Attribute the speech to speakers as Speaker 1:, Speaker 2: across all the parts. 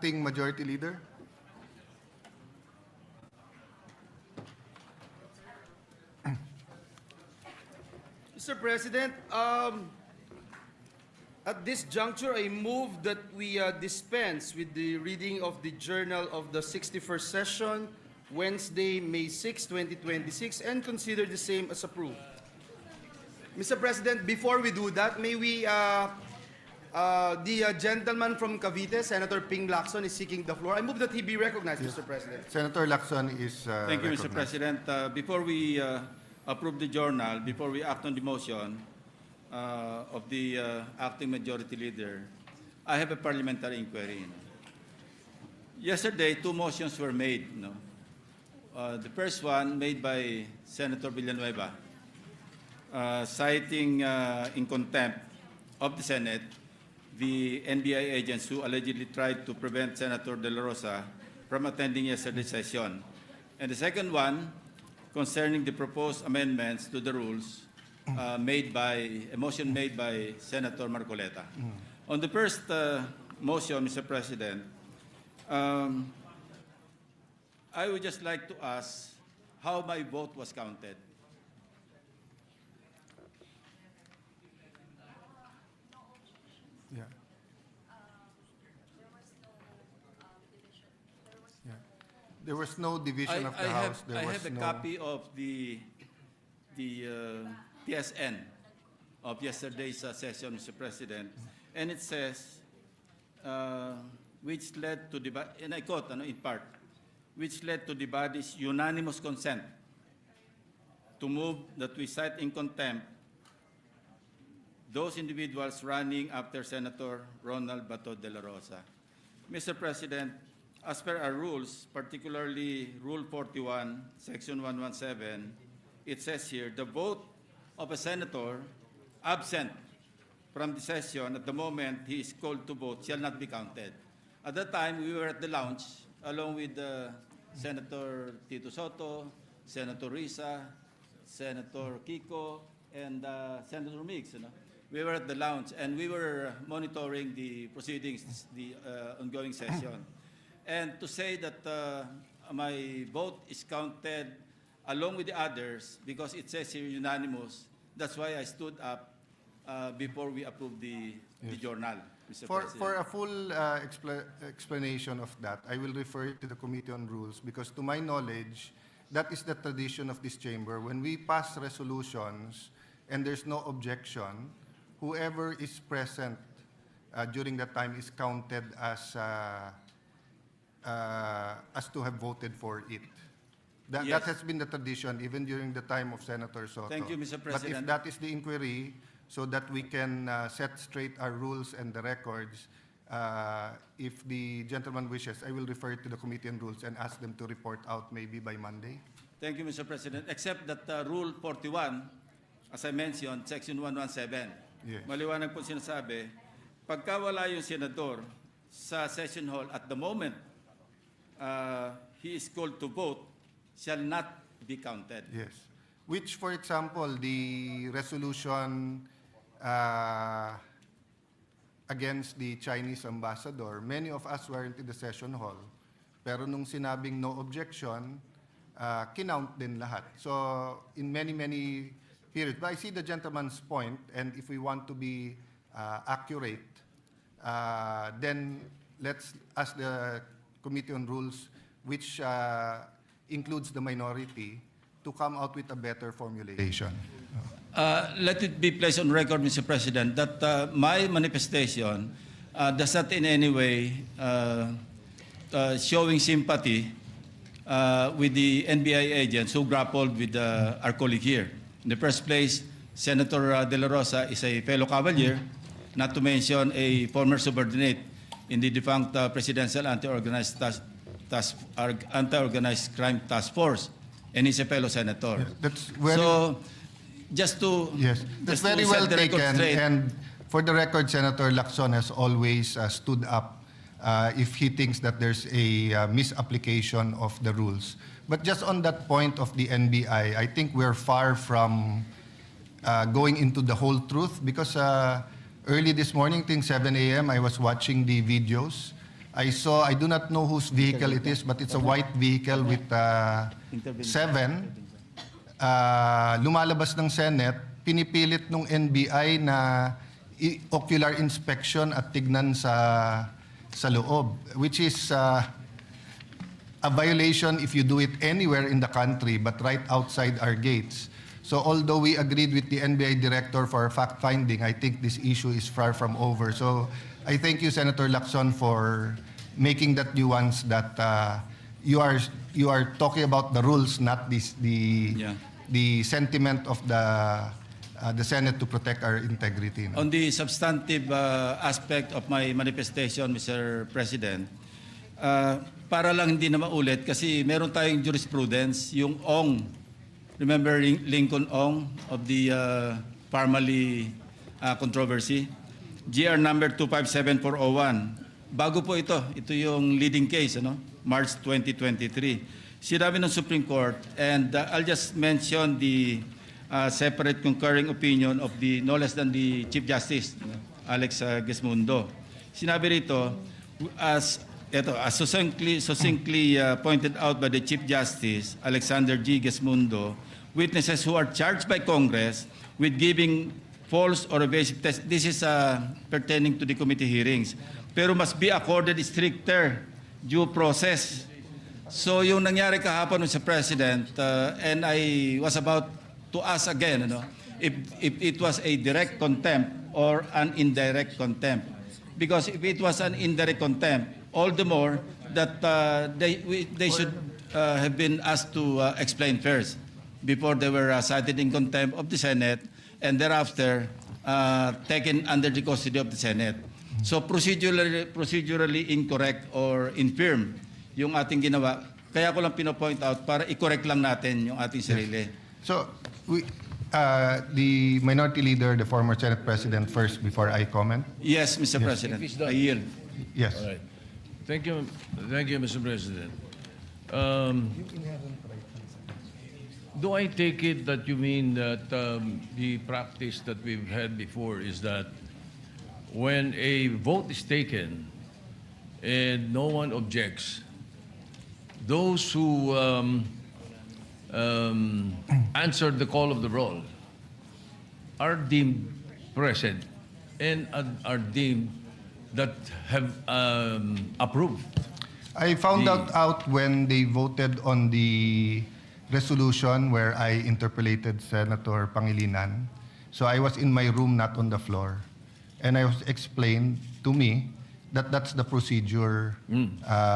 Speaker 1: Acting Majority Leader.
Speaker 2: Mr. President, at this juncture, I move that we dispense with the reading of the Journal of the 61st Session, Wednesday, May 6, 2026, and consider the same as approved. Mr. President, before we do that, may we, the gentleman from Cavite, Senator Ping Lacson, is seeking the floor. I move that he be recognized, Mr. President.
Speaker 1: Senator Lacson is
Speaker 3: Thank you, Mr.
Speaker 1: recognized.
Speaker 3: President. Before we approve the journal, before we act on the motion of the acting majority leader, I have a parliamentary inquiry. Yesterday, two motions were made. The first one made by Senator Villanueva, citing in contempt of the Senate the NBI agents who allegedly tried to prevent Senator De La Rosa from attending yesterday's session. And the second one concerning the proposed amendments to the rules made by a motion made by Senator Marcoleta. On the first motion, Mr. President, I would just like to ask how my vote was counted.
Speaker 1: Yeah. Yeah. There was no division of the House.
Speaker 3: I have a copy of the TSN of yesterday's session, Mr. President, and it says, which led to the, and I quote in part, which led to the body's unanimous consent to move that we cite in contempt those individuals running after Senator Ronald Bato de la Rosa. Mr. President, as per our rules, particularly Rule 41, Section 117, it says here, the vote of a senator absent from the session at the moment he is called to vote shall not be counted. At that time, we were at the lounge along with Senator Tito Soto, Senator Risa, Senator Kiko, and Senator Mix. We were at the lounge and we were monitoring the proceedings, the ongoing session. And to say that my vote is counted along with the others because it says here unanimous, that's why I stood up before we approved the journal, Mr. President.
Speaker 1: For a full explanation of that, I will refer to the Committee on Rules because to my knowledge, that is the tradition of this chamber. When we pass resolutions and there's no objection, whoever is present during that time is counted as to have voted for it. That has been the tradition even during the time of Senator Soto.
Speaker 3: Thank you, Mr. President.
Speaker 1: But if that is the inquiry, so that we can set straight our rules and the records, if the gentleman wishes, I will refer to the Committee on Rules and ask them to report out maybe by Monday.
Speaker 3: Thank you, Mr. President. Except that Rule 41, as I mentioned, Section 117,
Speaker 1: Yes.
Speaker 3: maliwanag po sinasabi, pagka wala yung senador sa session hall at the moment he is called to vote, shall not be counted.
Speaker 1: Yes. Which, for example, the resolution against the Chinese ambassador, many of us weren't in the session hall. Pero nung sinabing no objection, kinount din lahat. So, in many periods. But I see the gentleman's point, and if we want to be accurate, then let's ask the Committee on Rules, which includes the minority, to come out with a better formulation.
Speaker 3: Let it be placed on record, Mr. President, that my manifestation does not in any way showing sympathy with the NBI agents who grappled with our colleague here. In the first place, Senator De La Rosa is a fellow cavalier, not to mention a former subordinate in the defunct Presidential Anti-Organized Crime Task Force, and he's a fellow senator.
Speaker 1: Yes, that's very,
Speaker 3: so, just to
Speaker 1: yes, that's
Speaker 3: just
Speaker 1: very
Speaker 3: to
Speaker 1: well
Speaker 3: set the record
Speaker 1: taken.
Speaker 3: straight.
Speaker 1: And for the record, Senator Lacson has always stood up if he thinks that there's a misapplication of the rules. But just on that point of the NBI, I think we're far from going into the whole truth because early this morning, I think 7 a.m., I was watching the videos I do not know whose vehicle it is, but it's a white vehicle with 7. Lumalabas ng Senate, pinipilit ng NBI na ocular inspection at tignan sa loob, which is a violation if you do it anywhere in the country but right outside our gates. So although we agreed with the NBI director for fact-finding, I think this issue is far from over. So I thank you, Senator Lacson, for making that nuance that you are talking about the rules, not the sentiment of the Senate to protect our integrity. No?
Speaker 3: On the substantive aspect of my manifestation, Mr. President, para lang hindi na maulit, kasi meron tayong jurisprudence, yung Ong, remember Lincoln Ong of the Parmali controversy, GR number 257401. Bago po ito yung leading case, March 2023. Sinabi ng Supreme Court, and I'll just mention the separate concurring opinion of the no less than the Chief Justice, Alex Gesmundo. Sinabi rito, as succinctly pointed out by the Chief Justice, Alexander G. Gesmundo, witnesses who are charged by Congress with giving false or evasive test, this is pertaining to the committee hearings, pero must be accorded stricter due process. So yung nangyari kahapon sa President, and I was about to ask again, if it was a direct contempt or an indirect contempt. Because if it was an indirect contempt, all the more that they should have been asked to explain first before they were cited in contempt of the Senate and thereafter taken under the custody of the Senate. So procedurally incorrect or infirm yung ating ginawa. Kaya ko lang pinopoint out para i-correct lang natin yung ating sarili.
Speaker 1: So, the Minority Leader, the former Senate President, first before I comment.
Speaker 3: Yes, Mr. President. I yield.
Speaker 1: Yes.
Speaker 4: All right. Thank you, Mr. President. Do I take it that you mean that the practice that we've had before is that when a vote is taken and no one objects, those who answered the call of the roll are deemed present and are deemed that have approved?
Speaker 1: I found out when they voted on the resolution where I interpolated Senator Pangilinan. So I was in my room, not on the floor. And I was explained to me that that's the procedure.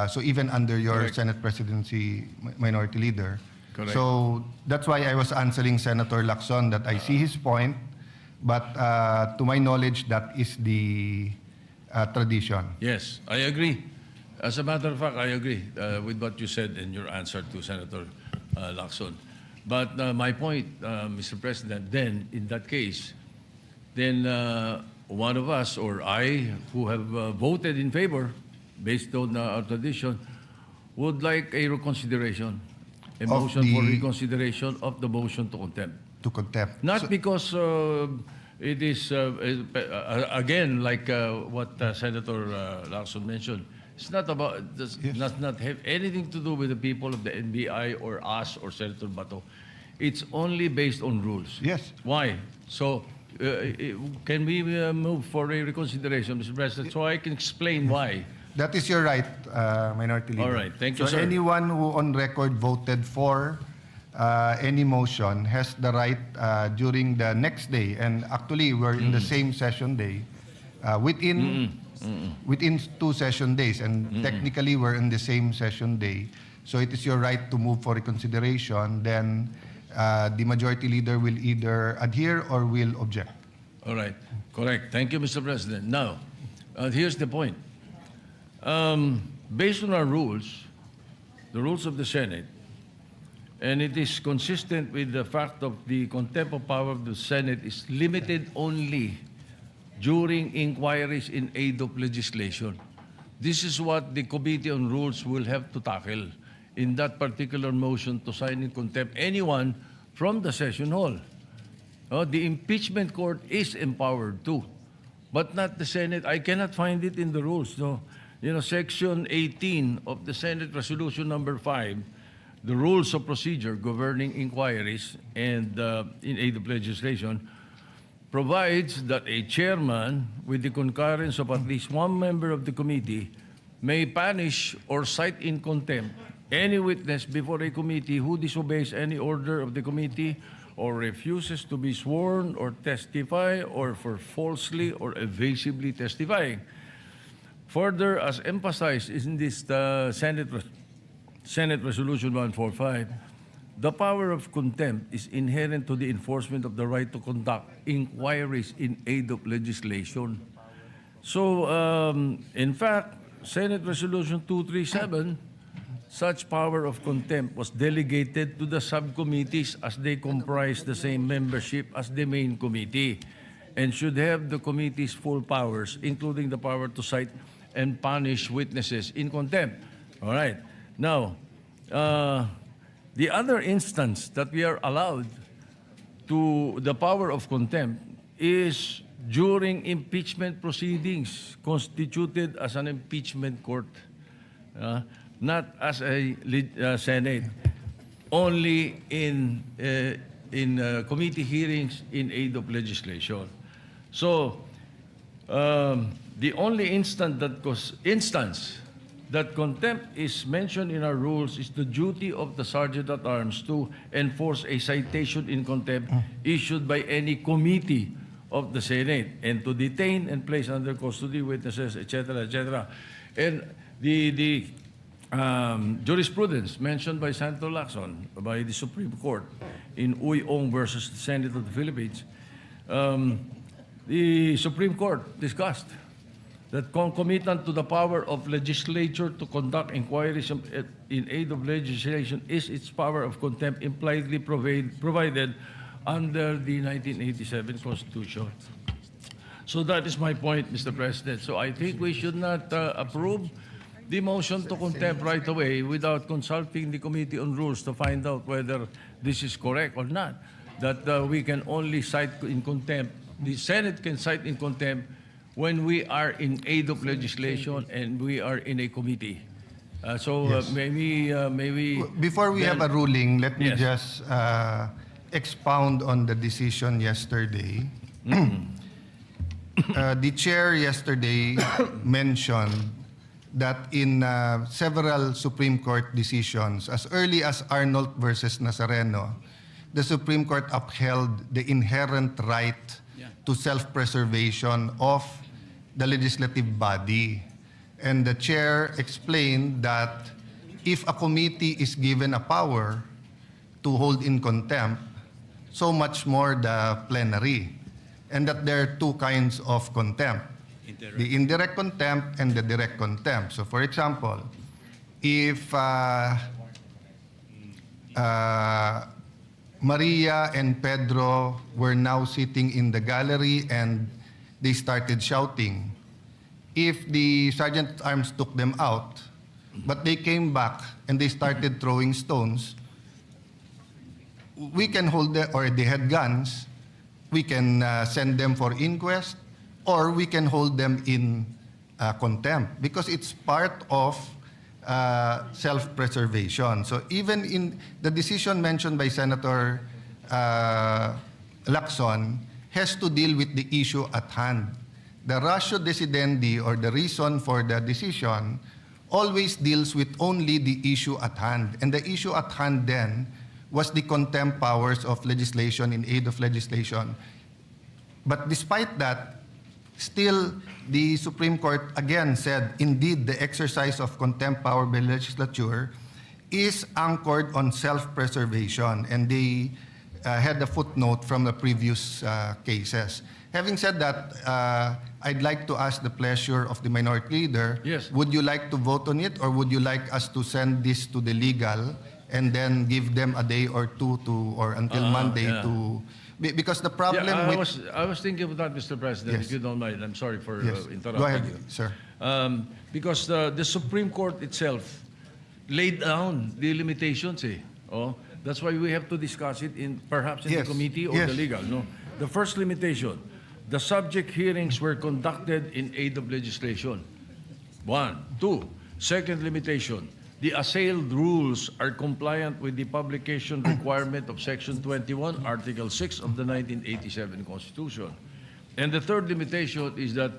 Speaker 1: So even under your
Speaker 4: Correct.
Speaker 1: Senate presidency Minority Leader.
Speaker 4: Correct.
Speaker 1: So that's why I was answering Senator Lacson that I see his point, but to my knowledge, that is the tradition.
Speaker 4: Yes, I agree. As a matter of fact, I agree with what you said in your answer to Senator Lacson. But my point, Mr. President, then in that case, then one of us or I who have voted in favor based on our tradition would like a reconsideration, a
Speaker 1: Of
Speaker 4: motion for
Speaker 1: the-
Speaker 4: reconsideration of the motion to contempt.
Speaker 1: To contempt.
Speaker 4: Not
Speaker 1: So-
Speaker 4: because it is, again, like what Senator Lacson mentioned, it's not about, does not have anything to do with the people of the NBI or us or Senator Bato. It's only based on rules.
Speaker 1: Yes.
Speaker 4: Why? So, can we move for a reconsideration, Mr. President, so I can explain why?
Speaker 1: That is your right, Minority Leader.
Speaker 4: All right. Thank you,
Speaker 1: so
Speaker 4: sir.
Speaker 1: anyone who on record voted for any motion has the right during the next day, and actually we're in the same session day, within 2 session days, and technically we're in the same session day. So it is your right to move for reconsideration. Then the Majority Leader will either adhere or will object.
Speaker 4: All right. Correct. Thank you, Mr. President. Now, here's the point. Based on our rules, the rules of the Senate, and it is consistent with the fact of the contempt of power of the Senate is limited only during inquiries in aid of legislation. This is what the Committee on Rules will have to tackle in that particular motion to sign in contempt anyone from the session hall. The impeachment court is empowered too, but not the Senate. I cannot find it in the rules. No. Section 18 of the Senate Resolution Number 5, the rules of procedure governing inquiries and in aid of legislation, provides that a chairman, with the concurrence of at least one member of the committee, may punish or cite in contempt any witness before a committee who disobeys any order of the committee or refuses to be sworn or testify or for falsely or evasively testifying. Further, as emphasized in this Senate Resolution 145, the power of contempt is inherent to the enforcement of the right to conduct inquiries in aid of legislation. So, in fact, Senate Resolution 237, such power of contempt was delegated to the subcommittees as they comprise the same membership as the main committee and should have the committee's full powers, including the power to cite and punish witnesses in contempt. All right. Now, the other instance that we are allowed to the power of contempt is during impeachment proceedings constituted as an impeachment court, not as a Senate, only in committee hearings in aid of legislation. So, the only instance that contempt is mentioned in our rules is the duty of the Sergeant at Arms to enforce a citation in contempt issued by any committee of the Senate and to detain and place under custody witnesses, etc., etc. And the jurisprudence mentioned by Senator Lacson by the Supreme Court in Uy-Ong versus the Senate of the Philippines, the Supreme Court discussed that concomitant to the power of legislature to conduct inquiries in aid of legislation is its power of contempt impliedly provided under the 1987 Constitution. So that is my point, Mr. President. So I think we should not approve the motion to contempt right away without consulting the Committee on Rules to find out whether this is correct or not. That we can only cite in contempt, the Senate can cite in contempt when we are in aid of legislation and we are in a committee.
Speaker 1: Yes.
Speaker 4: Maybe
Speaker 1: Before we have a ruling, let me
Speaker 4: Yes.
Speaker 1: just expound on the decision yesterday. The chair yesterday mentioned that in several Supreme Court decisions, as early as Arnold versus Nazareno, the Supreme Court upheld the inherent right to self-preservation of the legislative body. And the chair explained that if a committee is given a power to hold in contempt, so much more the plenary. And that there are two kinds of contempt. The indirect contempt and the direct contempt. So for example, if Maria and Pedro were now sitting in the gallery and they started shouting, if the Sergeant at Arms took them out, but they came back and they started throwing stones, we can hold them, or they had guns, we can send them for inquest, or we can hold them in contempt because it's part of self-preservation. So even in the decision mentioned by Senator Lacson has to deal with the issue at hand. The ratio decidendi, or the reason for the decision, always deals with only the issue at hand. And the issue at hand then was the contempt powers of legislation in aid of legislation. But despite that, still the Supreme Court again said, indeed, the exercise of contempt power by legislature is anchored on self-preservation. And they had a footnote from the previous cases. Having said that, I'd like to ask the pleasure of the minority leader.
Speaker 4: Yes.
Speaker 1: Would you like to vote on it, or would you like us to send this to the legal and then give them a day or two to, or until Monday
Speaker 4: yeah.
Speaker 1: to, because the problem
Speaker 4: I
Speaker 1: with...
Speaker 4: was thinking of that, Mr. President,
Speaker 1: Yes.
Speaker 4: if you don't mind. I'm sorry for
Speaker 1: Yes.
Speaker 4: interrupting
Speaker 1: Go ahead,
Speaker 4: you.
Speaker 1: sir.
Speaker 4: Because the Supreme Court itself laid down the limitations. That's why we have to discuss it perhaps in
Speaker 1: Yes.
Speaker 4: the committee or
Speaker 1: Yes.
Speaker 4: the legal. No, the first limitation: the subject hearings were conducted in aid of legislation. One. Two, second limitation. The assailed rules are compliant with the publication requirement of Section 21, Article 6 of the 1987 Constitution. And the third limitation is that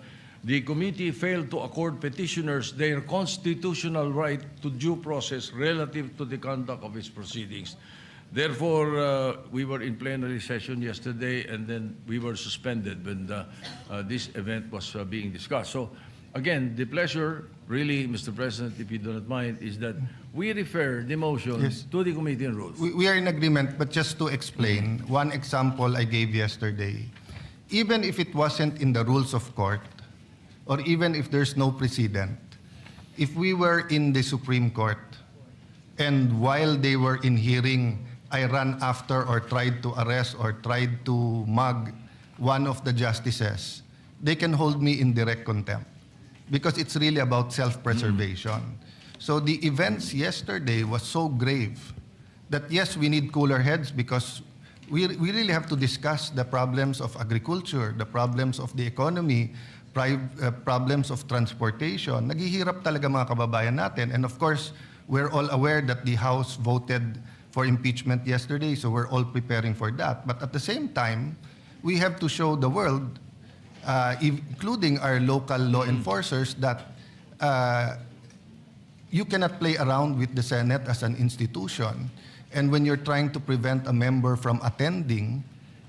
Speaker 4: the committee failed to accord petitioners their constitutional right to due process relative to the conduct of its proceedings. Therefore, we were in plenary session yesterday, and then we were suspended when this event was being discussed. So, again, the pleasure, really, Mr. President, if you do not mind, is that we refer the motion
Speaker 1: Yes.
Speaker 4: to the Committee on Rules.
Speaker 1: We are in agreement, but just to explain, one example I gave yesterday, even if it wasn't in the rules of court, or even if there's no precedent, if we were in the Supreme Court, and while they were in hearing, I ran after or tried to arrest or tried to mug one of the justices, they can hold me in direct contempt because it's really about self-preservation. So the events yesterday was so grave that yes, we need cooler heads because we really have to discuss the problems of agriculture, the problems of the economy, problems of transportation. Naghihirap talaga mga kababayan natin. And of course, we're all aware that the House voted for impeachment yesterday, so we're all preparing for that. But at the same time, we have to show the world, including our local law enforcers, that you cannot play around with the Senate as an institution. And when you're trying to prevent a member from attending,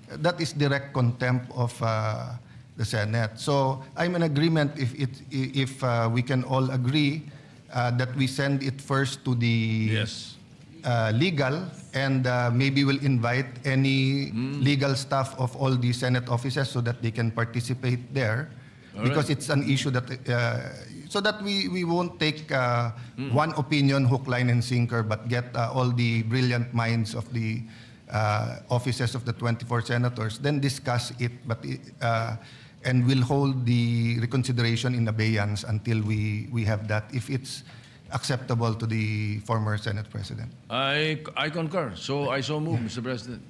Speaker 1: that is direct contempt of the Senate. So I'm in agreement if we can all agree that we send it first to the
Speaker 4: Yes.
Speaker 1: legal, and maybe we'll invite any legal staff of all the Senate offices so that they can participate there,
Speaker 4: All
Speaker 1: because
Speaker 4: right.
Speaker 1: it's an issue that so that we won't take one opinion hook, line, and sinker, but get all the brilliant minds of the offices of the 24 senators, then discuss it, but and we'll hold the reconsideration in abeyance until we have that, if it's acceptable to the former Senate President.
Speaker 4: I concur. So I so move, Mr. President.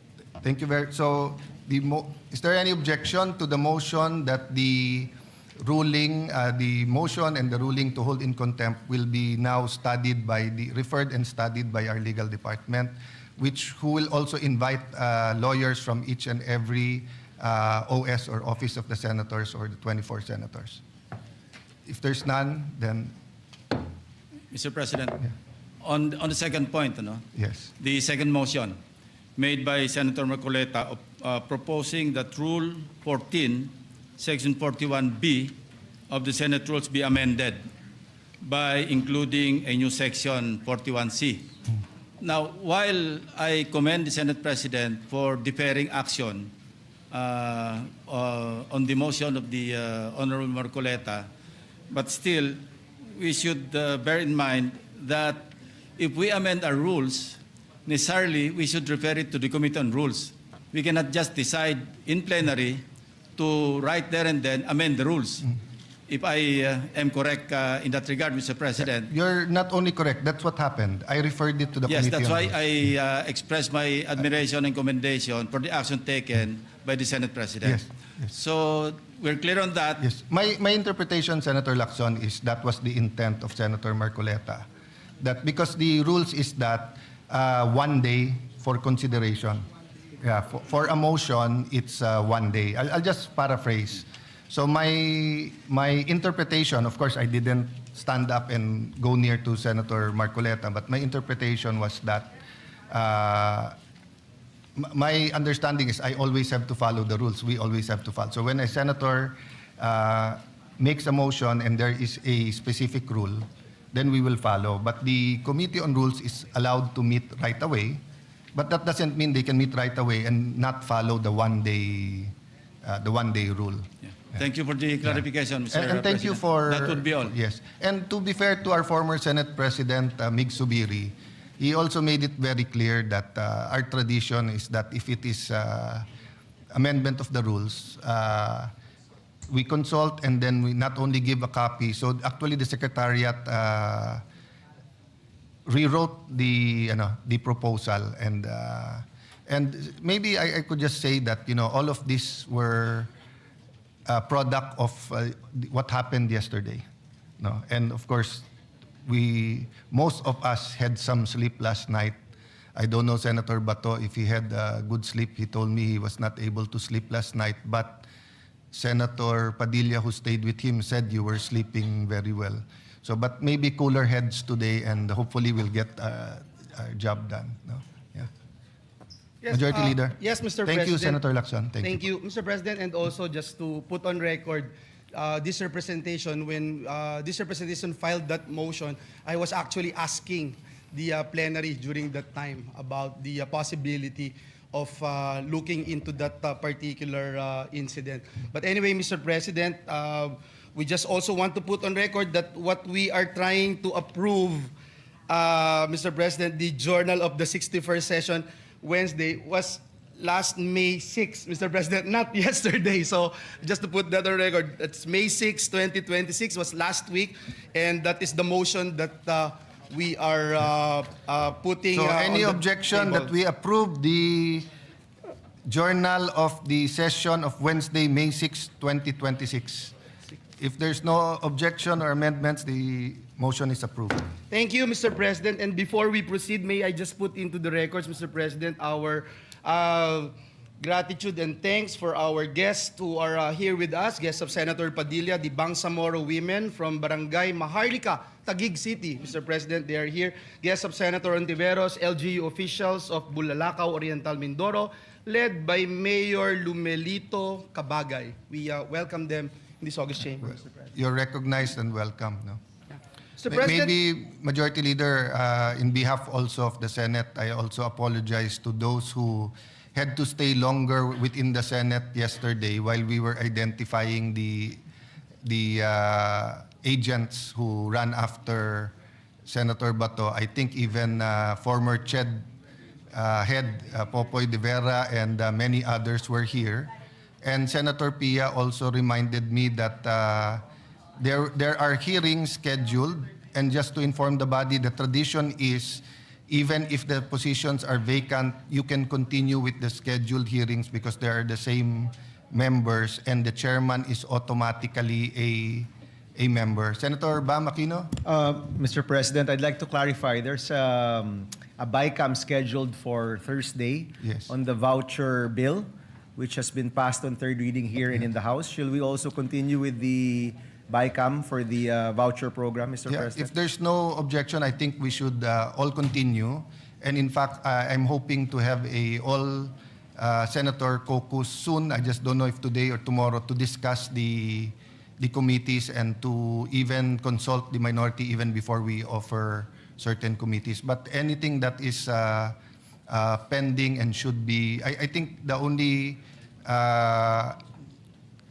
Speaker 1: Thank you very. So, is there any objection to the motion that the ruling, the motion and the ruling to hold in contempt will be now studied by referred and studied by our legal department, who will also invite lawyers from each and every OS or office of the senators or the 24 senators? If there's none, then
Speaker 3: Mr. President, on the second point,
Speaker 1: yes.
Speaker 3: the second motion made by Senator Marcoleta proposing that Rule 14, Section 41B of the Senate Rules be amended by including a new Section 41C. Now, while I commend the Senate President for deferring action on the motion of the Honorable Marcoleta, but still, we should bear in mind that if we amend our rules, necessarily we should refer it to the Committee on Rules. We cannot just decide in plenary to right there and then amend the rules. If I am correct in that regard, Mr. President.
Speaker 1: You're not only correct, that's what happened. I referred it to the
Speaker 3: Yes,
Speaker 1: Committee
Speaker 3: that's
Speaker 1: on
Speaker 3: why
Speaker 1: Rules.
Speaker 3: I express my admiration and commendation for the action taken by the Senate President.
Speaker 1: Yes, yes.
Speaker 3: So we're clear on that.
Speaker 1: Yes. My interpretation, Senator Lacson, is that was the intent of Senator Marcoleta. That because the rules is that 1 day for consideration. Yeah, for a motion, it's 1 day. I'll just paraphrase. So my interpretation, of course, I didn't stand up and go near to Senator Marcoleta, but my interpretation was that my understanding is I always have to follow the rules. We always have to follow. So when a senator makes a motion and there is a specific rule, then we will follow. But the Committee on Rules is allowed to meet right away, but that doesn't mean they can meet right away and not follow the 1 day rule.
Speaker 3: Yeah. Thank you for the clarification, Mr.
Speaker 1: And thank you
Speaker 3: President.
Speaker 1: for...
Speaker 3: That would be all.
Speaker 1: Yes. And to be fair to our former Senate President, Mig Subiri, he also made it very clear that our tradition is that if it is amendment of the rules, we consult and then we not only give a copy. So actually the Secretariat rewrote the proposal, and maybe I could just say that all of these were a product of what happened yesterday. No? And of course, most of us had some sleep last night. I don't know Senator Bato if he had good sleep. He told me he was not able to sleep last night, but Senator Padilla, who stayed with him, said you were sleeping very well. So, but maybe cooler heads today, and hopefully we'll get our job done. No? Yeah.
Speaker 2: Yes,
Speaker 1: Majority Leader.
Speaker 2: Yes, Mr.
Speaker 1: Thank you,
Speaker 2: President.
Speaker 1: Senator Lacson.
Speaker 2: Thank you, Mr. President, and also just to put on record, this representation, when this representation filed that motion, I was actually asking the plenary during that time about the possibility of looking into that particular incident. But anyway, Mr. President, we just also want to put on record that what we are trying to approve, Mr. President, the journal of the 61st session Wednesday was last May 6, Mr. President, not yesterday. So just to put that on record, it's May 6, 2026 was last week, and that is the motion that we are putting.
Speaker 1: So any
Speaker 2: on the
Speaker 1: objection
Speaker 2: table.
Speaker 1: that we approve the journal of the session of Wednesday, May 6, 2026? If there's no objection or amendments, the motion is approved.
Speaker 2: Thank you, Mr. President. And before we proceed, may I just put into the records, Mr. President, our gratitude and thanks for our guests who are here with us, guests of Senator Padilla, the Bangsamoro women from Barangay Maharlika, Taguig City. Mr. President, they are here. Guests of Senator Ontiveros, LGU officials of Bulalakaw, Oriental Mindoro, led by Mayor Lumelito Cabagay. We welcome them in this August chamber, Mr. President.
Speaker 1: You're recognized and welcome. No?
Speaker 2: Mr. President,
Speaker 1: Maybe, Majority Leader, in behalf also of the Senate, I also apologize to those who had to stay longer within the Senate yesterday while we were identifying the agents who ran after Senator Bato. I think even former CHED head Popoy de Vera and many others were here. And Senator Pia also reminded me that there are hearings scheduled, and just to inform the body, the tradition is even if the positions are vacant, you can continue with the scheduled hearings because they are the same members and the chairman is automatically a member. Senator Bam Aquino?
Speaker 5: Mr. President, I'd like to clarify. There's a BICAM scheduled for Thursday
Speaker 1: Yes.
Speaker 5: on the voucher bill, which has been passed on third reading here and in the House. Shall we also continue with the BICAM for the voucher program, Mr.
Speaker 1: Yeah,
Speaker 5: President?
Speaker 1: if there's no objection, I think we should all continue. And in fact, I'm hoping to have a all Senator caucus soon. I just don't know if today or tomorrow to discuss the committees and to even consult the minority even before we offer certain committees. But anything that is pending and should be, I think the only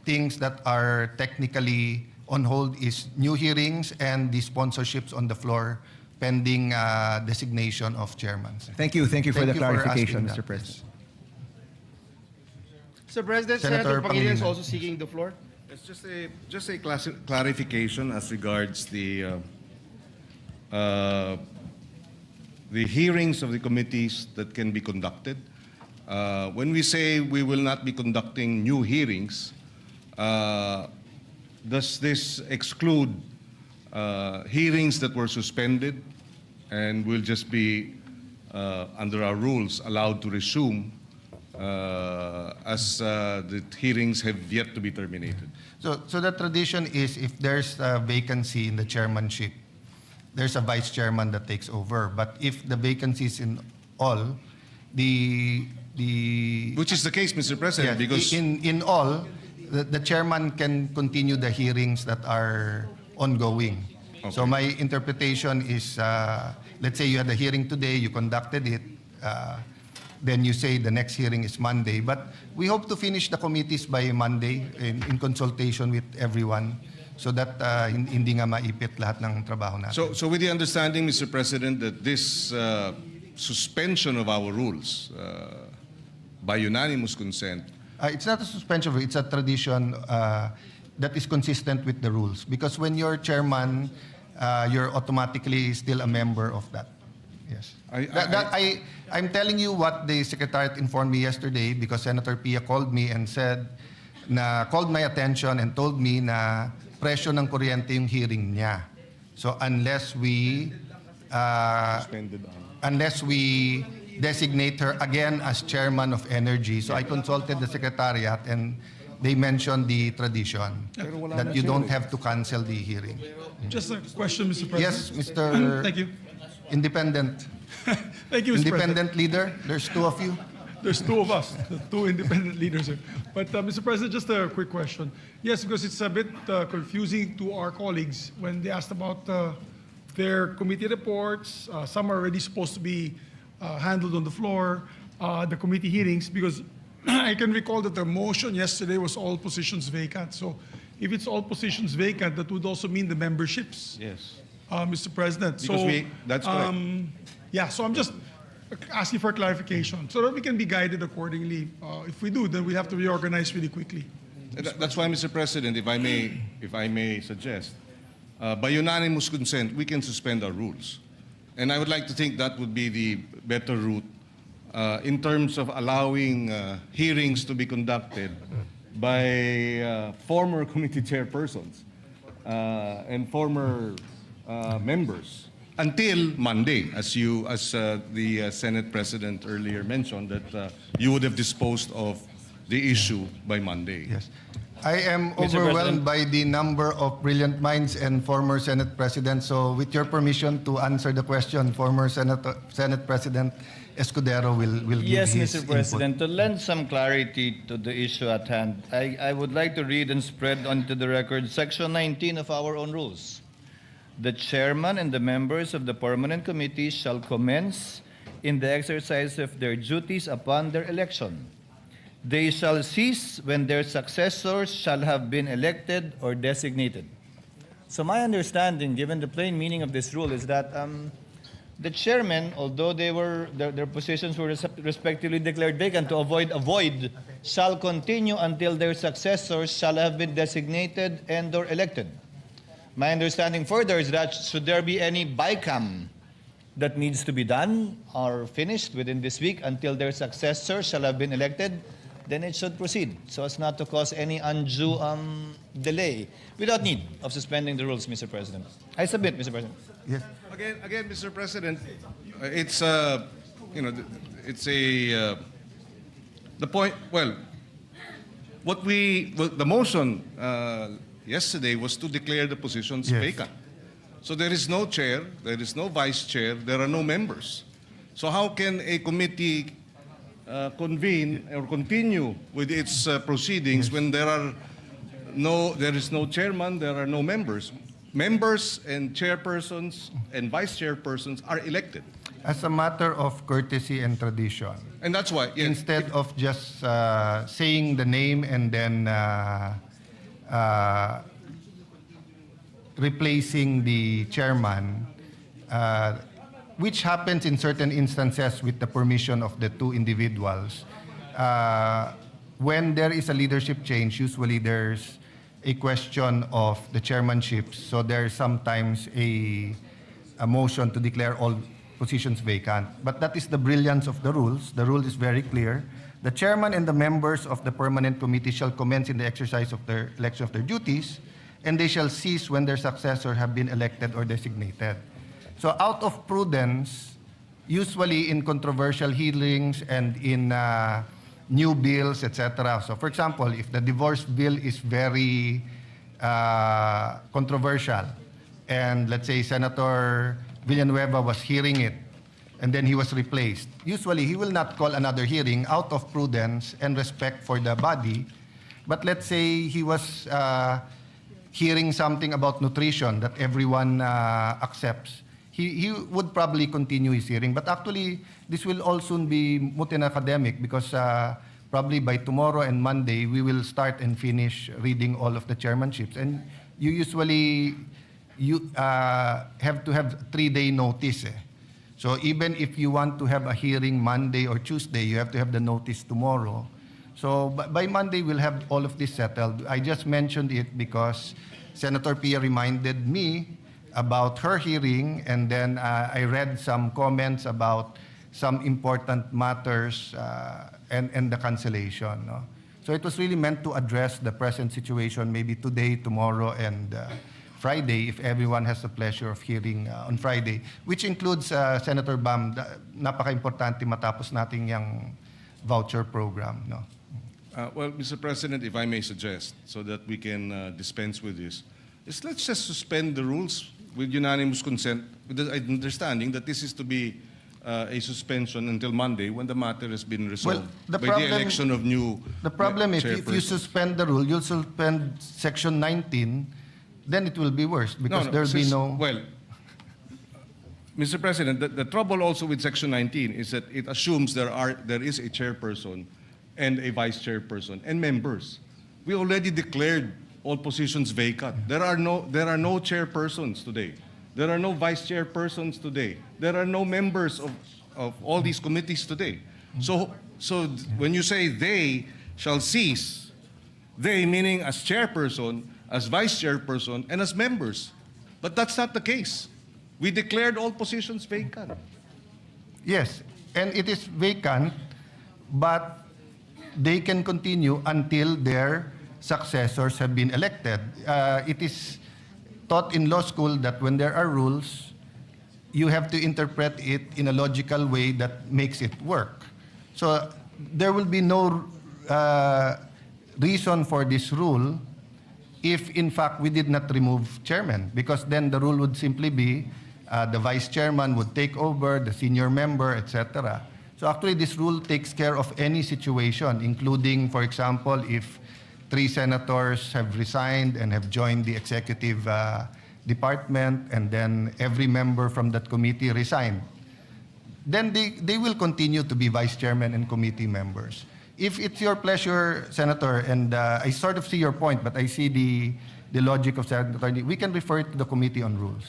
Speaker 1: things that are technically on hold is new hearings and the sponsorships on the floor pending designation of chairman.
Speaker 5: Thank you. Thank you for
Speaker 1: Thank
Speaker 5: the
Speaker 1: you for
Speaker 5: clarification,
Speaker 1: asking
Speaker 5: Mr.
Speaker 1: that.
Speaker 5: President.
Speaker 2: Mr. President,
Speaker 1: Senator
Speaker 2: Senator Pangilinan is
Speaker 1: Pangilinan.
Speaker 2: also seeking the floor.
Speaker 6: It's just a clarification as regards the hearings of the committees that can be conducted. When we say we will not be conducting new hearings, does this exclude hearings that were suspended and will just be, under our rules, allowed to resume as the hearings have yet to be terminated?
Speaker 1: So the tradition is if there's a vacancy in the chairmanship, there's a vice chairman that takes over. But if the vacancy is in all, the
Speaker 6: Which is the case, Mr. President,
Speaker 1: yeah,
Speaker 6: because
Speaker 1: in all, the chairman can continue the hearings that are ongoing. So
Speaker 6: Okay.
Speaker 1: my interpretation is, let's say you had a hearing today, you conducted it, then you say the next hearing is Monday. But we hope to finish the committees by Monday in consultation with everyone so that hindi nga maipit lahat ng trabaho natin.
Speaker 6: So with the understanding, Mr. President, that this suspension of our rules by unanimous consent,
Speaker 1: It's not a suspension, it's a tradition that is consistent with the rules. Because when you're chairman, you're automatically still a member of that. Yes. I'm telling you what the Secretariat informed me yesterday because Senator Pia called me and said, called my attention and told me na presyo ng kuryente yung hearing niya. So unless we
Speaker 6: Suspended on.
Speaker 1: unless we designate her again as chairman of energy. So I consulted the secretariat and they mentioned the tradition that you don't have to cancel the hearing.
Speaker 7: Just a question, Mr. President.
Speaker 1: Yes, Mr.
Speaker 7: Thank you.
Speaker 1: Independent.
Speaker 7: Thank you, Mr. President.
Speaker 1: Independent leader, there's two of you.
Speaker 7: There's two of us, two independent leaders here. But Mr. President, just a quick question. Yes, because it's a bit confusing to our colleagues when they asked about their committee reports. Some are already supposed to be handled on the floor, the committee hearings, because I can recall that the motion yesterday was all positions vacant. So if it's all positions vacant, that would also mean the memberships,
Speaker 6: Yes.
Speaker 7: Mr. President.
Speaker 6: Because that's correct.
Speaker 7: Yeah, so I'm just asking for clarification so that we can be guided accordingly. If we do, then we have to reorganize really quickly.
Speaker 6: That's why, Mr. President, if I may suggest, by unanimous consent, we can suspend our rules. And I would like to think that would be the better route in terms of allowing hearings to be conducted by former committee chairpersons and former members until Monday, as the Senate President earlier mentioned, that you would have disposed of the issue by Monday.
Speaker 1: Yes. I am
Speaker 4: Mr.
Speaker 1: overwhelmed
Speaker 4: President.
Speaker 1: by the number of brilliant minds and former Senate Presidents. So with your permission to answer the question, former Senate President Escudero will
Speaker 8: Yes,
Speaker 1: give his
Speaker 8: Mr.
Speaker 1: input.
Speaker 8: President. To lend some clarity to the issue at hand, I would like to read and spread onto the record Section 19 of our own rules. The chairman and the members of the permanent committee shall commence in the exercise of their duties upon their election. They shall cease when their successors shall have been elected or designated. So my understanding, given the plain meaning of this rule, is that the chairmen, although their positions were respectively declared vacant to avoid a void, shall continue until their successors shall have been designated and or elected. My understanding further is that should there be any BICAM that needs to be done or finished within this week until their successors shall have been elected, then it should proceed so as not to cause any undue delay without need of suspending the rules, Mr. President. I submit, Mr. President.
Speaker 1: Yes.
Speaker 6: Again, Mr. President, it's it's the point. Well, the motion yesterday was to declare the positions
Speaker 1: Yes.
Speaker 6: vacant. So there is no chair, there is no vice chair, there are no members. So how can a committee convene or continue with its proceedings when there is no chairman, there are no members? Members and chairpersons and vice chairpersons are elected.
Speaker 1: As a matter of courtesy and tradition,
Speaker 6: And that's why, yes,
Speaker 1: instead of just saying the name and then replacing the chairman, which happens in certain instances with the permission of the two individuals. When there is a leadership change, usually there's a question of the chairmanship. So there's sometimes a motion to declare all positions vacant. But that is the brilliance of the rules. The rule is very clear. The chairman and the members of the permanent committee shall commence in the exercise of their election of their duties, and they shall cease when their successor have been elected or designated. So out of prudence, usually in controversial hearings and in new bills, etc. So for example, if the divorce bill is very controversial, and let's say Senator Villanueva was hearing it, and then he was replaced, usually he will not call another hearing out of prudence and respect for the body. But let's say he was hearing something about nutrition that everyone accepts. He would probably continue his hearing. But actually, this will all soon be moot and academic because probably by tomorrow and Monday, we will start and finish reading all of the chairmanships. And you usually have to have 3-day notice. So even if you want to have a hearing Monday or Tuesday, you have to have the notice tomorrow. So by Monday, we'll have all of this settled. I just mentioned it because Senator Pia reminded me about her hearing, and then I read some comments about some important matters and the cancellation. No? So it was really meant to address the present situation, maybe today, tomorrow, and Friday, if everyone has the pleasure of hearing on Friday, which includes Senator Bam, napaka-importante matapos natin yung voucher program. No?
Speaker 6: Well, Mr. President, if I may suggest, so that we can dispense with this, is let's just suspend the rules with unanimous consent, with the understanding that this is to be a suspension until Monday when the matter has been resolved
Speaker 1: the
Speaker 6: by
Speaker 1: problem-
Speaker 6: the election of new
Speaker 1: The problem is, if you
Speaker 6: chairpersons.
Speaker 1: suspend the rule, you'll suspend Section 19, then it will be worse because there'll be no...
Speaker 6: Well, Mr. President, the trouble also with Section 19 is that it assumes there is a chairperson and a vice chairperson and members. We already declared all positions vacant. There are no chairpersons today. There are no vice chairpersons today. There are no members of all these committees today. So when you say they shall cease, they meaning as chairperson, as vice chairperson, and as members. But that's not the case. We declared all positions vacant.
Speaker 1: Yes, and it is vacant, but they can continue until their successors have been elected. It is taught in law school that when there are rules, you have to interpret it in a logical way that makes it work. So there will be no reason for this rule if in fact we did not remove chairman, because then the rule would simply be the vice chairman would take over, the senior member, etc. So actually this rule takes care of any situation, including, for example, if 3 senators have resigned and have joined the executive department, and then every member from that committee resigned. Then they will continue to be vice chairman and committee members. If it's your pleasure, Senator, and I sort of see your point, but I see the logic of Senator, we can refer it to the Committee on Rules.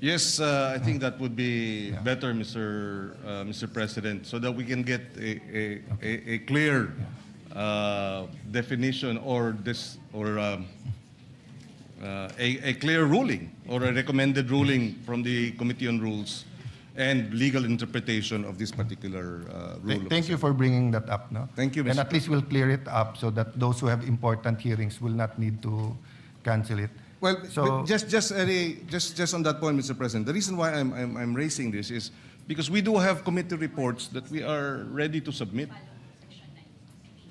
Speaker 6: Yes, I think that would be better, Mr. President, so that we can get a clear definition or a clear ruling or a recommended ruling from the Committee on Rules and legal interpretation of this particular rule.
Speaker 1: Thank you for bringing that up. No?
Speaker 6: Thank you,
Speaker 1: And
Speaker 6: Mr.
Speaker 1: at least we'll clear it up so that those who have important hearings will not need to cancel it.
Speaker 6: Well,
Speaker 1: So-
Speaker 6: just on that point, Mr. President, the reason why I'm raising this is because we do have committee reports that we are ready to submit.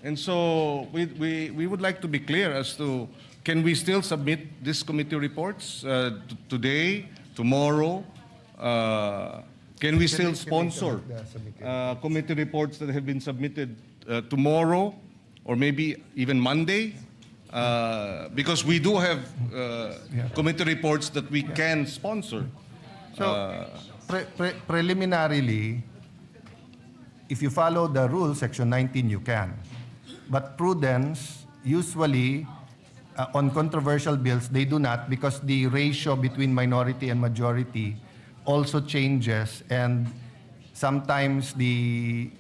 Speaker 6: And so we would like to be clear as to, can we still submit these committee reports today, tomorrow? Can we still sponsor committee reports that have been submitted tomorrow or maybe even Monday? Because we do have committee reports that we can sponsor.
Speaker 1: So, preliminarily, if you follow the rule, Section 19, you can. But prudence, usually, on controversial bills, they do not, because the ratio between minority and majority also changes, and sometimes the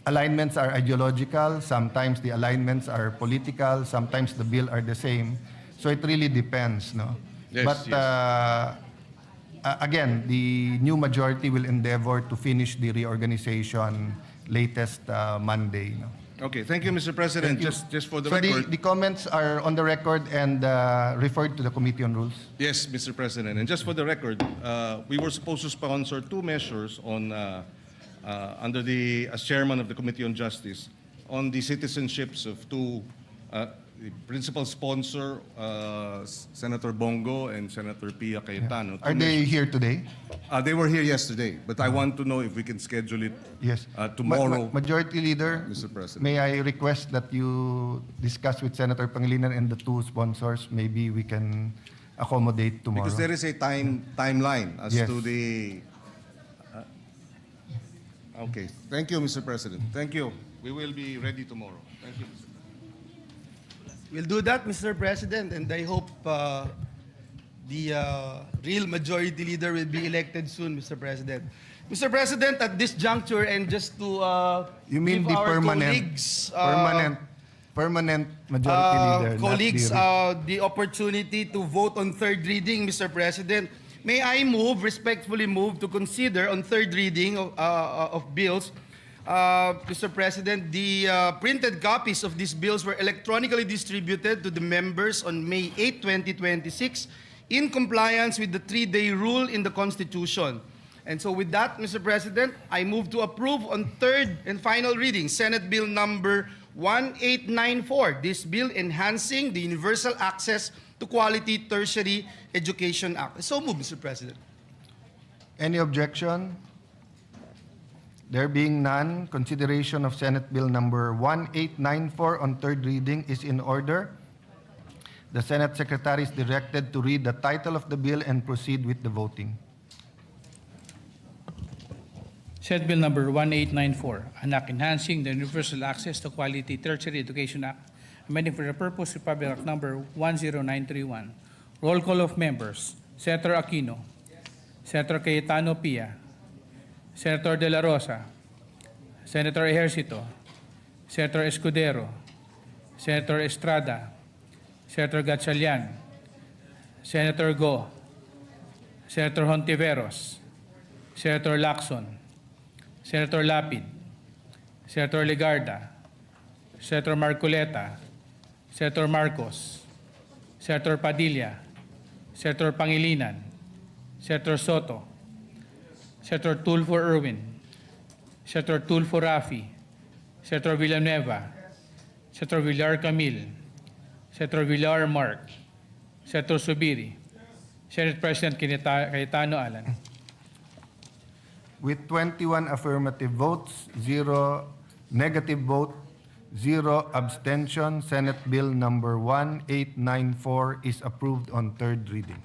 Speaker 1: alignments are ideological, sometimes the alignments are political, sometimes the bill are the same. So it really depends, no?
Speaker 6: Yes,
Speaker 1: But
Speaker 6: yes.
Speaker 1: again, the new majority will endeavor to finish the reorganization latest Monday. No?
Speaker 6: Okay, thank you, Mr. President.
Speaker 1: Thank you.
Speaker 6: Just for the
Speaker 1: So
Speaker 6: record.
Speaker 1: the comments are on the record and referred to the Committee on Rules.
Speaker 6: Yes, Mr. President. And just for the record, we were supposed to sponsor 2 measures on, as chairman of the Committee on Justice, on the citizenships of 2, the principal sponsor, Senator Bongo and Senator Pia Cayetano.
Speaker 1: Are they here today?
Speaker 6: They were here yesterday, but I want to know if we can schedule it
Speaker 1: Yes.
Speaker 6: tomorrow.
Speaker 1: Majority Leader,
Speaker 6: Mr. President.
Speaker 1: may I request that you discuss with Senator Pangilinan and the 2 sponsors? Maybe we can accommodate tomorrow.
Speaker 6: Because there is a timeline as
Speaker 1: Yes.
Speaker 6: to the... okay. Thank you, Mr. President. Thank you. We will be ready tomorrow. Thank you, Mr. President.
Speaker 2: We'll do that, Mr. President, and I hope the real majority leader will be elected soon, Mr. President. Mr. President, at this juncture, and just to
Speaker 1: You mean
Speaker 2: give
Speaker 1: the
Speaker 2: our
Speaker 1: permanent,
Speaker 2: colleagues,
Speaker 1: permanent majority leader,
Speaker 2: colleagues
Speaker 1: not
Speaker 2: the opportunity to vote on 3rd reading, Mr. President, may I respectfully move to consider on 3rd reading of bills Mr. President, the printed copies of these bills were electronically distributed to the members on May 8, 2026 in compliance with the 3-day rule in the Constitution. And so with that, Mr. President, I move to approve on third and final reading Senate Bill number 1894. This bill enhancing the Universal Access to Quality Tertiary Education Act. So move, Mr. President.
Speaker 1: Any objection? There being none, consideration of Senate Bill number 1894 on third reading is in order. The Senate Secretary is directed to read the title of the bill and proceed with the voting.
Speaker 9: Senate Bill number 1894, an act enhancing the Universal Access to Quality Tertiary Education Act, amending for the purpose of Public Act number 10931. Roll call of members. Senator Aquino. Senator Cayetano Pia. Senator De La Rosa. Senator Ejercito. Senator Escudero. Senator Estrada. Senator Gatchalian. Senator Go. Senator Hontiveros. Senator Lacson. Senator Lapid. Senator Legarda. Senator Marcoleta. Senator Marcos. Senator Padilla. Senator Pangilinan. Senator Soto. Senator Tulfo Erwin. Senator Tulfo Rafi. Senator Villanueva. Senator Villar Camil. Senator Villar Mark. Senator Subiri. Senate President Cayetano Alan.
Speaker 1: With 21 affirmative votes, 0 negative vote, 0 abstention, Senate Bill number 1894 is approved on third reading.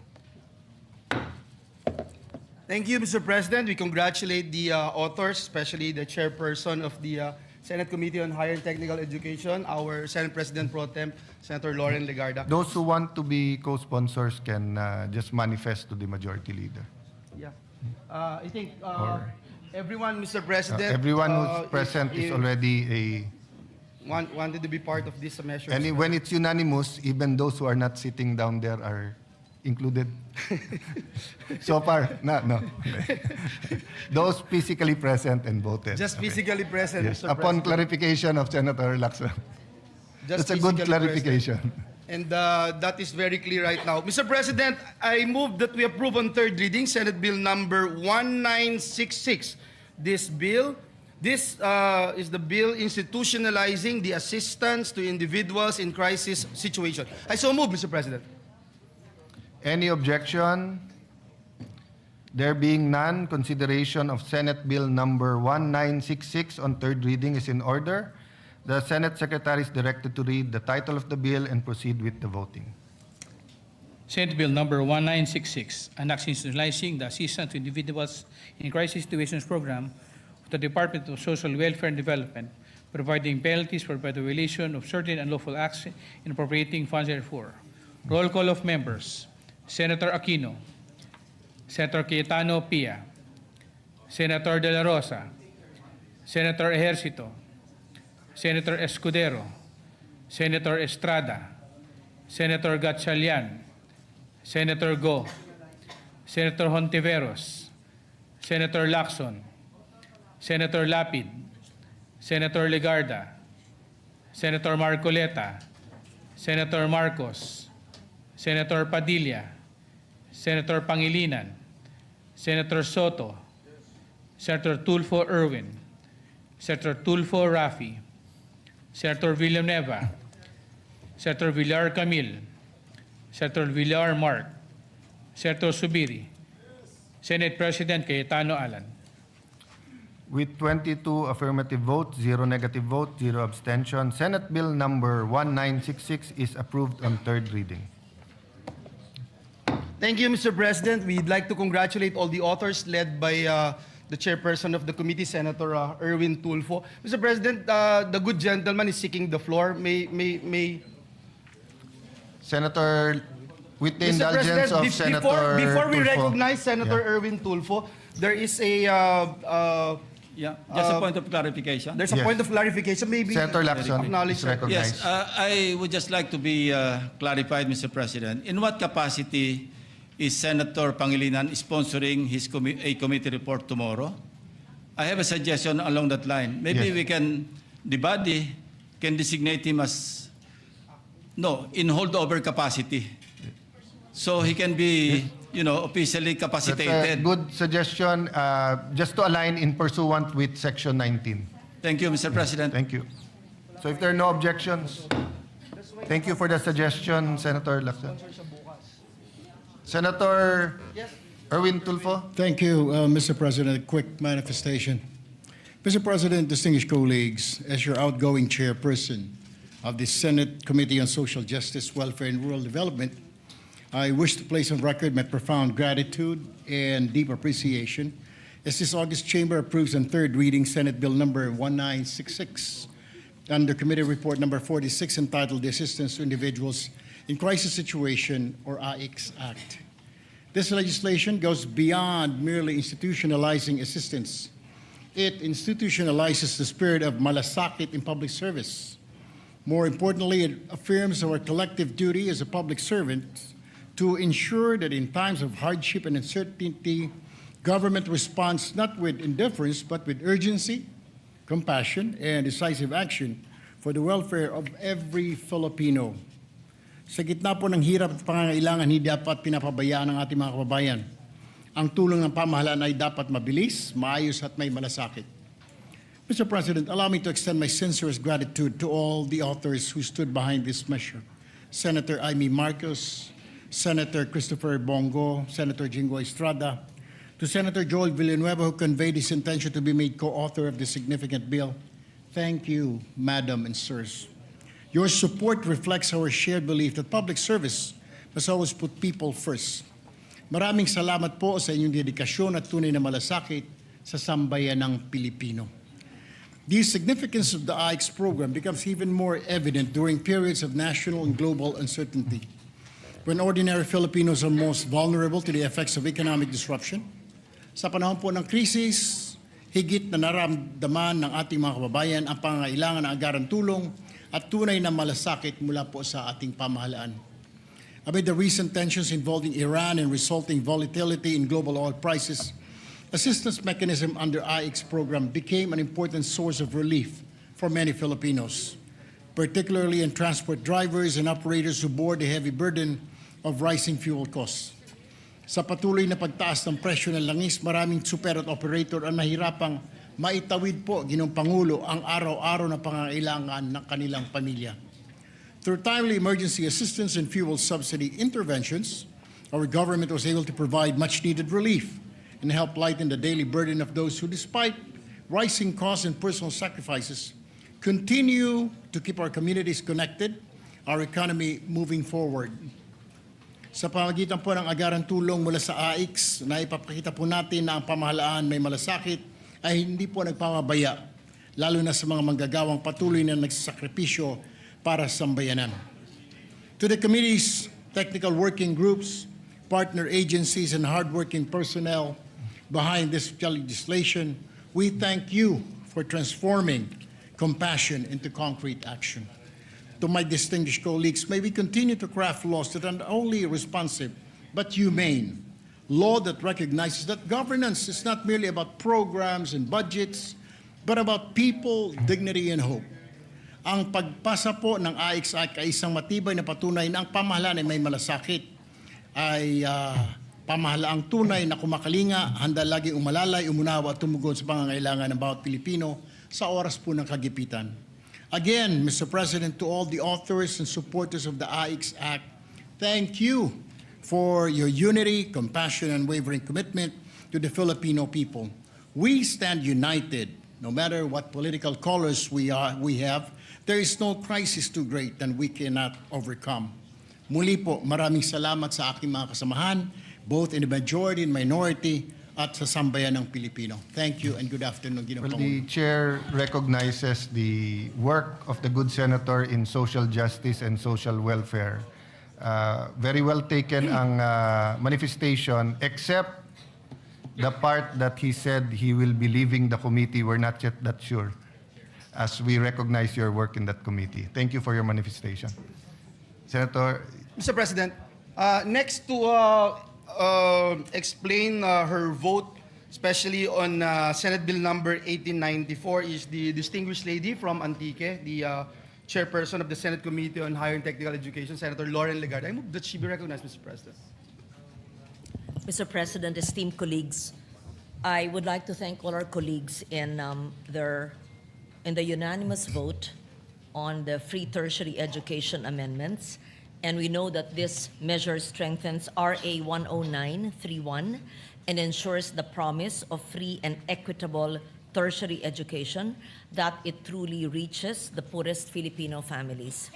Speaker 2: Thank you, Mr. President. We congratulate the authors, especially the chairperson of the Senate Committee on Higher and Technical Education, our Senate President Pro Tem, Senator Lauren Legarda.
Speaker 1: Those who want to be co-sponsors can just manifest to the majority leader.
Speaker 2: Yeah. I think
Speaker 1: Or-
Speaker 2: everyone, Mr. President,
Speaker 1: Everyone who's present is already
Speaker 2: wanted to be part of this measure.
Speaker 1: and when it's unanimous, even those who are not sitting down there are included. So far, no. Those physically present and voted.
Speaker 2: Just
Speaker 1: Okay.
Speaker 2: physically present,
Speaker 1: Yes.
Speaker 2: Mr.
Speaker 1: Upon
Speaker 2: President.
Speaker 1: clarification of Senator Lacson.
Speaker 2: Just
Speaker 1: That's a good
Speaker 2: physically
Speaker 1: clarification.
Speaker 2: present. And that is very clear right now. Mr. President, I move that we approve on third reading Senate Bill number 1966. This is the bill institutionalizing the assistance to individuals in crisis situation. I so move, Mr. President.
Speaker 1: Any objection? There being none, consideration of Senate Bill number 1966 on third reading is in order. The Senate Secretary is directed to read the title of the bill and proceed with the voting.
Speaker 9: Senate Bill number 1966, an act institutionalizing the assistance to individuals in crisis situations program of the Department of Social Welfare and Development, providing penalties for the violation of certain unlawful acts and appropriating funds therefore. Roll call of members. Senator Aquino. Senator Cayetano Pia. Senator De La Rosa. Senator Ejercito. Senator Escudero. Senator Estrada. Senator Gatchalian. Senator Go. Senator Hontiveros. Senator Lacson. Senator Lapid. Senator Legarda. Senator Marcoleta. Senator Marcos. Senator Padilla. Senator Pangilinan. Senator Soto. Senator Tulfo Erwin. Senator Tulfo Rafi. Senator Villanueva. Senator Villar Camil. Senator Villar Mark. Senator Subiri. Senate President Cayetano Alan.
Speaker 1: With 22 affirmative votes, 0 negative vote, 0 abstention, Senate Bill number 1966 is approved on third reading.
Speaker 2: Thank you, Mr. President. We'd like to congratulate all the authors led by the chairperson of the committee, Senator Erwin Tulfo. Mr. President, the good gentleman is seeking the floor. May
Speaker 1: Senator, with the
Speaker 2: Mr.
Speaker 1: indulgence
Speaker 2: President,
Speaker 1: of Senator
Speaker 2: before we
Speaker 1: Tulfo.
Speaker 2: recognize Senator
Speaker 1: Yeah.
Speaker 2: Erwin Tulfo, there is a
Speaker 3: Yeah, just a point of clarification.
Speaker 2: there's a
Speaker 1: Yes.
Speaker 2: point of clarification. Maybe
Speaker 1: Senator Lacson
Speaker 2: acknowledge
Speaker 1: is
Speaker 2: that.
Speaker 1: recognized.
Speaker 3: Yes, I would just like to be clarified, Mr. President. In what capacity is Senator Pangilinan sponsoring a committee report tomorrow? I have a suggestion along that line. Maybe
Speaker 1: Yes.
Speaker 3: the body can designate him as, no, in holdover capacity. So he can be, officially
Speaker 1: That's a
Speaker 3: capacitated.
Speaker 1: good suggestion, just to align in pursuant with Section 19.
Speaker 3: Thank you, Mr. President.
Speaker 1: Thank you. So if there are no objections, thank you for the suggestion, Senator Lacson. Senator Erwin Tulfo.
Speaker 10: Thank you, Mr. President. A quick manifestation. Mr. President, distinguished colleagues, as your outgoing chairperson of the Senate Committee on Social Justice, Welfare, and Rural Development, I wish to place on record my profound gratitude and deep appreciation as this August chamber approves on third reading Senate Bill number 1966 under Committee Report number 46 entitled The Assistance to Individuals in Crisis Situation, or AICS Act. This legislation goes beyond merely institutionalizing assistance. It institutionalizes the spirit of malasakit in public service. More importantly, it affirms our collective duty as a public servant to ensure that in times of hardship and uncertainty, government responds not with indifference, but with urgency, compassion, and decisive action for the welfare of every Filipino. Sa gitna po ng hirap at pangangailangan, hindi dapat pinapabayaan ng ating mga kababayan. Ang tulong ng pamahalaan ay dapat mabilis, maayos at may malasakit. Mr. President, allow me to extend my sincerest gratitude to all the authors who stood behind this measure. Senator Amy Marcos, Senator Christopher Bongo, Senator Jingo Estrada, to Senator Joel Villanueva, who conveyed his intention to be made co-author of this significant bill. Thank you, Madam and Sirs. Your support reflects our shared belief that public service must always put people first. Maraming salamat po sa inyong dedikasyon at tunay na malasakit sa sambayan ng Pilipino. The significance of the AICS program becomes even more evident during periods of national and global uncertainty, when ordinary Filipinos are most vulnerable to the effects of economic disruption. Sa panahon po ng krisis, higit na naramdaman ng ating mga kababayan ang pangangailangan ng agarang tulong at tunay na malasakit mula po sa ating pamahalaan. Amid the recent tensions involving Iran and resulting volatility in global oil prices, assistance mechanism under AICS program became an important source of relief for many Filipinos, particularly in transport drivers and operators who bore the heavy burden of rising fuel costs. Sa patuloy na pagtaas ng presyo ng langis, maraming super at operator ang nahirapang maitawid po, Ginoong Pangulo, ang araw-araw na pangangailangan ng kanilang pamilya. Through timely emergency assistance and fuel subsidy interventions, our government was able to provide much-needed relief and help lighten the daily burden of those who, despite rising costs and personal sacrifices, continue to keep our communities connected, our economy moving forward. Sa pamagitan po ng agarang tulong mula sa AICS, na ipapakita po natin na ang pamahalaan may malasakit ay hindi po nagpamabaya, lalo na sa mga manggagawang patuloy na nagsasakripisyo para sa sambayanan. To the committee's technical working groups, partner agencies, and hardworking personnel behind this legislation, we thank you for transforming compassion into concrete action. To my distinguished colleagues, may we continue to craft laws that are not only responsive but humane. Law that recognizes that governance is not merely about programs and budgets, but about people, dignity, and hope. Ang pagpasa po ng AICS Act ay isang matibay na patunay na ang pamahalaan ay may malasakit, ay pamahalaang tunay na kumakalinga, handa lagi umalalay, umunawa at tumugon sa pangangailangan ng bawat Pilipino sa oras po ng kagipitan. Again, Mr. President, to all the authors and supporters of the AICS Act, thank you for your unity, compassion, and unwavering commitment to the Filipino people. We stand united, no matter what political colors we have. There is no crisis too great that we cannot overcome. Muli po, maraming salamat sa aking mga kasamahan, both in the majority and minority, at sa sambayan ng Pilipino. Thank you and good afternoon, Ginoong
Speaker 1: Well,
Speaker 10: Pangulo.
Speaker 1: the chair recognizes the work of the good senator in social justice and social welfare. Very well taken ang manifestation, except the part that he said he will be leaving the committee. We're not yet that sure, as we recognize your work in that committee. Thank you for your manifestation. Senator,
Speaker 2: Mr. President, next to explain her vote especially on Senate Bill number 1894, is the distinguished lady from Antique, the chairperson of the Senate Committee on Higher and Technical Education, Senator Lauren Legarde. I move that she be recognized, Mr. President.
Speaker 11: Mr. President, esteemed colleagues, I would like to thank all our colleagues in the unanimous vote on the free tertiary education amendments. And we know that this measure strengthens RA 10931 and ensures the promise of free and equitable tertiary education, that it truly reaches the poorest Filipino families.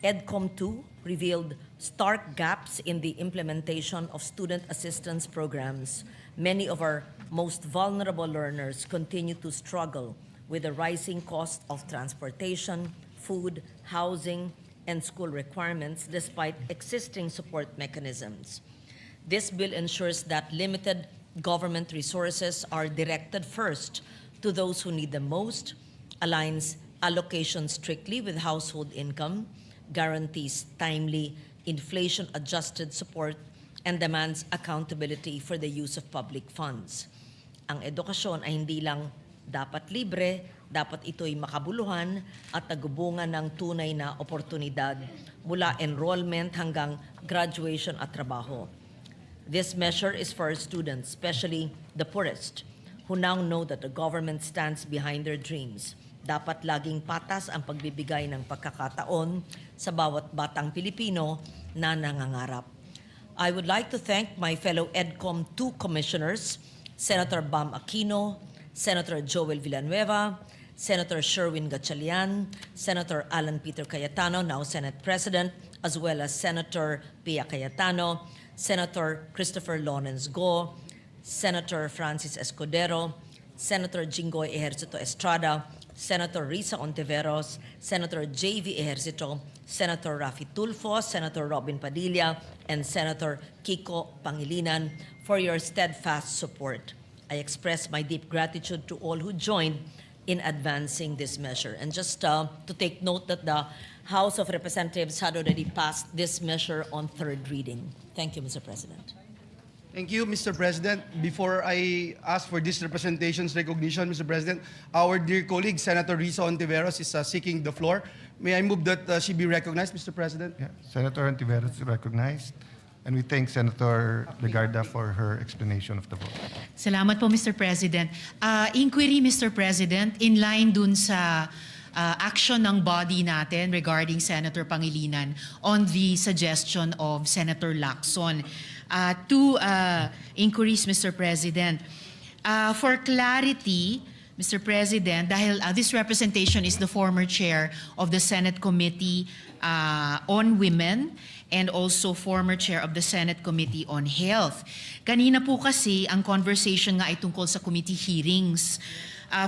Speaker 11: EDCOM 2 revealed stark gaps in the implementation of student assistance programs. Many of our most vulnerable learners continue to struggle with the rising cost of transportation, food, housing, and school requirements despite existing support mechanisms. This bill ensures that limited government resources are directed first to those who need them most, aligns allocation strictly with household income, guarantees timely inflation-adjusted support, and demands accountability for the use of public funds. Ang edukasyon ay hindi lang dapat libre, dapat ito'y makabuluhan at nagubungan ng tunay na oportunidad mula enrollment hanggang graduation at trabaho. This measure is for our students, especially the poorest, who now know that the government stands behind their dreams. Dapat laging patas ang pagbibigay ng pagkakataon sa bawat batang Pilipino na nangangarap. I would like to thank my fellow EDCOM 2 commissioners, Senator Bam Aquino, Senator Joel Villanueva, Senator Sherwin Gatchalian, Senator Alan Peter Cayetano, now Senate President, as well as Senator Pia Cayetano, Senator Christopher Lawrence Go, Senator Francis Escudero, Senator Jinggoy Ejercito Estrada, Senator Risa Ontiveros, Senator J.V. Ejercito, Senator Rafi Tulfo, Senator Robin Padilla, and Senator Kiko Pangilinan for your steadfast support. I express my deep gratitude to all who joined in advancing this measure. And just to take note that the House of Representatives had already passed this measure on third reading. Thank you, Mr. President.
Speaker 2: Thank you, Mr. President. Before I ask for this representation's recognition, Mr. President, our dear colleague, Senator Risa Ontiveros, is seeking the floor. May I move that she be recognized, Mr. President?
Speaker 1: Yeah. Senator Antiveros is recognized. And we thank Senator Legarda for her explanation of the vote.
Speaker 12: Salamat po, Mr. President. Inquiry, Mr. President, in line dun sa action ng body natin regarding Senator Pangilinan on the suggestion of Senator Lacson. Two inquiries, Mr. President. For clarity, Mr. President, dahil this representation is the former chair of the Senate Committee on Women and also former chair of the Senate Committee on Health. Kanina po kasi ang conversation nga ay tungkol sa committee hearings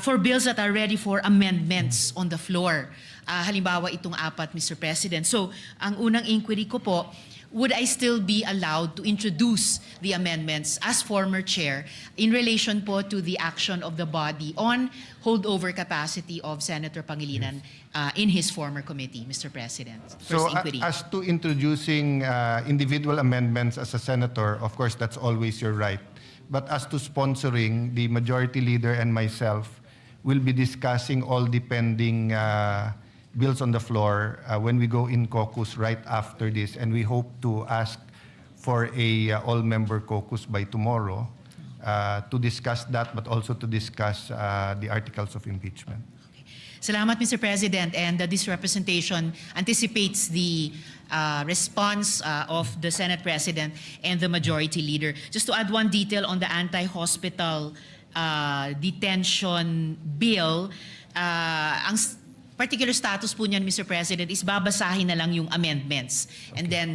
Speaker 12: for bills that are ready for amendments on the floor. Halimbawa itong apat, Mr. President. So, ang unang inquiry ko po, would I still be allowed to introduce the amendments as former chair in relation po to the action of the body on holdover capacity of Senator Pangilinan in his former committee, Mr. President?
Speaker 1: So,
Speaker 12: First inquiry.
Speaker 1: as to introducing individual amendments as a senator, of course, that's always your right. But as to sponsoring, the majority leader and myself will be discussing all the pending bills on the floor when we go in caucus right after this, and we hope to ask for a all-member caucus by tomorrow to discuss that, but also to discuss the articles of impeachment.
Speaker 12: Salamat, Mr. President. And this representation anticipates the response of the Senate President and the Majority Leader. Just to add one detail on the anti-hospital detention bill, ang particular status po niyan, Mr. President, is babasahin na lang yung amendments. Okay. And then,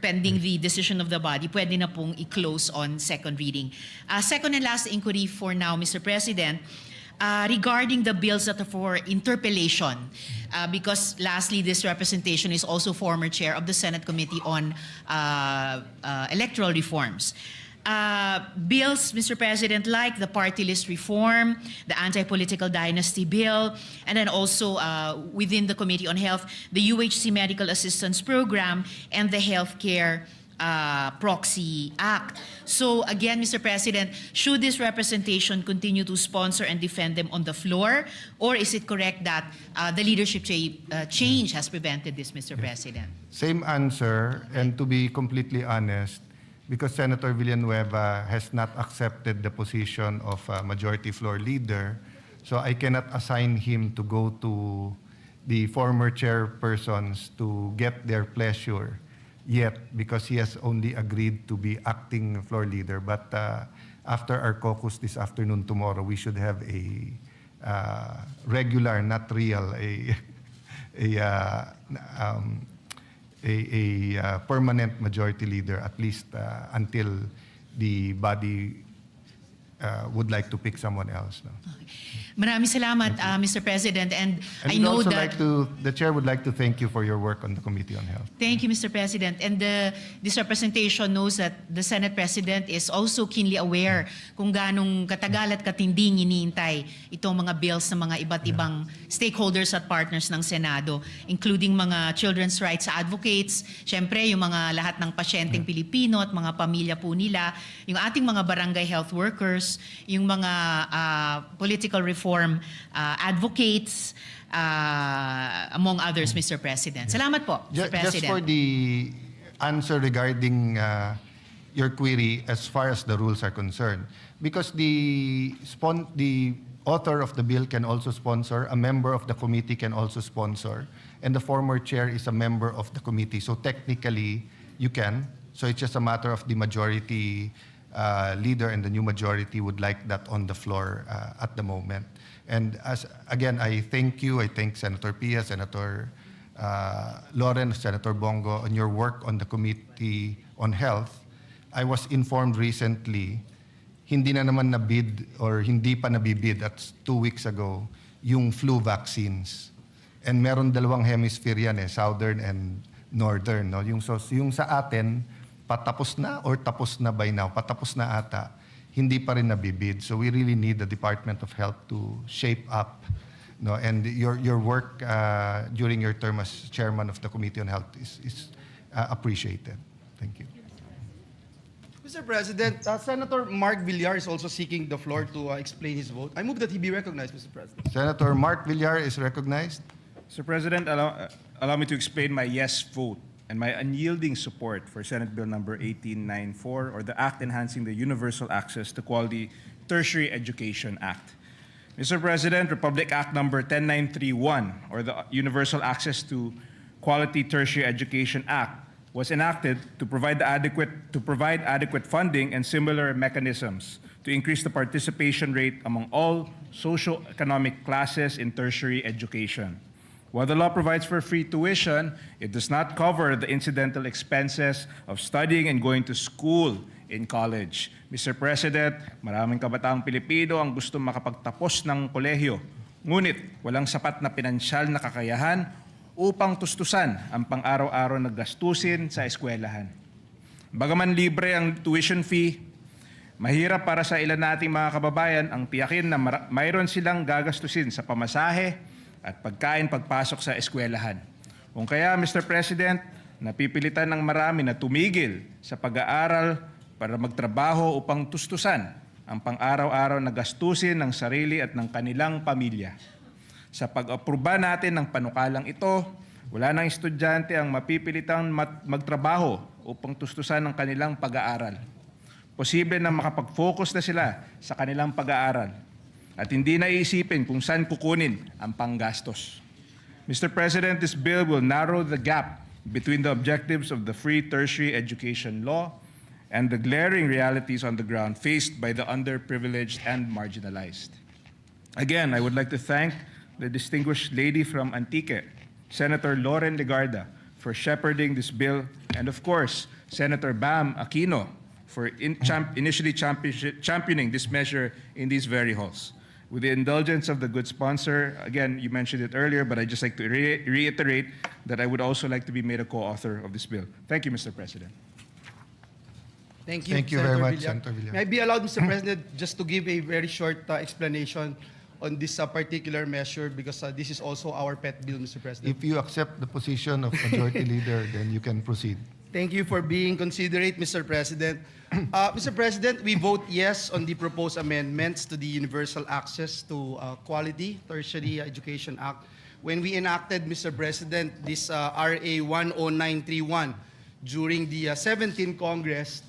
Speaker 12: pending the decision of the body, pwede na pong i-close on second reading. Second and last inquiry for now, Mr. President, regarding the bills that are for interpellation, because lastly, this representation is also former chair of the Senate Committee on Electoral Reforms. Bills, Mr. President, like the party list reform, the anti-political dynasty bill, and then also within the Committee on Health, the UHC Medical Assistance Program and the Healthcare Proxy Act. So again, Mr. President, should this representation continue to sponsor and defend them on the floor, or is it correct that the leadership change has prevented this, Mr. President?
Speaker 1: Same answer, and to be completely honest, because Senator Villanueva has not accepted the position of Majority Floor Leader, so I cannot assign him to go to the former chairpersons to get their pleasure yet, because he has only agreed to be acting floor leader. But after our caucus this afternoon, tomorrow, we should have a regular, not real, a permanent majority leader, at least until the body would like to pick someone else. No?
Speaker 12: Maraming salamat, Mr. President, and I
Speaker 1: we'd
Speaker 12: know
Speaker 1: also
Speaker 12: that...
Speaker 1: the chair would like to thank you for your work on the Committee on Health.
Speaker 12: Thank you, Mr. President. And this representation knows that the Senate President is also keenly aware kung ganong katagal at katinding iniintay itong mga bills ng mga iba't ibang stakeholders at partners ng Senado, including mga children's rights advocates, syempre yung mga lahat ng pasyenteng Pilipino at mga pamilya po nila, yung ating mga barangay health workers, yung mga political reform advocates, among others, Mr. President. Salamat po, Mr. President.
Speaker 1: Just for the answer regarding your query as far as the rules are concerned, because the author of the bill can also sponsor, a member of the committee can also sponsor, and the former chair is a member of the committee. So technically, you can. So it's just a matter of the majority leader and the new majority would like that on the floor at the moment. And again, I thank you. I thank Senator Pia, Senator Loren, Senator Bongo on your work on the Committee on Health. I was informed recently, hindi na naman nabid or hindi pa nabibid, that's 2 weeks ago, yung flu vaccines. And meron dalawang hemisphere yan southern and northern. No? Yung sa atin, patapos na or tapos na by now, patapos na ata, hindi pa rin nabibid. So we really need the Department of Health to shape up. No? And your work during your term as chairman of the Committee on Health is appreciated. Thank you.
Speaker 2: Mr. President, Senator Mark Villar is also seeking the floor to explain his vote. I move that he be recognized, Mr. President.
Speaker 1: Senator Mark Villar is recognized.
Speaker 13: Mr. President, allow me to explain my yes vote and my unyielding support for Senate Bill number 1894, or the Act Enhancing the Universal Access to Quality Tertiary Education Act. Mr. President, Republic Act number 10931, or the Universal Access to Quality Tertiary Education Act, was enacted to provide adequate funding and similar mechanisms to increase the participation rate among all socio-economic classes in tertiary education. While the law provides for free tuition, it does not cover the incidental expenses of studying and going to school in college. Mr. President, maraming kabataang Pilipino ang gusto makapagtapos ng kolehiyo, ngunit walang sapat na pinansyal na kakayahan upang tustusan ang pang-araw-araw na gastusin sa eskwelahan. Bagaman libre ang tuition fee, mahirap para sa ilan nating mga kababayan ang tiyakin na mayroon silang gagastusin sa pamasahe at pagkain pagpasok sa eskwelahan. Kung kaya, Mr. President, napipilitan ng marami na tumigil sa pag-aaral para magtrabaho upang tustusan ang pang-araw-araw na gastusin ng sarili at ng kanilang pamilya. Sa pag-aproba natin ng panukalang ito, wala nang estudyante ang mapipilitang magtrabaho upang tustusan ang kanilang pag-aaral. Posible na makapag-focus na sila sa kanilang pag-aaral at hindi naiisipin kung saan kukunin ang panggastos. Mr. President, this bill will narrow the gap between the objectives of the free tertiary education law and the glaring realities on the ground faced by the underprivileged and marginalized. Again, I would like to thank the distinguished lady from Antique, Senator Loren Legarda, for shepherding this bill, and of course, Senator Bam Aquino for initially championing this measure in these very halls. With the indulgence of the good sponsor, again, you mentioned it earlier, but I'd just like to reiterate that I would also like to be made a co-author of this bill. Thank you, Mr. President.
Speaker 2: Thank you,
Speaker 1: Thank you
Speaker 2: Senator
Speaker 1: very much,
Speaker 2: Villar.
Speaker 1: Senator Villar.
Speaker 2: May I be allowed, Mr. President, just to give a very short explanation on this particular measure, because this is also our pet bill, Mr. President.
Speaker 1: If you accept the position of Majority Leader, then you can proceed.
Speaker 2: Thank you for being considerate, Mr. President. Mr. President, we vote yes on the proposed amendments to the Universal Access to Quality Tertiary Education Act. When we enacted, Mr. President, this RA 10931 during the 17th Congress,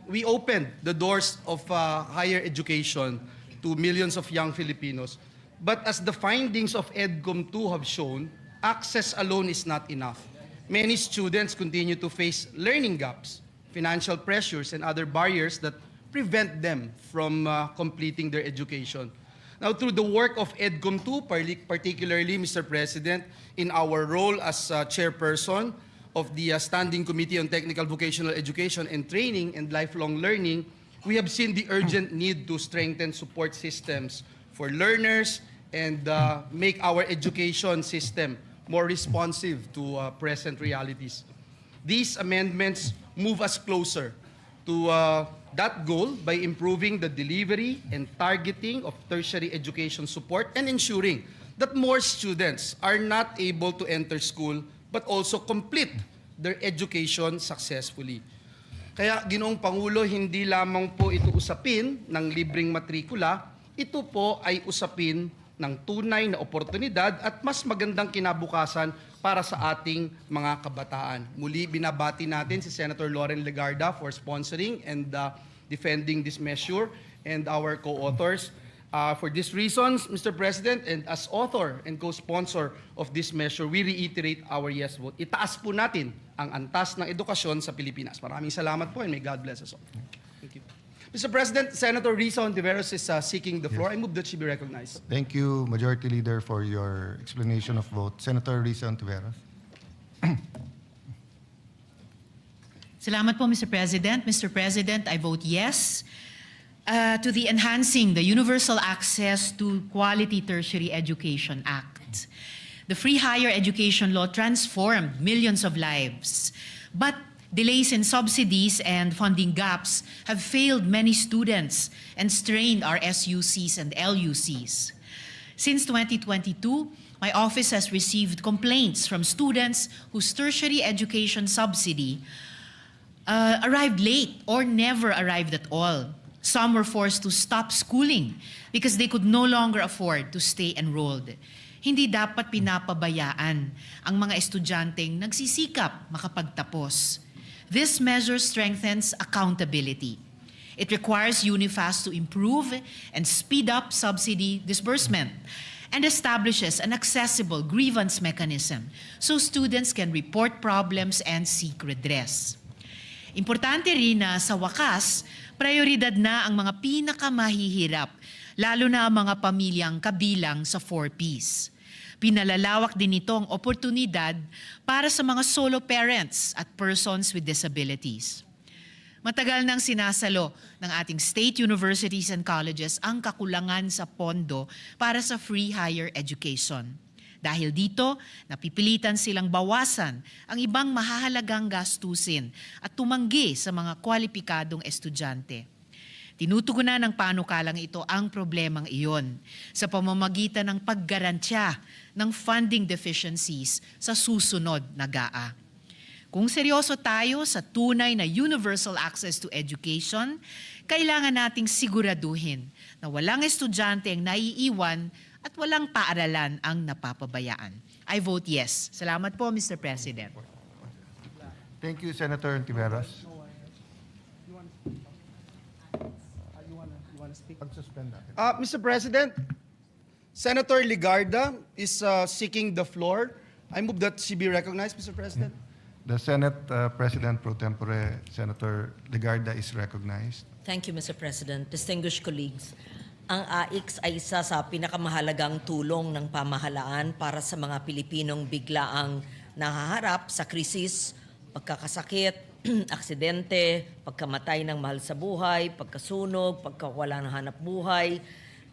Speaker 2: we opened the doors of higher education to millions of young Filipinos. But as the findings of EDCOM 2 have shown, access alone is not enough. Many students continue to face learning gaps, financial pressures, and other barriers that prevent them from completing their education. Now, through the work of EDCOM 2, particularly, Mr. President, in our role as chairperson of the Standing Committee on Technical Vocational Education and Training and Lifelong Learning, we have seen the urgent need to strengthen support systems for learners and make our education system more responsive to present realities. These amendments move us closer to that goal by improving the delivery and targeting of tertiary education support and ensuring that more students are not able to enter school but also complete their education successfully. Kaya, Ginoong Pangulo, hindi lamang po ito usapin ng libreng matrikula, ito po ay usapin ng tunay na oportunidad at mas magandang kinabukasan para sa ating mga kabataan. Muli, binabati natin si Senator Loren Legarda for sponsoring and defending this measure and our co-authors. For these reasons, Mr. President, and as author and co-sponsor of this measure, we reiterate our yes vote. Itaas po natin ang antas ng edukasyon sa Pilipinas. Maraming salamat po and may God bless us all. Thank you. Mr. President, Senator Risa Ontiveros is seeking the floor. I move that she be recognized.
Speaker 1: Thank you, Majority Leader, for your explanation of vote. Senator Risa Ontiveros.
Speaker 12: Salamat po, Mr. President. Mr. President, I vote yes to the Enhancing the Universal Access to Quality Tertiary Education Act. The Free Higher Education Law transformed millions of lives, but delays in subsidies and funding gaps have failed many students and strained our SUCs and LUCs. Since 2022, my office has received complaints from students whose tertiary education subsidy arrived late or never arrived at all. Some were forced to stop schooling because they could no longer afford to stay enrolled. Hindi dapat pinapabayaan ang mga estudyanteng nagsisikap makapagtapos. This measure strengthens accountability. It requires UNIFAS to improve and speed up subsidy disbursement and establishes an accessible grievance mechanism so students can report problems and seek redress. Importante rin na sa wakas, prioridad na ang mga pinakamahihirap, lalo na ang mga pamilyang kabilang sa 4Ps. Pinalalawak din ito ang oportunidad para sa mga solo parents at persons with disabilities. Matagal nang sinasalo ng ating state universities and colleges ang kakulangan sa pondo para sa free higher education. Dahil dito, napipilitan silang bawasan ang ibang mahahalagang gastusin at tumanggi sa mga kwalipikadong estudyante. Tinutugunan ng panukalang ito ang problemang iyon sa pamamagitan ng paggarantya ng funding deficiencies sa susunod na GAA. Kung seryoso tayo sa tunay na universal access to education, kailangan nating siguraduhin na walang estudyante ang naiiwan at walang paaralan ang napapabayaan. I vote yes. Salamat po, Mr. President.
Speaker 1: Thank you, Senator Ontiveros.
Speaker 2: Mr. President, Senator Legarda is seeking the floor. I move that she be recognized, Mr. President.
Speaker 1: The Senate President Pro Tempore, Senator Legarda, is recognized.
Speaker 11: Thank you, Mr. President. Distinguished colleagues, ang AICS ay isa sa pinakamahalagang tulong ng pamahalaan para sa mga Pilipinong biglaang nahaharap sa krisis, pagkakasakit, aksidente, pagkamatay ng mahal sa buhay, pagkasunog, pagkawala ng hanap buhay,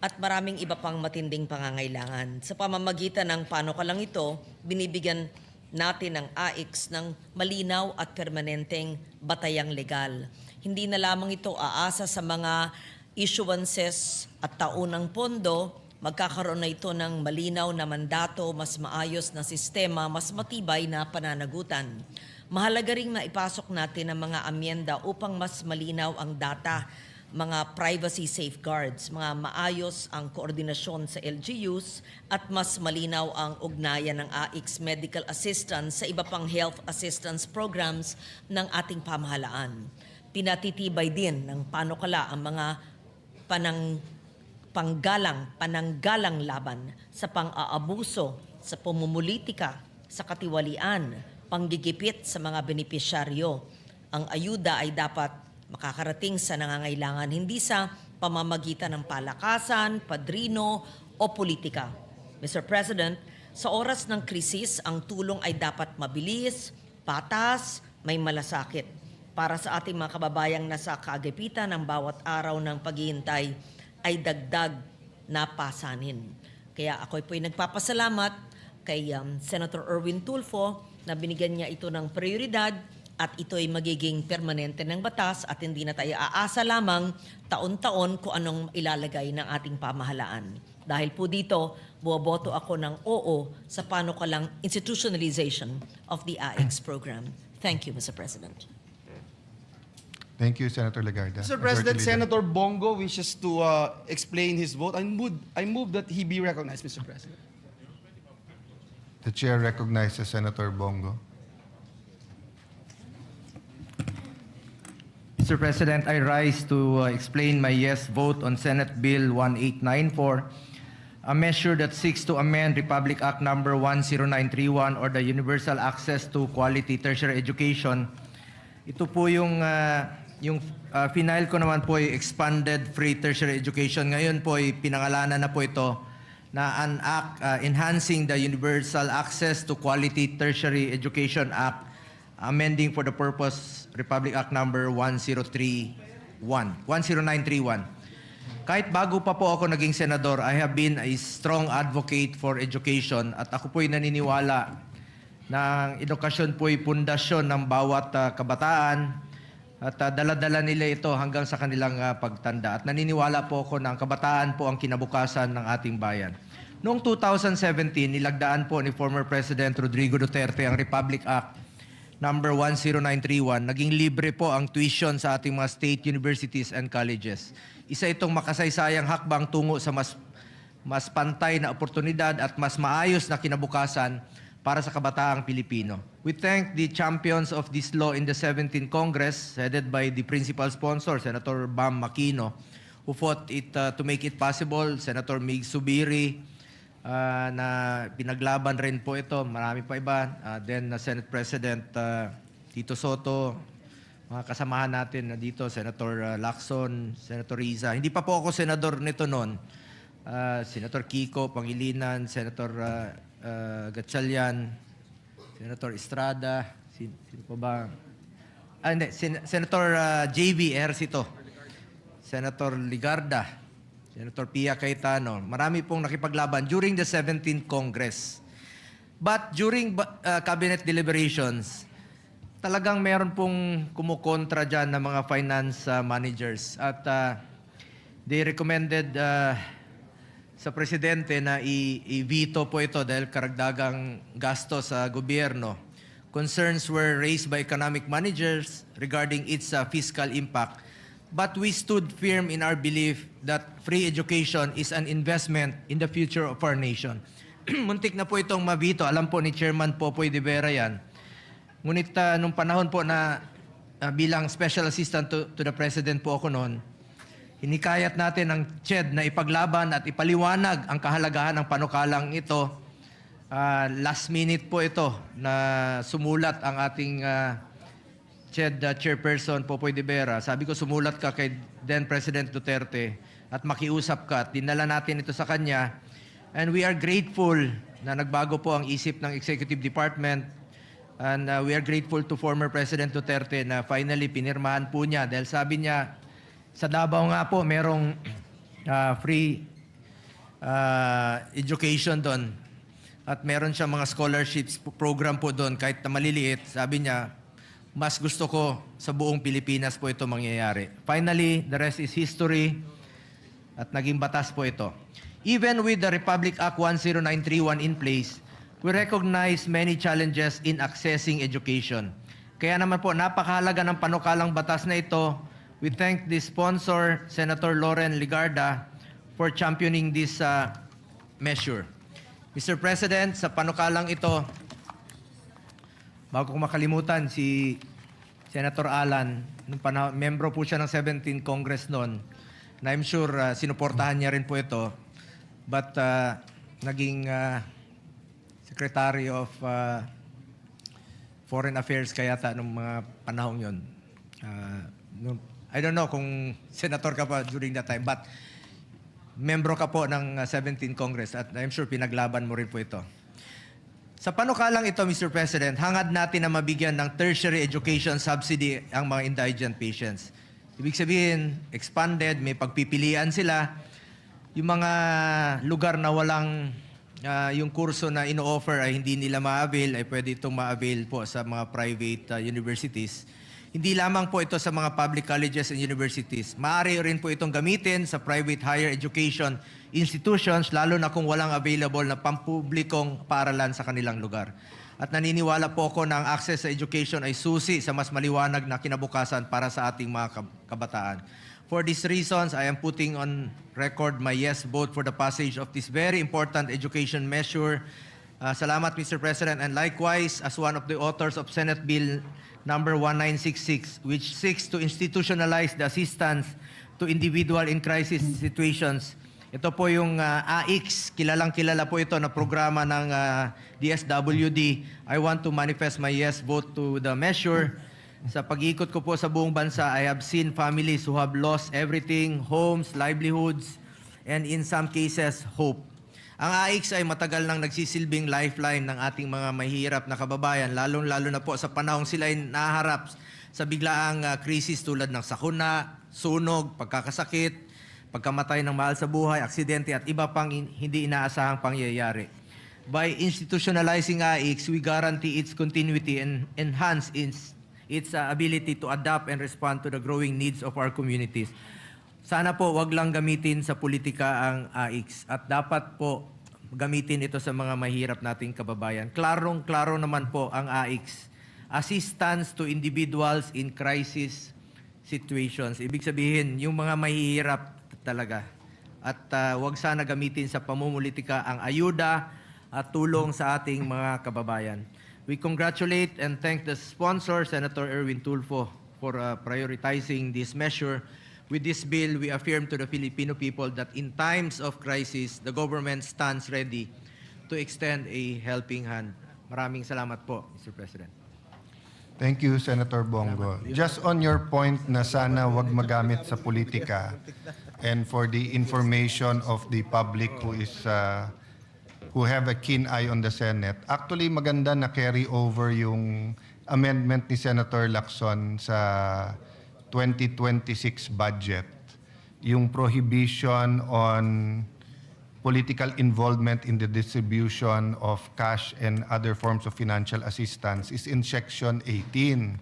Speaker 11: at maraming iba pang matinding pangangailangan. Sa pamamagitan ng panukalang ito, binibigyan natin ng AICS ng malinaw at permanenteng batayang legal. Hindi na lamang ito aasa sa mga issuances at taunang pondo, magkakaroon na ito ng malinaw na mandato, mas maayos na sistema, mas matibay na pananagutan. Mahalaga ring maipasok natin ang mga amyenda upang mas malinaw ang data, mga privacy safeguards, mga maayos ang koordinasyon sa LGUs at mas malinaw ang ugnayan ng AICS medical assistance sa iba pang health assistance programs ng ating pamahalaan. Pinatitibay din ng panukala ang mga pananggalang laban sa pang-aabuso, sa pamumulitika, sa katiwalian, panggigipit sa mga benepisyaryo. Ang ayuda ay dapat makakarating sa nangangailangan, hindi sa pamamagitan ng palakasan, padrino o politika. Mr. President, sa oras ng krisis, ang tulong ay dapat mabilis, patas, may malasakit. Para sa ating mga kababayang nasa kagipitan ng bawat araw ng paghihintay ay dagdag na pasanin. Kaya ako po'y nagpapasalamat kay Senator Erwin Tulfo na binigyan niya ito ng prioridad at ito'y magiging permanente ng batas at hindi na tayo aasa lamang taon-taon kung anong ilalagay ng ating pamahalaan. Dahil po dito, buwaboto ako ng oo sa panukalang institutionalization of the AICS program. Thank you, Mr. President.
Speaker 1: Thank you, Senator Legarda.
Speaker 2: Mr.
Speaker 1: Majority
Speaker 2: President,
Speaker 1: Leader.
Speaker 2: Senator Bongo wishes to explain his vote. I move that he be recognized, Mr. President.
Speaker 1: The Chair recognizes Senator Bongo.
Speaker 14: Mr. President, I rise to explain my yes vote on Senate Bill 1894, a measure that seeks to amend Republic Act Number 10931 or the Universal Access to Quality Tertiary Education. Ito po yung final ko naman po ay Expanded Free Tertiary Education. Ngayon po ay pinangalanan na po ito na an act enhancing the Universal Access to Quality Tertiary Education Act, amending for the purpose Republic Act Number 10931. Kahit bago pa po ako naging senador, I have been a strong advocate for education at ako po'y naniniwala na ang edukasyon po'y pundasyon ng bawat kabataan at dala-dala nila ito hanggang sa kanilang pagtanda. At naniniwala po ako na ang kabataan po ang kinabukasan ng ating bayan. Noong 2017, nilagdaan po ni former President Rodrigo Duterte ang Republic Act Number 10931. Naging libre po ang tuition sa ating mga state universities and colleges. Isa itong makasaysayang hakbang tungo sa mas pantay na oportunidad at mas maayos na kinabukasan para sa kabataang Pilipino. We thank the champions of this law in the 17th Congress, headed by the principal sponsor, Senator Bam Makino, who fought it to make it possible, Senator Mig Subiri, na pinaglaban rin po ito, marami pa iba, then Senate President Tito Soto, mga kasamahan natin na dito, Senator Lacson, Senator Riza. Hindi pa po ako senador nito noon. Senator Kiko Pangilinan, Senator Gatchalian, Senator Estrada, sino pa ba? Hindi, Senator JV Ejercito, Senator Legarda, Senator Pia Cayetano. Marami pong nakipaglaban during the 17th Congress. But during cabinet deliberations, talagang meron pong kumukontra dyan ng mga finance managers. At they recommended sa presidente na i-veto po ito dahil karagdagang gasto sa gobyerno. Concerns were raised by economic managers regarding its fiscal impact. But we stood firm in our belief that free education is an investment in the future of our nation. Muntik na po itong mabito. Alam po ni Chairman Popoy de Vera yan. Ngunit nung panahon po na bilang Special Assistant to the President po ako noon, hinikayat natin ang CHED na ipaglaban at ipaliwanag ang kahalagahan ng panukalang ito. Last minute po ito na sumulat ang ating CHED Chairperson Popoy de Vera. Sabi ko, sumulat ka kay then President Duterte at makiusap ka. At dinala natin ito sa kanya. And we are grateful na nagbago po ang isip ng Executive Department. And we are grateful to former President Duterte na finally pinirmahan po niya. Dahil sabi niya, sa Davao nga po, merong free education doon. At meron siya mga scholarships program po doon kahit na maliliit. Sabi niya, mas gusto ko sa buong Pilipinas po ito mangyayari. Finally, the rest is history at naging batas po ito. Even with the Republic Act 10931 in place, we recognize many challenges in accessing education. Kaya naman po, napakahalaga ng panukalang batas na ito. We thank the sponsor, Senator Loren Ligarda, for championing this measure. Mr. President, sa panukalang ito, bago ko makalimutan, si Senator Alan, nung membro po siya ng 17th Congress noon, na I'm sure sinuportahan niya rin po ito, but naging Secretary of Foreign Affairs kaya nung mga panahong yon. I don't know kung senator ka pa during that time, but membro ka po ng 17th Congress at I'm sure pinaglaban mo rin po ito. Sa panukalang ito, Mr. President, hangad natin na mabigyan ng tertiary education subsidy ang mga indigent patients. Ibig sabihin, expanded, may pagpipilian sila. Yung mga lugar na walang yung kurso na ino-offer ay hindi nila ma-avail, ay pwede itong ma-avail po sa mga private universities. Hindi lamang po ito sa mga public colleges and universities. Maaari rin po itong gamitin sa private higher education institutions, lalo na kung walang available na pampublikong paaralan sa kanilang lugar. At naniniwala po ako na ang access sa education ay susi sa mas maliwanag na kinabukasan para sa ating mga kabataan. For these reasons, I am putting on record my yes vote for the passage of this very important education measure. Salamat, Mr. President. And likewise, as one of the authors of Senate Bill number 1966, which seeks to institutionalize the assistance to individual in crisis situations. Ito po yung AIX, kilalang-kilala po ito na programa ng DSWD. I want to manifest my yes vote to the measure. Sa pag-ikot ko po sa buong bansa, I have seen families who have lost everything, homes, livelihoods, and in some cases, hope. Ang AIX ay matagal nang nagsisilbing lifeline ng ating mga mahihirap na kababayan, lalong-lalo na po sa panahong sila ay naharap sa biglaang krisis tulad ng sakuna, sunog, pagkakasakit, pagkamatay ng mahal sa buhay, aksidente at iba pang hindi inaasahang pangyayari. By institutionalizing AIX, we guarantee its continuity and enhance its ability to adapt and respond to the growing needs of our communities. Sana po wag lang gamitin sa politika ang AIX at dapat po gamitin ito sa mga mahirap nating kababayan. Klarong-klaro naman po ang AIX. Assistance to individuals in crisis situations. Ibig sabihin, yung mga mahihirap talaga. At wag sana gamitin sa pamumulitika ang ayuda at tulong sa ating mga kababayan. We congratulate and thank the sponsor, Senator Erwin Tulfo, for prioritizing this measure. With this bill, we affirm to the Filipino people that in times of crisis, the government stands ready to extend a helping hand. Maraming salamat po, Mr. President.
Speaker 1: Thank you, Senator Bongo. Just on your point na sana wag magamit sa politika and for the information of the public who have a keen eye on the Senate, actually maganda na carry over yung amendment ni Senator Lacson sa 2026 budget, yung prohibition on political involvement in the distribution of cash and other forms of financial assistance is in Section 18.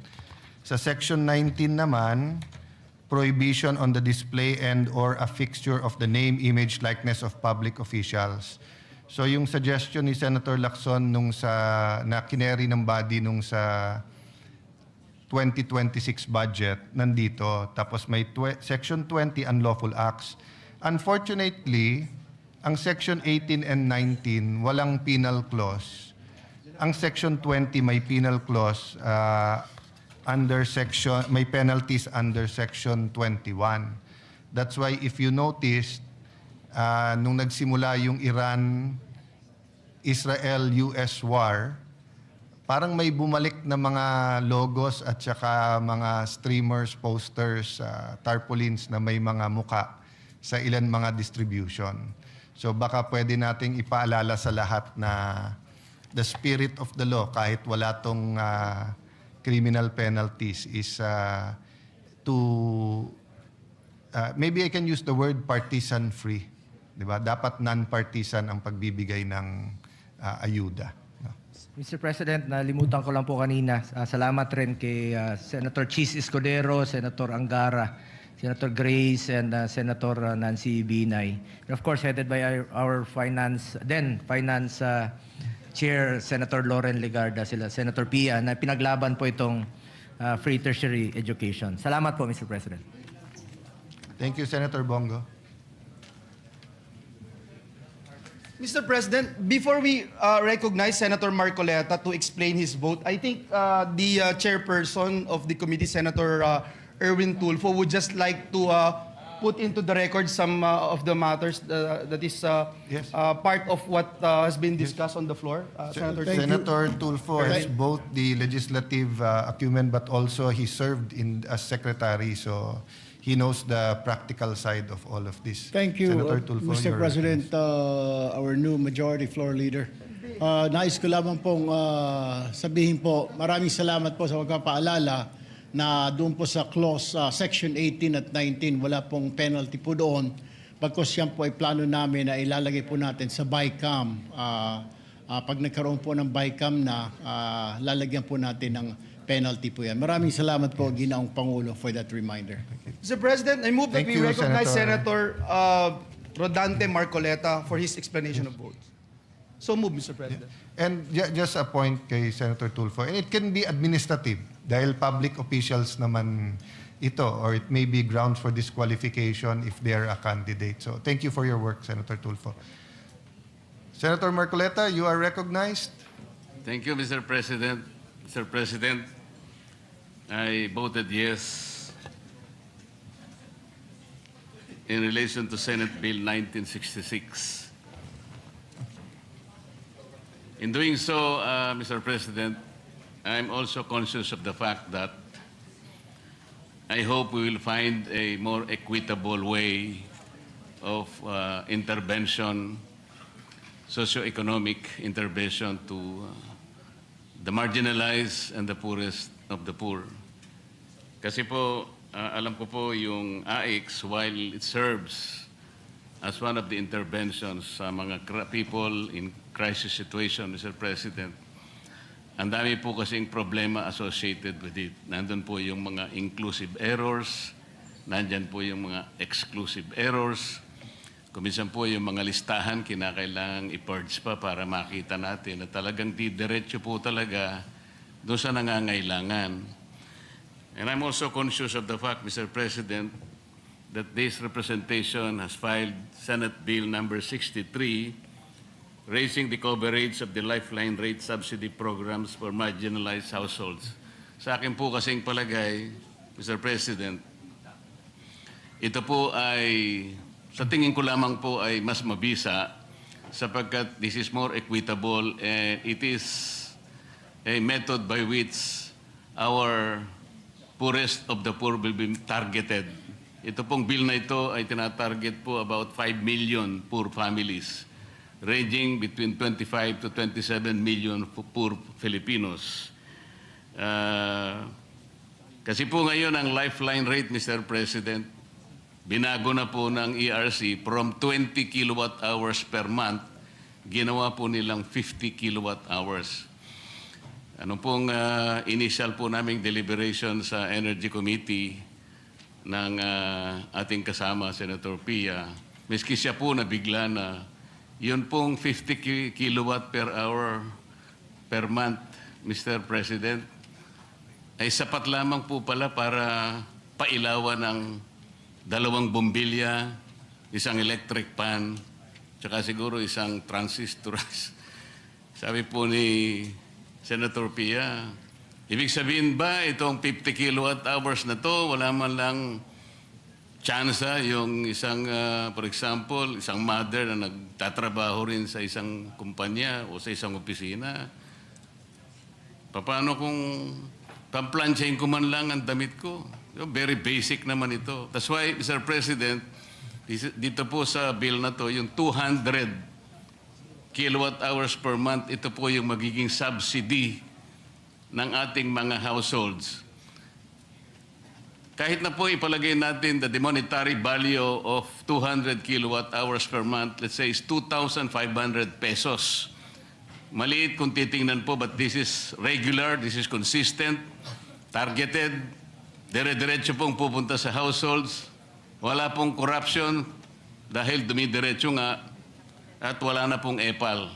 Speaker 1: Sa Section 19 naman, prohibition on the display and or a fixture of the name, image, likeness of public officials. So yung suggestion ni Senator Lacson na kineri ng body nung sa 2026 budget, nandito. Tapos may Section 20, unlawful acts. Unfortunately, ang Section 18 and 19, walang penal clause. Ang Section 20 may penal clause may penalties under Section 21. That's why if you noticed, nung nagsimula yung Iran-Israel-US war, parang may bumalik na mga logos at saka mga streamers, posters, tarpaulins na may mga muka sa ilan mga distribution. So baka pwede nating ipaalala sa lahat na the spirit of the law, kahit wala tong criminal penalties, is maybe I can use the word partisan-free. Diba? Dapat non-partisan ang pagbibigay ng ayuda.
Speaker 14: Mr. President, nalimutan ko lang po kanina. Salamat rin kay Senator Chis Escudero, Senator Angara, Senator Grace, and Senator Nancy Binay. And of course, headed by our finance Chair, Senator Loren Ligarda, Senator Pia, na pinaglaban po itong free tertiary education. Salamat po, Mr. President.
Speaker 1: Thank you, Senator Bongo.
Speaker 2: Mr. President, before we recognize Senator Marcoleta to explain his vote, I think the chairperson of the committee, Senator Erwin Tulfo, would just like to put into the record some of the matters that is
Speaker 1: Yes.
Speaker 2: part of what has been discussed on the floor. Senator
Speaker 10: Thank you.
Speaker 1: Senator Tulfo has
Speaker 10: Right.
Speaker 1: both the legislative acumen, but also he served as secretary, so he knows the practical side of all of this.
Speaker 10: Thank you,
Speaker 1: Senator Tulfo,
Speaker 10: Mr.
Speaker 1: you're
Speaker 10: President, our new majority floor leader. Nais ko lamang pong sabihin po, maraming salamat po sa pagpapaalala na doon po sa clause section 18 at 19, wala pong penalty po doon. Bagkus yan po ay plano namin na ilalagay po natin sa BICAM. Pag nagkaroon po ng BICAM na, lalagyan po natin ng penalty po yan. Maraming salamat po, Ginoong Pangulo, for that reminder.
Speaker 2: Mr. President, I move that
Speaker 1: Thank
Speaker 2: we
Speaker 1: you,
Speaker 2: recognize
Speaker 1: Senator.
Speaker 2: Senator Rodante Marcoleta for his explanation of votes. So move, Mr. President.
Speaker 1: And just a point kay Senator Tulfo, and it can be administrative dahil public officials naman ito, or it may be grounds for disqualification if they are a candidate. So thank you for your work, Senator Tulfo. Senator Marcoleta, you are recognized.
Speaker 15: Thank you, Mr. President. Mr. President, I voted yes in relation to Senate Bill 1966. In doing so, Mr. President, I'm also conscious of the fact that I hope we will find a more equitable way of intervention, socioeconomic intervention to the marginalized and the poorest of the poor. Kasi po, alam ko po yung AIX, while it serves as one of the interventions sa mga people in crisis situation, Mr. President, ang dami po kasing problema associated with it. Nandun po yung mga inclusive errors, nandyan po yung mga exclusive errors. Kuminsan po yung mga listahan, kinakailangang i-purge pa para makita natin na talagang didiretso po talaga doon sa nangangailangan. And I'm also conscious of the fact, Mr. President, that this representation has filed Senate Bill number 63, raising the coverage of the lifeline rate subsidy programs for marginalized households. Sa akin po kasing palagay, Mr. President, ito po ay, sa tingin ko lamang po ay mas mabisa sapagkat this is more equitable and it is a method by which our poorest of the poor will be targeted. Ito pong bill na ito ay tinatarget po about 5 million poor families, ranging between 25 to 27 million poor Filipinos. Kasi po ngayon ang lifeline rate, Mr. President, binago na po ng ERC from 20 kilowatt hours per month, ginawa po nilang 50 kilowatt hours. Ano pong initial po naming deliberation sa Energy Committee ng ating kasama, Senator Pia, miski siya po nabigla na yun pong 50 kilowatt per hour per month, Mr. President, ay sapat lamang po pala para pailawan ng 2 bombilya, isang electric pan, tsaka siguro isang transistor. Sabi po ni Senator Pia, ibig sabihin ba itong 50 kilowatt hours na to, wala man lang tsansa yung isang, for example, isang mother na nagtatrabaho rin sa isang kumpanya o sa isang opisina. Paano kung pamplansyahin ko man lang ang damit ko? Very basic naman ito. That's why, Mr. President, dito po sa bill na to, yung 200 kilowatt hours per month, ito po yung magiging subsidy ng ating mga households. Kahit na po ipalagay natin the monetary value of 200 kilowatt hours per month, let's say is 2,500 pesos. Maliit kung titingnan po, but this is regular, this is consistent, targeted, dire-diretso pong pupunta sa households, wala pong corruption dahil dumidiretso nga at wala na pong epal.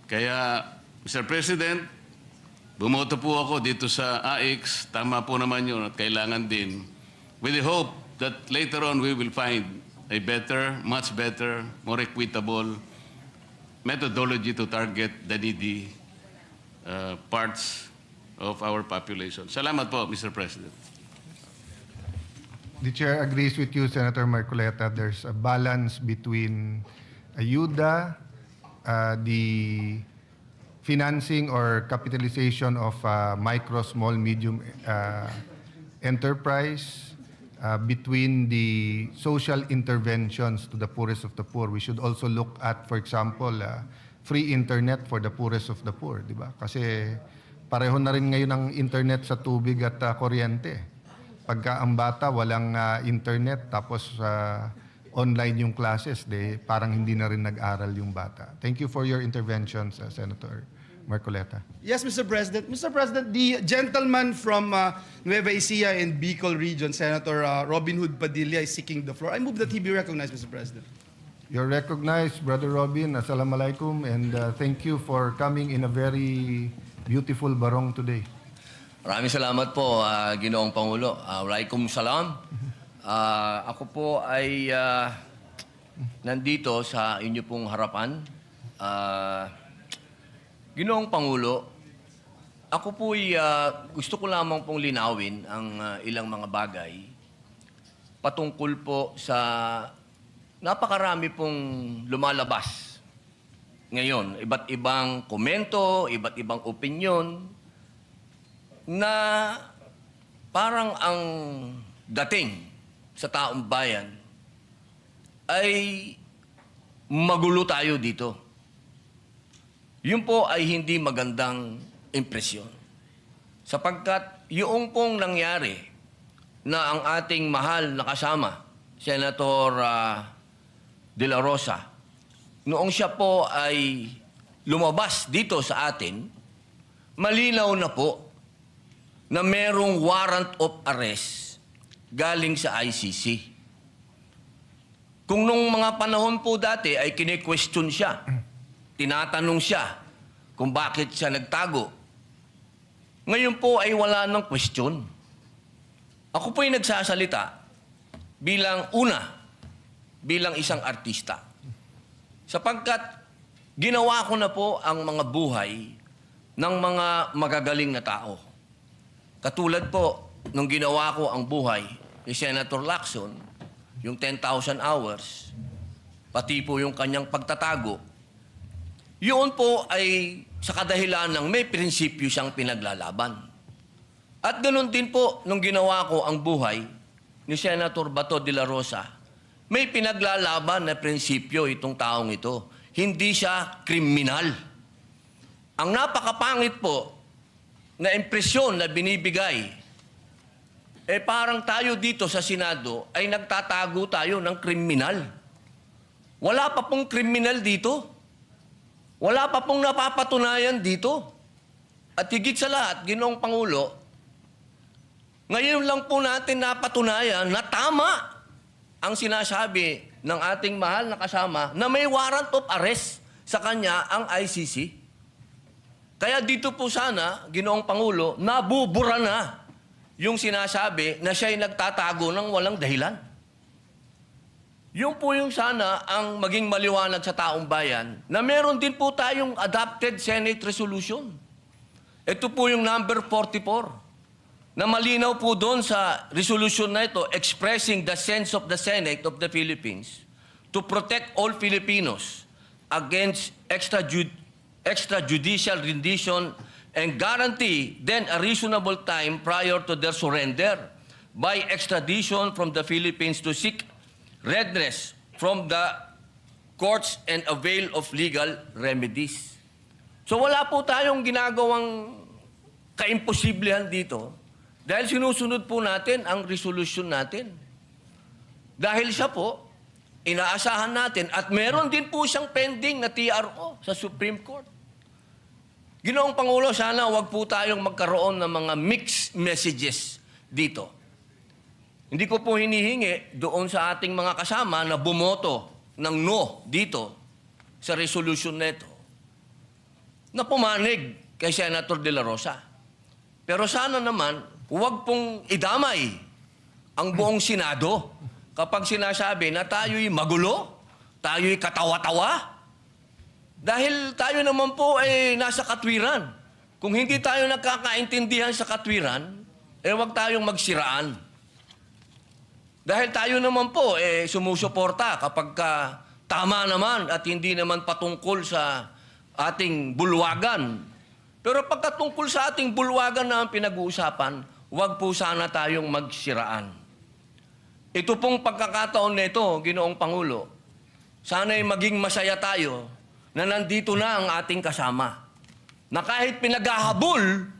Speaker 15: Kaya, Mr. President, bumoto po ako dito sa AIX. Tama po naman yun at kailangan din. With the hope that later on we will find a better, much better, more equitable methodology to target the needy parts of our population. Salamat po, Mr. President.
Speaker 1: The Chair agrees with you, Senator Marcoleta. There's a balance between ayuda, the financing or capitalization of micro, small, medium enterprise, between the social interventions to the poorest of the poor. We should also look at, for example, free internet for the poorest of the poor, di ba? Kasi pareho na rin ngayon ang internet sa tubig at kuryente. Pagka ang bata walang internet tapos online yung classes, parang hindi na rin nag-aral yung bata. Thank you for your interventions, Senator Marcoleta.
Speaker 2: Yes, Mr. President. Mr. President, the gentleman from Nueva Ecija in Bicol region, Senator Robin Hood Padilla, is seeking the floor. I move that he be recognized, Mr. President.
Speaker 1: You're recognized, Brother Robin. Assalamualaikum, and thank you for coming in a very beautiful barong today.
Speaker 16: Maraming salamat po, Ginoong Pangulo. Walaikum salam. Ako po ay nandito sa inyo pong harapan. Ginoong Pangulo, ako po ay gusto ko lamang pong linawin ang ilang mga bagay patungkol po sa napakarami pong lumalabas ngayon. Iba't ibang komento, iba't ibang opinyon na parang ang dating sa taong bayan ay magulo tayo dito. Yun po ay hindi magandang impresyon. Sapagkat yung pong nangyari na ang ating mahal na kasama, Senator De La Rosa, noong siya po ay lumabas dito sa atin, malinaw na po na merong warrant of arrest galing sa ICC. Kung nung mga panahon po dati ay kine-question siya, tinatanong siya kung bakit siya nagtago. Ngayon po ay wala ng question. Ako po ay nagsasalita bilang isang artista. Sapagkat ginawa ko na po ang mga buhay ng mga magagaling na tao. Katulad po, nung ginawa ko ang buhay ni Senator Lacson, yung 10,000 hours, pati po yung kanyang pagtatago, yun po ay sa kadahilan ng may prinsipyo siyang pinaglalaban. At ganoon din po, nung ginawa ko ang buhay ni Senator Bato de la Rosa, may pinaglalaban na prinsipyo itong taong ito. Hindi siya kriminal. Ang napakapangit po na impresyon na binibigay, parang tayo dito sa Senado ay nagtatago tayo ng kriminal. Wala pa pong kriminal dito. Wala pa pong napapatunayan dito. At higit sa lahat, Ginoong Pangulo, ngayon lang po natin napatunayan na tama ang sinasabi ng ating mahal na kasama na may warrant of arrest sa kanya ang ICC. Kaya dito po sana, Ginoong Pangulo, nabubura na yung sinasabi na siya'y nagtatago ng walang dahilan. Yung po yung sana ang maging maliwanag sa taong bayan na meron din po tayong adopted Senate resolution. Ito po yung number 44 na malinaw po doon sa resolution na ito expressing the sense of the Senate of the Philippines to protect all Filipinos against extrajudicial rendition and guarantee then a reasonable time prior to their surrender by extradition from the Philippines to seek redress from the courts and avail of legal remedies. So wala po tayong ginagawang kaimposiblihan dito dahil sinusunod po natin ang resolution natin. Dahil siya po, inaasahan natin at meron din po siyang pending na TRO sa Supreme Court. Ginoong Pangulo, sana wag po tayong magkaroon ng mga mixed messages dito. Hindi ko po hinihingi doon sa ating mga kasama na bumoto ng no dito sa resolution nito na pumanig kay Senator De La Rosa. Pero sana naman, huwag pong idamay ang buong Senado kapag sinasabi na tayo'y magulo, tayo'y katawa-tawa. Dahil tayo naman po ay nasa katwiran. Kung hindi tayo nagkakaintindihan sa katwiran, huwag tayong magsiraan. Dahil tayo naman po sumusuporta kapag tama naman at hindi naman patungkol sa ating bulwagan. Pero pagkatungkol sa ating bulwagan na ang pinag-uusapan, huwag po sana tayong magsiraan. Ito pong pagkakataon nito, Ginoong Pangulo, sana'y maging masaya tayo na nandito na ang ating kasama. Na kahit pinaghahabol,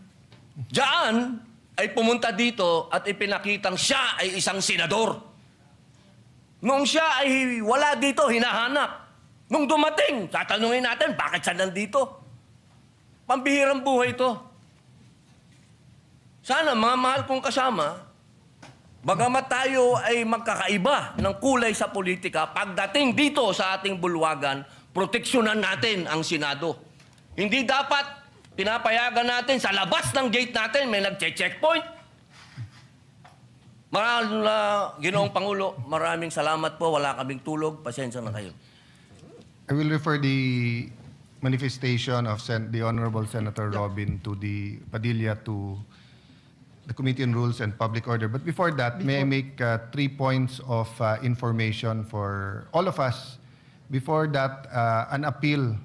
Speaker 16: diyan ay pumunta dito at ipinakitang siya ay isang senador. Noong siya ay wala dito, hinahanap. Nung dumating, tatanungin natin, bakit siya nandito? Pambihirang buhay ito. Sana, mga mahal kong kasama, bagamat tayo ay magkakaiba ng kulay sa politika, pagdating dito sa ating bulwagan, proteksyonan natin ang Senado. Hindi dapat pinapayagan natin sa labas ng gate natin, may nagche-checkpoint. Mahal na Ginoong Pangulo, maraming salamat po. Wala kaming tulog. Pasensya na kayo.
Speaker 1: I will refer the manifestation of the Honorable Senator Robin to the Padilla to the Committee on Rules and Public Order. But before that, may I make 3 points of information for all of us. Before that, an appeal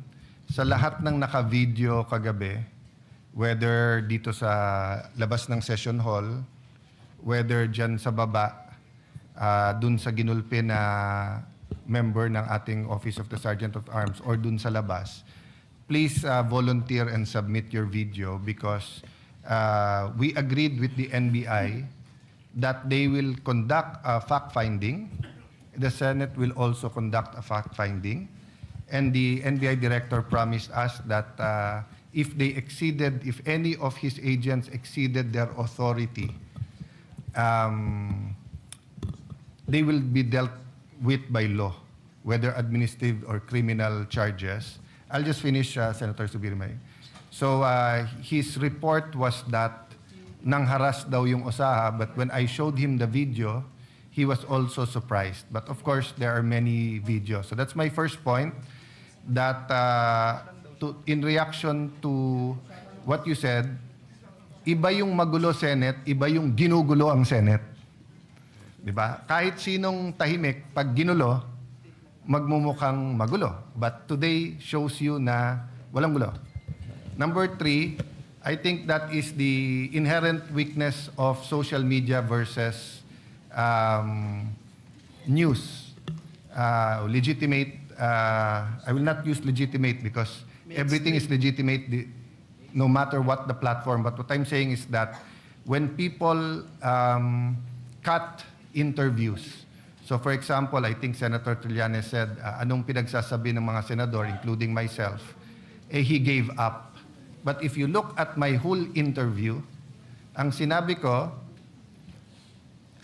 Speaker 1: sa lahat ng naka-video kagabi, whether dito sa labas ng session hall, whether dyan sa baba, dun sa ginulpi na member ng ating Office of the Sergeant of Arms, or dun sa labas, please volunteer and submit your video because we agreed with the NBI that they will conduct a fact-finding. The Senate will also conduct a fact-finding. And the NBI director promised us that if any of his agents exceeded their authority, they will be dealt with by law, whether administrative or criminal charges. I'll just finish, Senator Subirmay. So his report was that nangharas daw yung OSAHA, but when I showed him the video, he was also surprised. But of course, there are many videos. So that's my first point, that in reaction to what you said, iba yung magulo Senate, iba yung ginugulo ang Senate. Diba? Kahit sinong tahimik, pag ginulo, magmumukhang magulo. But today shows you na walang gulo. Number 3, I think that is the inherent weakness of social media versus news. Legitimate, I will not use legitimate because everything is legitimate no matter what the platform. But what I'm saying is that when people cut interviews, so for example, I think Senator Trillanes said, anong pinagsasabi ng mga senador, including myself, he gave up. But if you look at my whole interview, ang sinabi ko,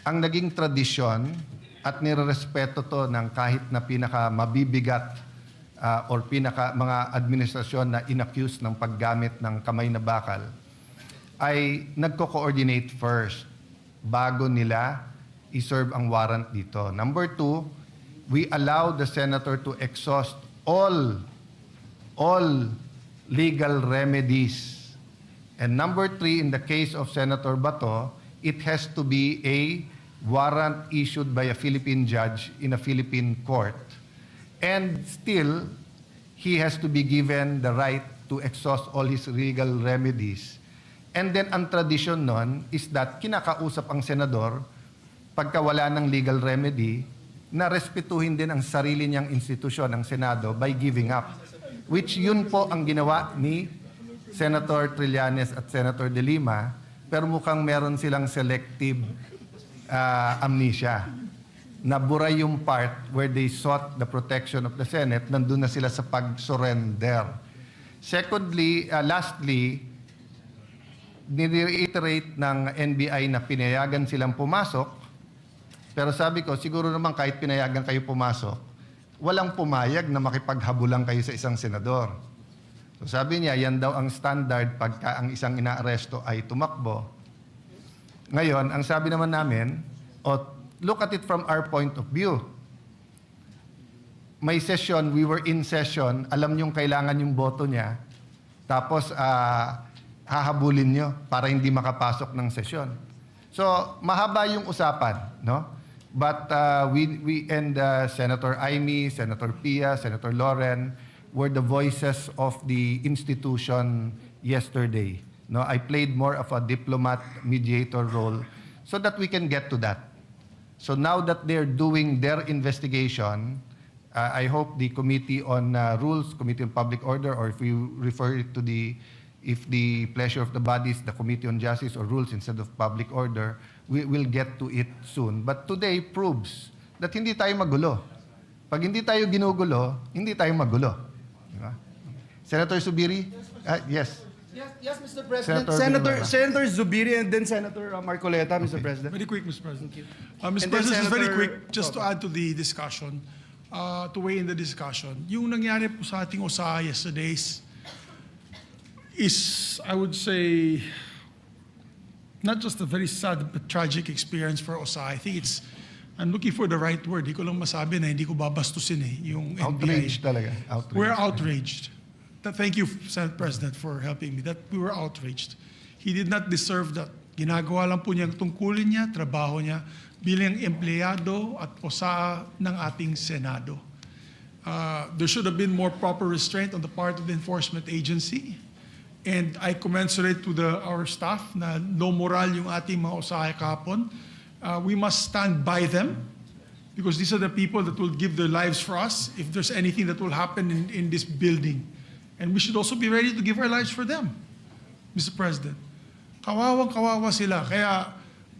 Speaker 1: ang naging tradisyon at nirerespeto to ng kahit na pinaka mabibigat or pinaka mga administrasyon na inaccuse ng paggamit ng kamay na bakal, ay nagko-coordinate first bago nila i-serve ang warrant dito. Number 2, we allow the senator to exhaust all legal remedies. And number 3, in the case of Senator Bato, it has to be a warrant issued by a Philippine judge in a Philippine court. And still, he has to be given the right to exhaust all his legal remedies. And then, ang tradisyon nun is that kinakausap ang senador pagka wala ng legal remedy na respetuhin din ang sarili niyang institusyon, ang Senado, by giving up. Which yun po ang ginawa ni Senator Trillanes at Senator De Lima, pero mukhang meron silang selective amnesia. Nabura yung part where they sought the protection of the Senate, nandun na sila sa pag-surrender. Secondly, lastly, nire-iterate ng NBI na pinayagan silang pumasok, pero sabi ko, siguro naman kahit pinayagan kayo pumasok, walang pumayag na makipaghabulan kayo sa isang senador. So sabi niya, yan daw ang standard pagka ang isang inaaresto ay tumakbo. Ngayon, ang sabi naman namin, look at it from our point of view. May session, we were in session, alam niyong kailangan yung boto niya, tapos hahabulin niyo para hindi makapasok ng session. So, mahaba yung usapan, no? But we and Senator Amy, Senator Pia, Senator Loren were the voices of the institution yesterday. No, I played more of a diplomat mediator role so that we can get to that. So now that they're doing their investigation, I hope the Committee on Rules, Committee on Public Order, or if you refer it to if the pleasure of the body is the Committee on Justice or Rules instead of Public Order, we will get to it soon. But today proves that hindi tayo magulo. Pag hindi tayo ginugulo, hindi tayo magulo. Diba? Senator Zubiri? Yes.
Speaker 2: Yes, Mr. President. Senator Zubiri and then Senator Marcoleta, Mr. President.
Speaker 7: Very quick, Mr. President. Mr.
Speaker 2: And then
Speaker 7: President, just very
Speaker 2: Senator
Speaker 7: quick, just to add to the discussion, to weigh in the discussion. Yung nangyari po sa ating OSA yesterday is, I would say, not just a very sad but tragic experience for OSA. I think I'm looking for the right word. Hindi ko lang masabi na hindi ko babastusin yung NBI.
Speaker 1: Outraged talaga. Outraged.
Speaker 7: We're outraged. Thank you, Senate President, for helping me. That we were outraged. He did not deserve that. Ginagawa lang po niya ang tungkulin niya, trabaho niya bilang empleyado at OSA ng ating Senado. There should have been more proper restraint on the part of the enforcement agency. And I commensurate to our staff na low moral yung ating mga OSA kahapon. We must stand by them because these are the people that will give their lives for us if there's anything that will happen in this building. And we should also be ready to give our lives for them, Mr. President. Kawawang-kawawa sila. Kaya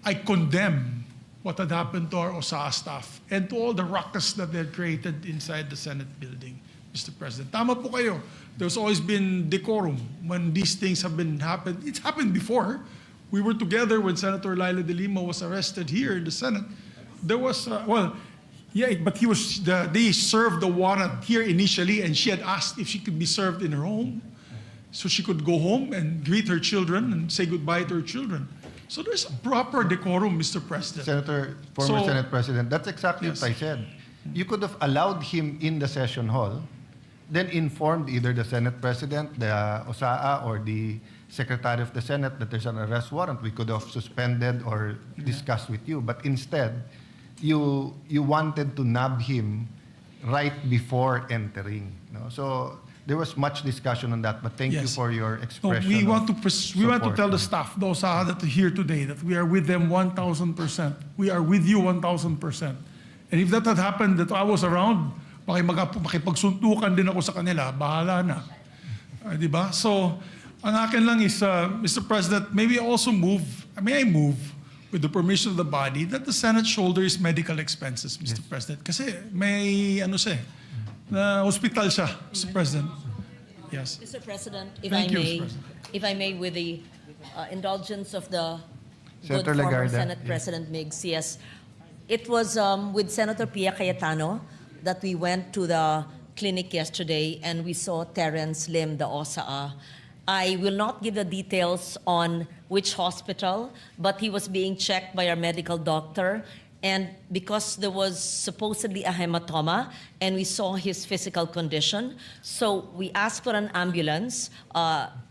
Speaker 7: I condemn what had happened to our OSA staff and to all the ruckus that they had created inside the Senate building, Mr. President. Tama po kayo. There's always been decorum when these things have happened. It's happened before. We were together when Senator Laila de Lima was arrested here in the Senate. There was, but they served the warrant here initially, and she had asked if she could be served in her home, so she could go home and greet her children and say goodbye to her children. So there's a proper decorum, Mr. President.
Speaker 1: Former Senate President, that's exactly what I said. You could have allowed him in the session hall, then informed either the Senate President, the OSAA, or the Secretary of the Senate that there's an arrest warrant. We could have suspended or discussed with you. But instead, you wanted to nab him right before entering. No? So there was much discussion on that. But thank you for your expression.
Speaker 7: We want to tell the staff, those that are here today, that we are with them 1,000%. We are with you 1,000%. And if that had happened, that I was around, makipagsuntukan din ako sa kanila, bahala na. Di ba? So, ang akin lang is, Mr. President, may I move, with the permission of the body, that the Senate shoulders medical expenses, Mr. President. Kasi may, na hospital siya, Mr. President. Yes.
Speaker 11: Mr. President,
Speaker 7: Thank you, Mr. President.
Speaker 11: if I may, with the indulgence of the good
Speaker 1: Senator
Speaker 11: former
Speaker 1: Legarda,
Speaker 11: Senate President Miggs, yes. It was with Senator Pia Cayetano that we went to the clinic yesterday and we saw Terence Lim, the OSA. I will not give the details on which hospital, but he was being checked by our medical doctor. And because there was supposedly a hematoma and we saw his physical condition, so we asked for an ambulance,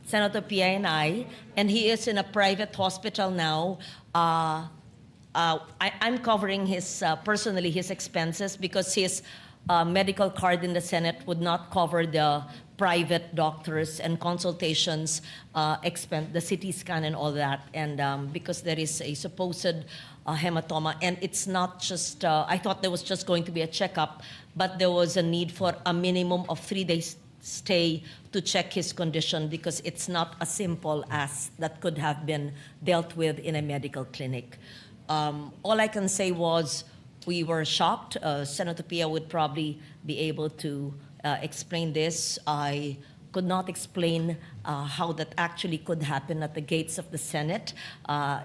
Speaker 11: Senator Pia and I, and he is in a private hospital now. I'm covering personally his expenses because his medical card in the Senate would not cover the private doctors and consultations expense, the CT scan and all that. And because there is a supposed hematoma, and it's not just, I thought there was just going to be a checkup, but there was a need for a minimum of 3 days stay to check his condition because it's not as simple as that could have been dealt with in a medical clinic. All I can say was we were shocked. Senator Pia would probably be able to explain this. I could not explain how that actually could happen at the gates of the Senate.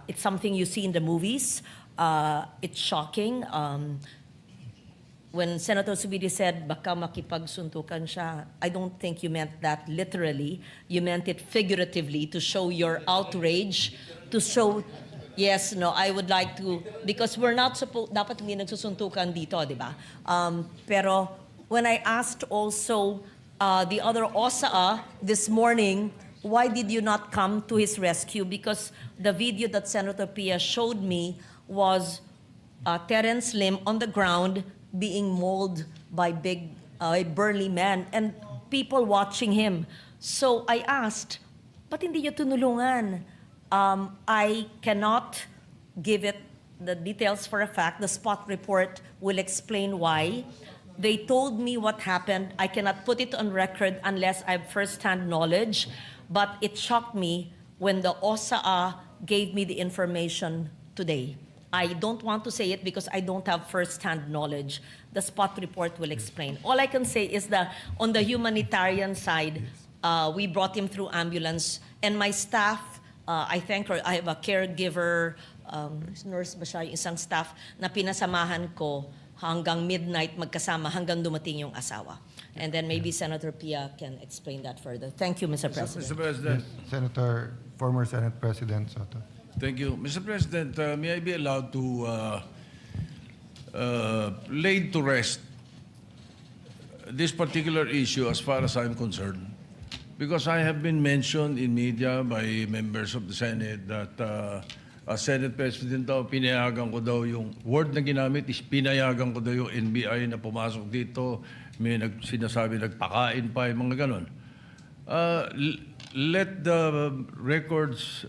Speaker 11: It's something you see in the movies. It's shocking. when Senator Subidi said baka makipagsuntukan siya, I don't think you meant that literally. You meant it figuratively to show your outrage, to show, yes, no, I would like to, because we're not supposed, dapat hindi nagsusuntukan dito, di ba? Pero when I asked also the other OSA this morning, why did you not come to his rescue? Because the video that Senator Pia showed me was Terence Lim on the ground being mauled by big, burly men and people watching him. So I asked, ba't hindi niyo tunulungan? I cannot give it the details for a fact. The spot report will explain why. They told me what happened. I cannot put it on record unless I have first-hand knowledge. But it shocked me when the OSA gave me the information today. I don't want to say it because I don't have first-hand knowledge. The spot report will explain. All I can say is that on the humanitarian side, we brought him through ambulance. And my staff, I thank her, I have a caregiver, nurse ba siya, yung isang staff na pinasamahan ko hanggang midnight magkasama hanggang dumating yung asawa. And then maybe Senator Pia can explain that further. Thank you, Mr. President.
Speaker 4: Mr. President.
Speaker 1: Former Senate President Soto.
Speaker 4: Thank you. Mr. President, may I be allowed to lay to rest this particular issue as far as I'm concerned? Because I have been mentioned in media by members of the Senate that as Senate President daw, pinayagan ko daw yung word na ginamit is pinayagan ko daw yung NBI na pumasok dito. May sinasabi nagpakain pa, yung mga ganon. Let the records,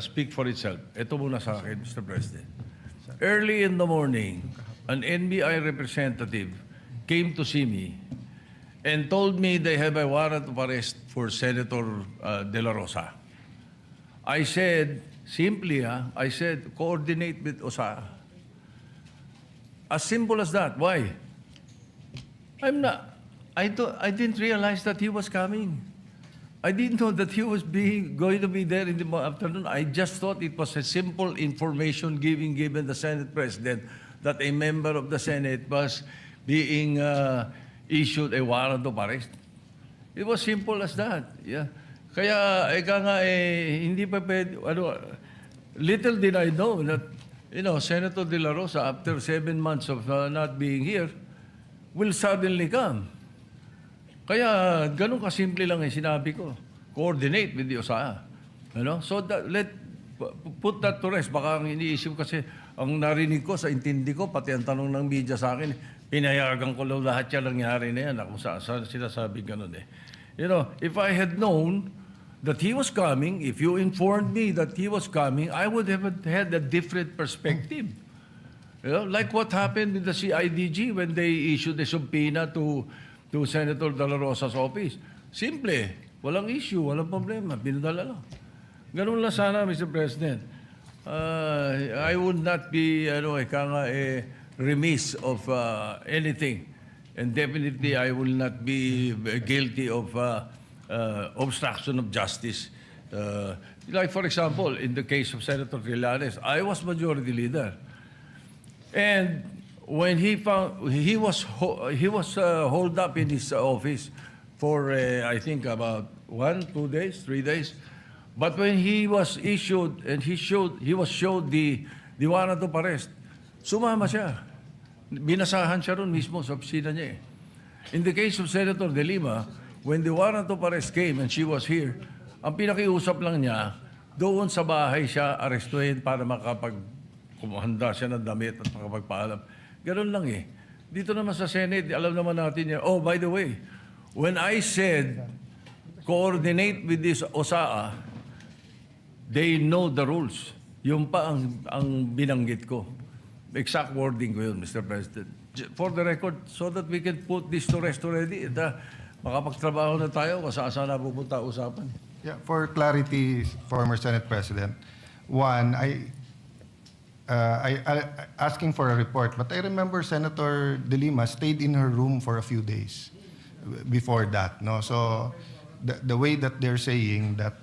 Speaker 4: speak for itself. Ito muna sa akin, Mr. President. Early in the morning, an NBI representative came to see me and told me they have a warrant of arrest for Senator De La Rosa. I said, simply, I said, coordinate with OSA. As simple as that. Why? I didn't realize that he was coming. I didn't know that he was going to be there in the afternoon. I just thought it was a simple information given the Senate President that a member of the Senate was being issued a warrant of arrest. It was simple as that. Yeah. Kaya, hindi pa pwede, little did I know that, Senator De La Rosa, after 7 months of not being here, will suddenly come. Kaya, ganun kasimple lang yung sinabi ko. Coordinate with the OSA. So, put that to rest. Baka ang iniisip kasi, ang narinig ko, sa intindi ko, pati ang tanong ng media sa akin, pinayagan ko lang lahat yan nangyari na yan. Kung saan sinasabi ganun eh. If I had known that he was coming, if you informed me that he was coming, I would have had a different perspective. Like what happened with the CIDG when they issued a subpoena to Senator De La Rosa's office. Simple. Walang issue, walang problema. Pinadala lang. Ganun lang sana, Mr. President. I would not be remiss of anything. And definitely, I will not be guilty of obstruction of justice. Like, for example, in the case of Senator Trillanes, I was majority leader. And when he was holed up in his office for, I think, about 1, 2 days, 3 days. But when he was issued and he was showed the warrant of arrest, sumama siya. Binasahan siya ron mismo sa opisina niya eh. In the case of Senator De Lima, when the warrant of arrest came and she was here, ang pinakiusap lang niya, doon sa bahay siya arestuhin para kumahanda siya ng damit at makapagpaalam. Ganun lang eh. Dito naman sa Senate, alam naman natin yan. Oh, by the way, when I said coordinate with this OSA, they know the rules. Yung pa ang binanggit ko. Exact wording ko yun, Mr. President. For the record, so that we can put this to rest already. Makapagtrabaho na tayo, saan na pupunta usapan.
Speaker 1: Yeah, for clarity, former Senate President, one, I asking for a report, but I remember Senator De Lima stayed in her room for a few days before that. No, so the way that they're saying that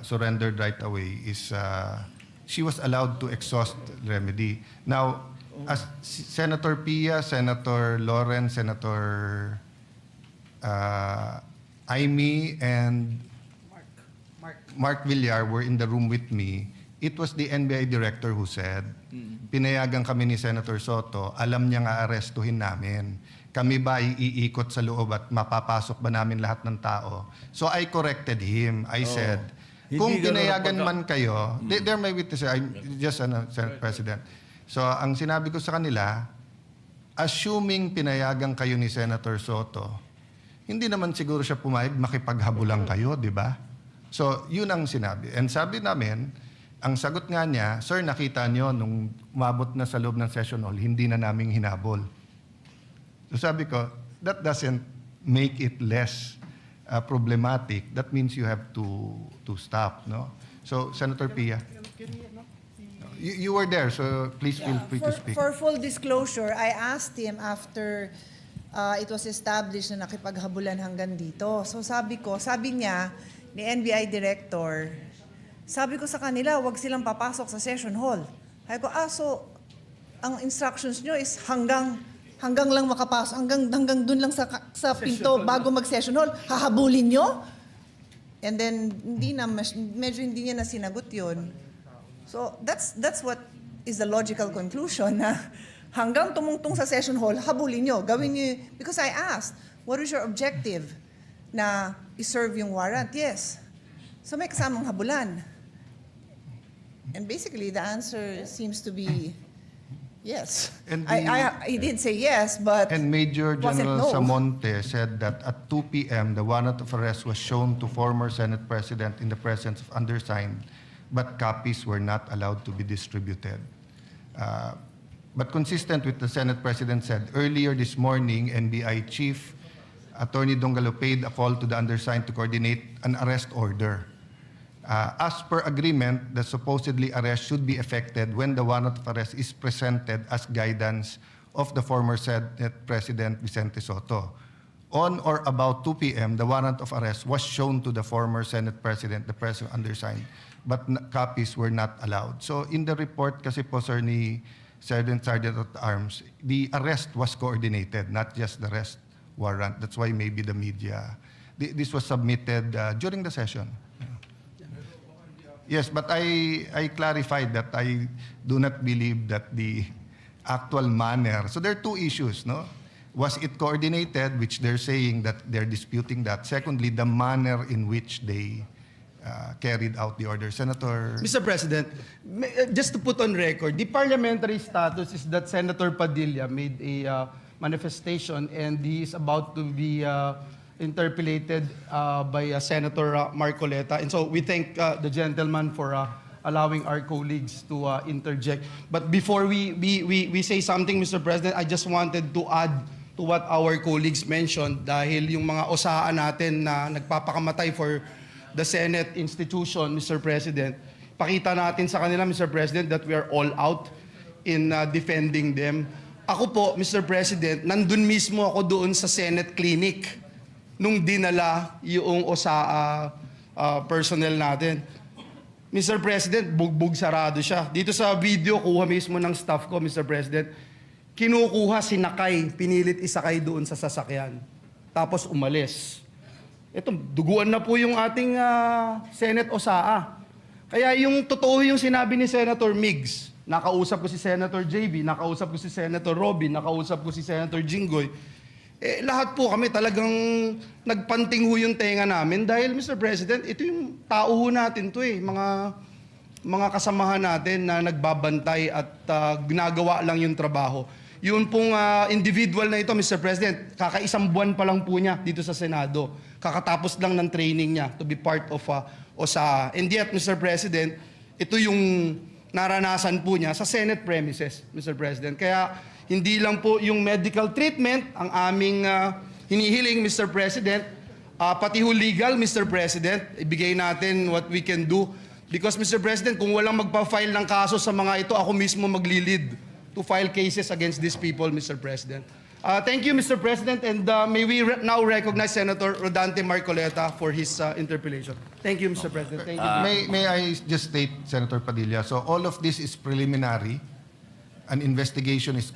Speaker 1: surrendered right away is she was allowed to exhaust remedy. Now, Senator Pia, Senator Loren, Senator Aimee, and Mark Villar were in the room with me, it was the NBI director who said, pinayagan kami ni Senator Soto, alam niya nga arestuhin namin. Kami ba iikot sa loob at mapapasok ba namin lahat ng tao? So I corrected him. I said, kung pinayagan man kayo, they're my witnesses, I'm just Senate President. So ang sinabi ko sa kanila, assuming pinayagan kayo ni Senator Soto, hindi naman siguro siya pumayag makipaghabulan kayo, di ba? So yun ang sinabi. And sabi namin, ang sagot nga niya, sir, nakita niyo nung umabot na sa loob ng session hall, hindi na namin hinabol. So sabi ko, that doesn't make it less problematic. That means you have to stop, no? So Senator Pia, you were there, so please feel free to speak.
Speaker 17: For full disclosure, I asked him after it was established na nakipaghabulan hanggang dito. So sabi niya, ni NBI Director, sabi ko sa kanila, wag silang papasok sa session hall. Sabi ko, so ang instructions nyo is hanggang lang makapasok, hanggang dun lang sa pinto bago mag-session hall, hahabulin nyo? And then, medyo hindi niya na sinagot yun. So, that's what is the logical conclusion na hanggang tumungtong sa session hall, habulin nyo, gawin nyo, because I asked, what is your objective? Na i-serve yung warrant? Yes. So, may kasamang habulan. And basically, the answer seems to be yes.
Speaker 1: And
Speaker 17: he did say yes, but
Speaker 1: And Major
Speaker 17: wasn't
Speaker 1: General
Speaker 17: no.
Speaker 1: Samonte said that at 2 p.m., the warrant of arrest was shown to former Senate President in the presence of undersigned, but copies were not allowed to be distributed. But consistent with the Senate President said, earlier this morning, NBI Chief Attorney Dongalo paid a call to the undersigned to coordinate an arrest order. As per agreement, the supposedly arrest should be effected when the warrant of arrest is presented as guidance of the former Senate President Vicente Soto. On or about 2 p.m., the warrant of arrest was shown to the former Senate President, the President undersigned, but copies were not allowed. So in the report kasi po, sir, ni Sergeant at Arms, the arrest was coordinated, not just the arrest warrant. That's why maybe the media, this was submitted during the session. Yes, but I clarified that I do not believe that the actual manner. So there are two issues, no? Was it coordinated, which they're saying that they're disputing that. Secondly, the manner in which they carried out the order. Senator...
Speaker 2: Mr. President, just to put on record, the parliamentary status is that Senator Padilla made a manifestation and he is about to be interpellated by Senator Marcoleta. And so we thank the gentleman for allowing our colleagues to interject. But before we say something, Mr. President, I just wanted to add to what our colleagues mentioned dahil yung mga osaan natin na nagpapakamatay for the Senate institution, Mr. President, pakita natin sa kanila, Mr. President, that we are all out in defending them. Ako po, Mr. President, nandun mismo ako doon sa Senate clinic nung dinala yung OSA personnel natin. Mr. President, bugbog sarado siya. Dito sa video, kuha mismo ng staff ko, Mr. President, kinukuha, sinakay, pinilit isakay doon sa sasakyan. Tapos umalis. Ito, duguan na po yung ating Senate OSA. Kaya yung totoo yung sinabi ni Senator Migs, nakausap ko si Senator JB, nakausap ko si Senator Robin, nakausap ko si Senator Jinggoy, lahat po kami talagang nagpanting ho yung tenga namin dahil, Mr. President, ito yung tao ho natin to mga kasamahan natin na nagbabantay at ginagawa lang yung trabaho. Yun pong individual na ito, Mr. President, kakaisang buwan pa lang po niya dito sa Senado. Kakatapos lang ng training niya to be part of OSA. And yet, Mr. President, ito yung naranasan po niya sa Senate premises, Mr. President. Kaya hindi lang po yung medical treatment ang aming hinihiling, Mr. President, pati ho legal, Mr. President, ibigay natin what we can do. Because, Mr. President, kung walang magpa-file ng kaso sa mga ito, ako mismo magli-lead to file cases against these people, Mr. President. Thank you, Mr. President, and may we now recognize Senator Rodante Marcoleta for his interpellation. Thank you, Mr. President. Thank you.
Speaker 1: May I just state, Senator Padilla, so all of this is preliminary. an investigation is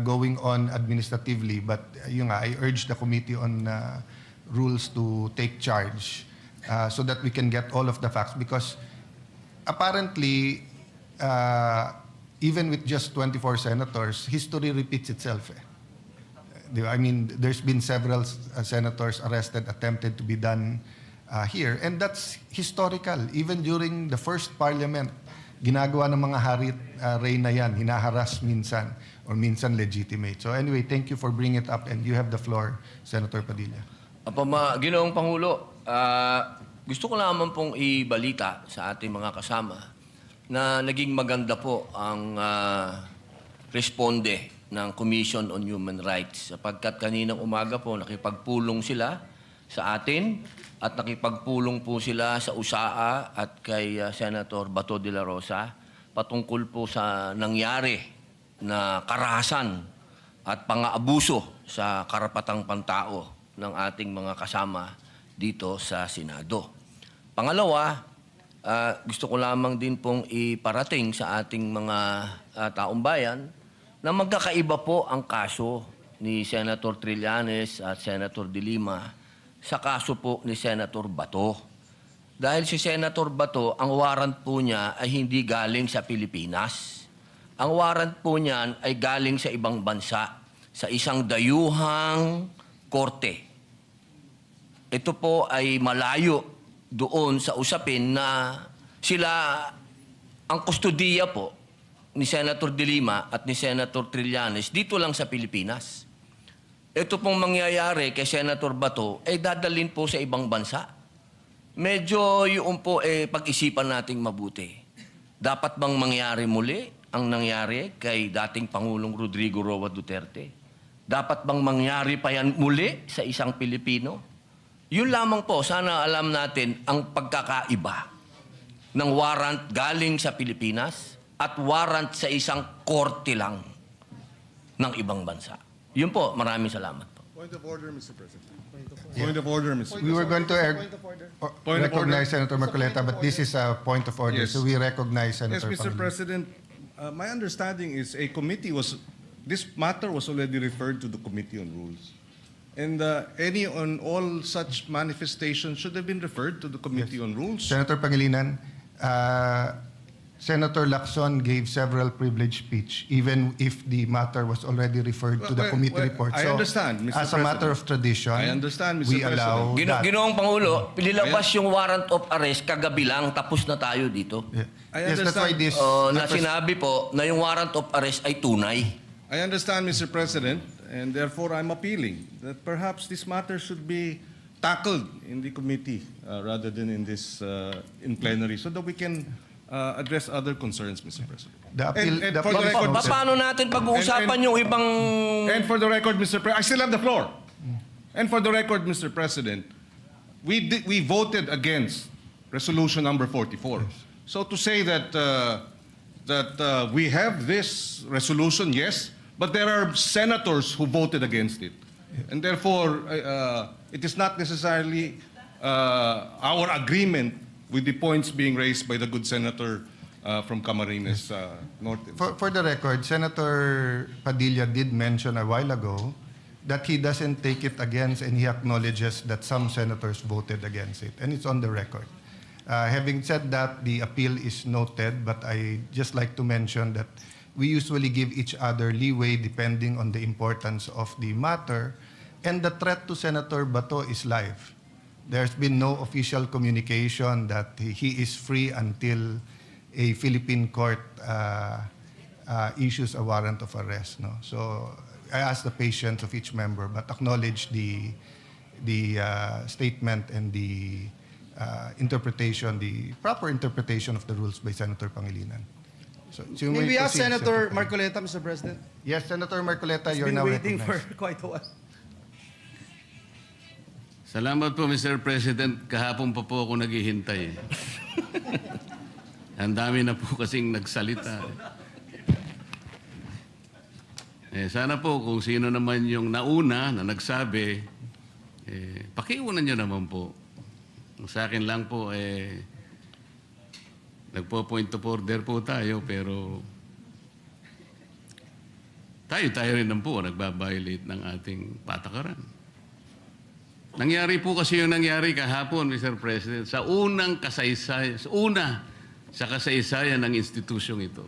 Speaker 1: going on administratively, but yun nga, I urge the Committee on Rules to take charge so that we can get all of the facts, because apparently, even with just 24 senators, history repeats itself. Di ba? I mean, there's been several senators arrested, attempted to be done here, and that's historical. Even during the first parliament, ginagawa ng mga hari reyna yan, hinaharas minsan, or minsan legitimate. So anyway, thank you for bringing it up, and you have the floor, Senator Padilla.
Speaker 16: Ginoong Pangulo, gusto ko lamang pong ibalita sa ating mga kasama na naging maganda po ang responde ng Commission on Human Rights, sapagkat kaninang umaga po nakipagpulong sila sa atin at nakipagpulong po sila sa USAA at kay Senator Bato de la Rosa patungkol po sa nangyari na karahasan at pang-aabuso sa karapatang pantao ng ating mga kasama dito sa Senado. Pangalawa, gusto ko lamang din pong iparating sa ating mga taong bayan na magkakaiba po ang kaso ni Senator Trillanes at Senator De Lima sa kaso po ni Senator Bato. Dahil si Senator Bato, ang warrant po niya ay hindi galing sa Pilipinas. Ang warrant po niyan ay galing sa ibang bansa, sa isang dayuhang korte. Ito po ay malayo doon sa usapin na sila ang kustodiya po ni Senator De Lima at ni Senator Trillanes dito lang sa Pilipinas. Ito pong mangyayari kay Senator Bato ay dadalhin po sa ibang bansa. Medyo yun po pag-isipan nating mabuti. Dapat bang mangyari muli ang nangyari kay dating Pangulong Rodrigo Roa Duterte? Dapat bang mangyari pa yan muli sa isang Pilipino? Yun lamang po, sana alam natin ang pagkakaiba ng warrant galing sa Pilipinas at warrant sa isang korte lang ng ibang bansa. Yun po, maraming salamat po.
Speaker 6: Point of order, Mr. President. Point of order, Mr.
Speaker 1: We were going to recognize Senator Marcoleta, but this is a point of order,
Speaker 6: Yes.
Speaker 1: so we recognize
Speaker 6: Yes,
Speaker 1: Senator
Speaker 6: Mr.
Speaker 1: Pangilinan.
Speaker 6: President, my understanding is this matter was already referred to the Committee on Rules. And any on all such manifestations should have been referred to the Committee on Rules.
Speaker 1: Senator Pangilinan, Senator Lacson gave several privileged speech, even if the matter was already referred to the committee report.
Speaker 6: I
Speaker 1: So,
Speaker 6: understand, Mr.
Speaker 1: as a matter of tradition,
Speaker 6: I understand, Mr.
Speaker 1: we allow that.
Speaker 16: Ginoong Pangulo, nilabas yung warrant of arrest kagabi lang, tapos na tayo dito.
Speaker 1: Yeah.
Speaker 6: I
Speaker 1: Yes, that's why
Speaker 6: understand.
Speaker 1: this.
Speaker 16: Na sinabi po na yung warrant of arrest ay tunay.
Speaker 6: I understand, Mr. President, and therefore I'm appealing that perhaps this matter should be tackled in the committee rather than in this in plenary, so that we can address other concerns, Mr. President.
Speaker 1: The appeal-
Speaker 6: And
Speaker 1: the
Speaker 6: for the
Speaker 1: appeal-
Speaker 6: record,
Speaker 16: Paano natin pag-uusapan yung ibang...
Speaker 6: And for the record, Mr. President, I still have the floor. And for the record, Mr. President, we voted against resolution number 44. So to say that we have this resolution, yes, but there are senators who voted against it. And therefore, it is not necessarily our agreement with the points being raised by the good senator from Camarines Norte.
Speaker 1: For the record, Senator Padilla did mention a while ago that he doesn't take it against, and he acknowledges that some senators voted against it, and it's on the record. Having said that, the appeal is noted, but I just like to mention that we usually give each other leeway depending on the importance of the matter, and the threat to Senator Bato is live. There's been no official communication that he is free until a Philippine court issues a warrant of arrest. No? So I ask the patience of each member, but acknowledge the statement and the interpretation, the proper interpretation of the rules by Senator Pangilinan. So you
Speaker 2: May
Speaker 1: may
Speaker 2: we ask
Speaker 1: proceed,
Speaker 2: Senator
Speaker 1: Pangilinan.
Speaker 2: Marcoleta, Mr. President?
Speaker 1: Yes, Senator Marcoleta,
Speaker 2: He's
Speaker 1: you're
Speaker 2: been
Speaker 1: now
Speaker 2: waiting for
Speaker 1: recognized.
Speaker 2: quite a while.
Speaker 15: Salamat po, Mr. President. Kahapon pa po ako naghihintay. Ang dami na po kasing nagsalita. Sana po kung sino naman yung nauna na nagsabi, pakiunan nyo naman po. Sa akin lang po, nagpo-point of order po tayo, pero tayo rin naman po nagbabiolate ng ating patakaran. Nangyari po kasi yung nangyari kahapon, Mr. President, sa unang kasaysayan, sa kasaysayan ng institusyong ito.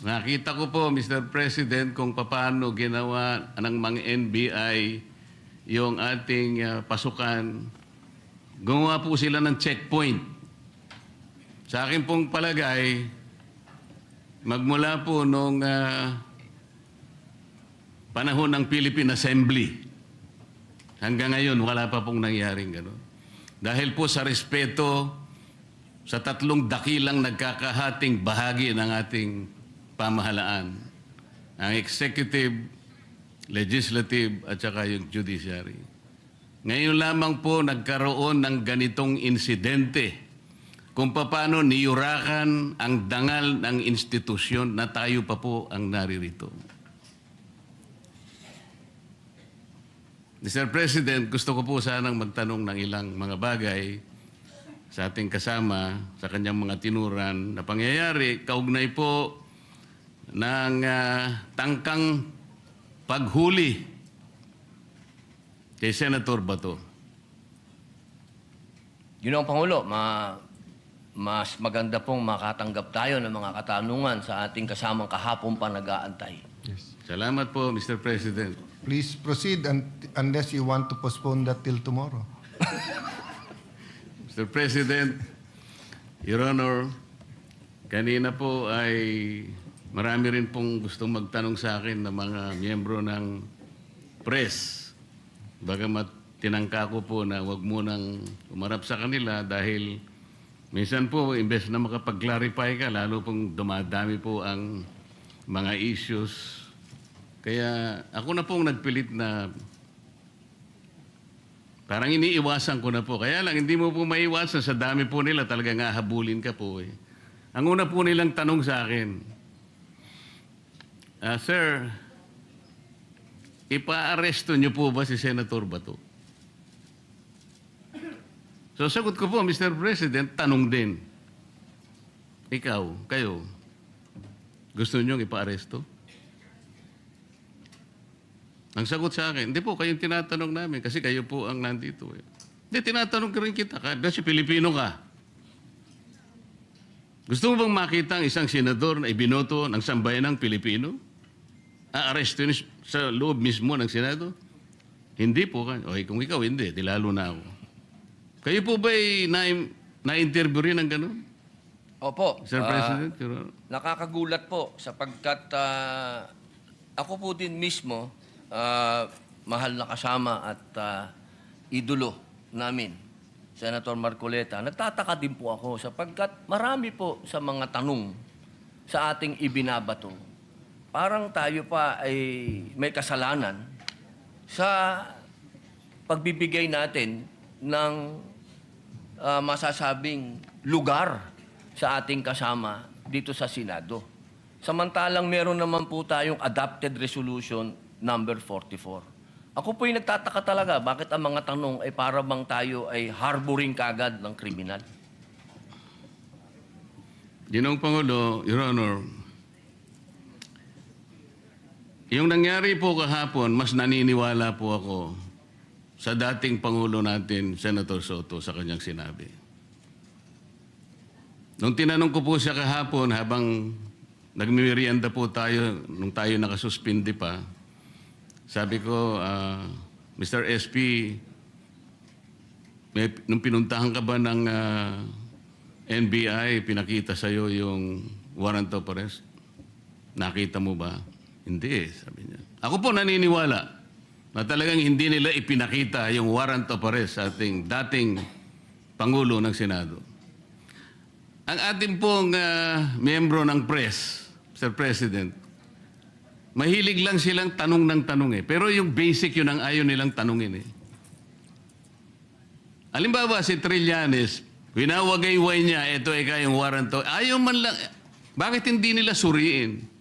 Speaker 15: Nakita ko po, Mr. President, kung paano ginawa ng mga NBI yung ating pasukan. Gumawa po sila ng checkpoint. Sa akin pong palagay, magmula po nung panahon ng Philippine Assembly, hanggang ngayon, wala pa pong nangyaring gano'n. Dahil po sa respeto sa tatlong dakilang nagkakahating bahagi ng ating pamahalaan, ang executive, legislative, at saka yung judiciary. Ngayon lamang po nagkaroon ng ganitong insidente kung paano niyurakan ang dangal ng institusyon na tayo pa po ang naririto. Mr. President, gusto ko po sanang magtanong ng ilang mga bagay sa ating kasama, sa kanyang mga tinuran na pangyayari, kaugnay po ng tangkang paghuli kay Senator Bato.
Speaker 16: Ginoong Pangulo, mas maganda pong makatanggap tayo ng mga katanungan sa ating kasamang kahapon pa nag-aantay.
Speaker 15: Salamat po, Mr. President.
Speaker 1: Please proceed unless you want to postpone that till tomorrow.
Speaker 15: Mr. President, Your Honor, kanina po ay marami rin pong gustong magtanong sa akin ng mga miyembro ng press. Bagamat tinangka ko po na wag munang umarap sa kanila dahil minsan po, imbes na makapag-clarify ka, lalo pong dumadami po ang mga issues. Kaya ako na pong nagpilit na parang iniiwasan ko na po. Kaya lang, hindi mo po maiwasan. Sa dami po nila, talagang hahabulin ka po eh. Ang una po nilang tanong sa akin, Sir, ipa-aresto niyo po ba si Senator Bato? So sagot ko po, Mr. President, tanong din. Ikaw, kayo, gusto niyo ipa-aresto? Ang sagot sa akin, hindi po, kayong tinatanong namin kasi kayo po ang nandito. Eh. Hindi, tinatanong ka rin kita kasi Pilipino ka. Gusto mo bang makita ang isang senador na ibinoto ng sambayanang Pilipino? Aarestuin sa loob mismo ng Senado? Hindi po. Okay, kung ikaw hindi, di lalo na ako. Kayo po ba'y na-interview rin ng gano'n?
Speaker 16: Opo.
Speaker 15: Sir President?
Speaker 16: Nakakagulat po sapagkat ako po din mismo, mahal na kasama at idolo namin, Senator Marcoleta. Nagtataka din po ako sapagkat marami po sa mga tanong sa ating ibinabato. Parang tayo pa ay may kasalanan sa pagbibigay natin ng masasabing lugar sa ating kasama dito sa Senado. Samantalang meron naman po tayong adopted resolution number 44. Ako po'y nagtataka talaga bakit ang mga tanong ay para bang tayo ay harboring kagad ng kriminal.
Speaker 15: Ginoong Pangulo, Your Honor, yung nangyari po kahapon, mas naniniwala po ako sa dating Pangulo natin, Senator Soto, sa kanyang sinabi. Nung tinanong ko po siya kahapon, habang nagmimerienda po tayo, nung tayo nakasuspindi pa, sabi ko, Mr. SP, nung pinuntahan ka ba ng NBI, pinakita sa'yo yung warrant of arrest? Nakita mo ba? Hindi, sabi niya. Ako po naniniwala na talagang hindi nila ipinakita yung warrant of arrest sa ating dating Pangulo ng Senado. Ang ating pong miyembro ng press, Mr. President, mahilig lang silang tanong ng tanong eh. Pero yung basic yun ang ayaw nilang tanongin eh. Halimbawa si Trillanes, winawagayway niya, ito ay kayong warrant of... Ayaw man lang, bakit hindi nila suriin?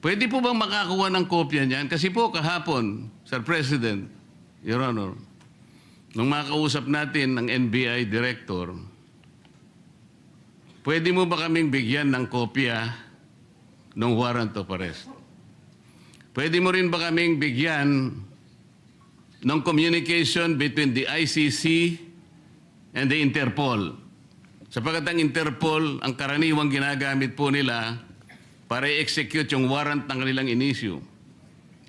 Speaker 15: Pwede po bang makakuha ng kopya niyan? Kasi po kahapon, Sir President, Your Honor, nung makausap natin ng NBI Director, pwede mo ba kaming bigyan ng kopya ng warrant of arrest? pwede mo rin ba kaming bigyan ng communication between the ICC and the Interpol? Sapagkat ang Interpol, ang karaniwang ginagamit po nila para i-execute yung warrant ng kanilang in-issue.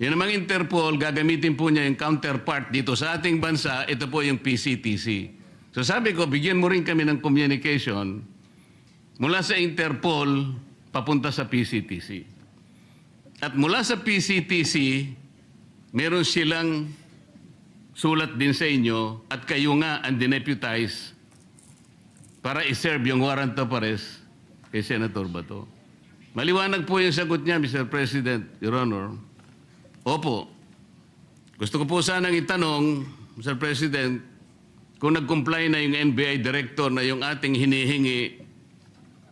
Speaker 15: Yung namang Interpol, gagamitin po niya yung counterpart dito sa ating bansa, ito po yung PCTC. So sabi ko, bigyan mo rin kami ng communication mula sa Interpol papunta sa PCTC. At mula sa PCTC, meron silang sulat din sa inyo at kayo nga ang dineputize para i-serve yung warrant of arrest kay Senator Bato. Maliwanag po yung sagot niya, Mr. President, Your Honor. Opo. Gusto ko po sanang itanong, Mr. President, kung nag-comply na yung NBI Director na yung ating hinihingi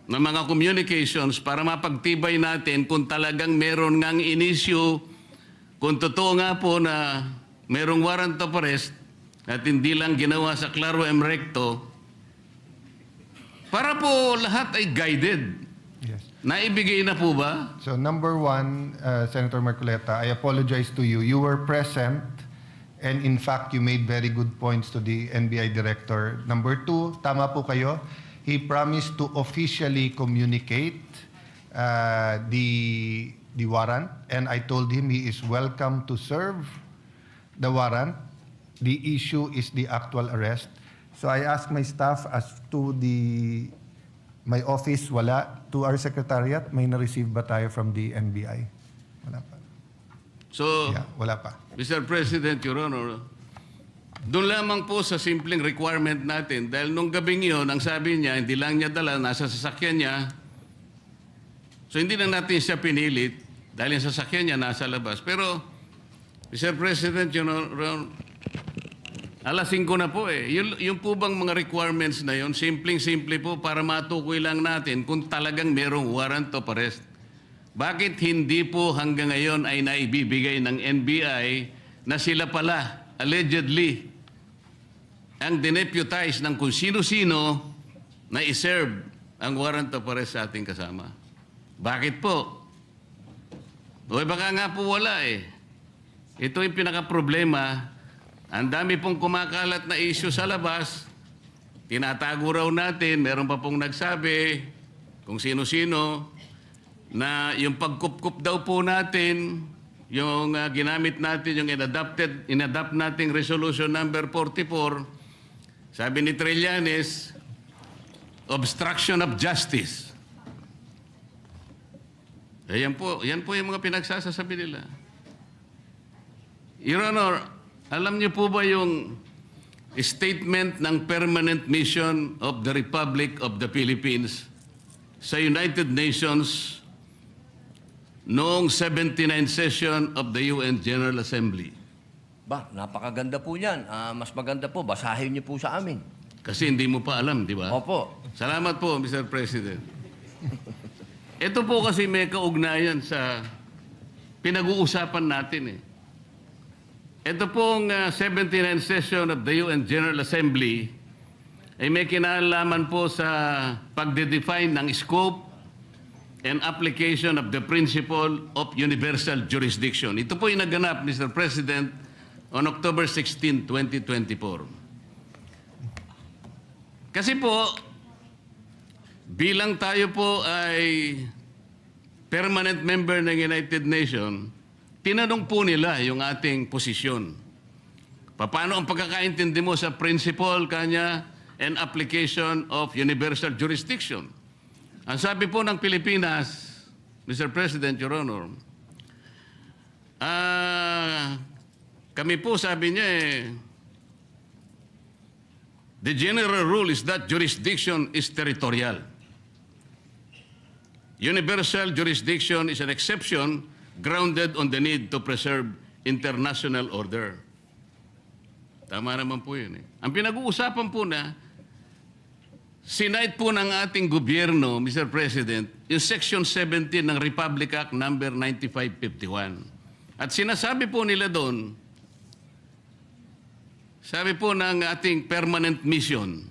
Speaker 15: ng mga communications para mapagtibay natin kung talagang meron ngang in-issue, kung totoo nga po na merong warrant of arrest at hindi lang ginawa sa claro em recto, para po lahat ay guided.
Speaker 1: Yes.
Speaker 15: Naibigay na po ba?
Speaker 1: So number one, Senator Marcoleta, I apologize to you. You were present and in fact, you made very good points to the NBI Director. Number two, tama po kayo. He promised to officially communicate the warrant and I told him he is welcome to serve the warrant. The issue is the actual arrest. So I asked my staff as to my office, wala. To our secretariat, may na-receive ba tayo from the NBI? Wala pa.
Speaker 15: So,
Speaker 1: Yeah, wala pa.
Speaker 15: Mr. President, Your Honor, doon lamang po sa simpleng requirement natin dahil nung gabing yun, ang sabi niya, hindi lang niya dala, nasa sasakyan niya. So hindi na natin siya pinilit dahil yung sasakyan niya nasa labas. Pero, Mr. President, Your Honor, alas 5 na po eh. Yung po bang mga requirements na yun, simpleng-simple po para matukoy lang natin kung talagang merong warrant of arrest. Bakit hindi po hanggang ngayon ay naibibigay ng NBI na sila pala, allegedly, ang dineputize ng kung sino-sino na iserve ang warrant of arrest sa ating kasama? Bakit po? O baka nga po wala eh. Ito yung pinaka-problema. Ang dami pong kumakalat na issue sa labas, tinatago raw natin, meron pa pong nagsabi, kung sino-sino, na yung pagkup-kup daw po natin, yung ginamit natin, yung inadapt nating resolution number 44, sabi ni Trillanes, obstruction of justice. Yan po yung mga pinagsasasabi nila. Your Honor, alam niyo po ba yung statement ng Permanent Mission of the Republic of the Philippines sa United Nations noong 79th session of the UN General Assembly?
Speaker 16: Ba, napakaganda po yan. Mas maganda po, basahin niyo po sa amin.
Speaker 15: Kasi hindi mo pa alam, di ba?
Speaker 16: Opo.
Speaker 15: Salamat po, Mr. President. Ito po kasi may kaugnayan sa pinag-uusapan natin eh. Ito pong 79th session of the UN General Assembly ay may kinalaman po sa pagde-define ng scope and application of the principle of universal jurisdiction. Ito po yung naganap, Mr. President, on October 16, 2024. Kasi po, bilang tayo po ay permanent member ng United Nations, tinanong po nila yung ating posisyon. Paano ang pagkakaintindi mo sa principle kanya and application of universal jurisdiction? Ang sabi po ng Pilipinas, Mr. President, Your Honor, kami po sabi niya the general rule is that jurisdiction is territorial. Universal jurisdiction is an exception grounded on the need to preserve international order. Tama naman po yun eh. Ang pinag-uusapan po na, sinight po ng ating gobyerno, Mr. President, yung Section 17 ng Republic Act number 9551. At sinasabi po nila doon, sabi po ng ating permanent mission,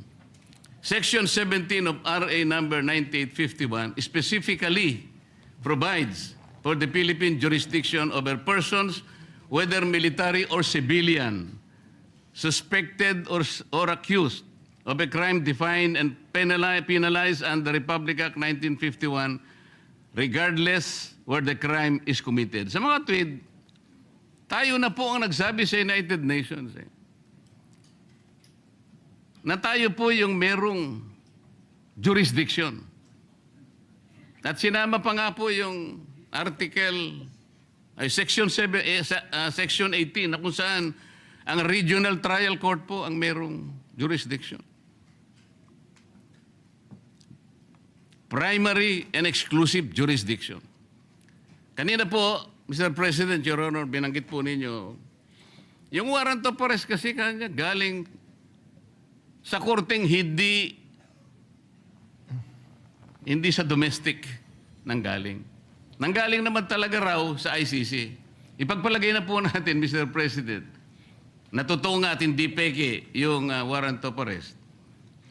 Speaker 15: Section 17 of RA number 9851 specifically provides for the Philippine jurisdiction over persons, whether military or civilian, suspected or accused of a crime defined and penalized under Republic Act 1951, regardless where the crime is committed. Sa mga tweet, tayo na po ang nagsabi sa United Nations na tayo po yung merong jurisdiction. At sinama pa nga po yung Section 18 na kung saan ang Regional Trial Court po ang merong jurisdiction. Primary and exclusive jurisdiction. Kanina po, Mr. President, Your Honor, binanggit po ninyo, yung warrant of arrest kasi kanya galing sa korteng hindi sa domestic nanggaling. Nanggaling naman talaga raw sa ICC. Ipagpalagay na po natin, Mr. President, na totoo nga at hindi peke yung warrant of arrest.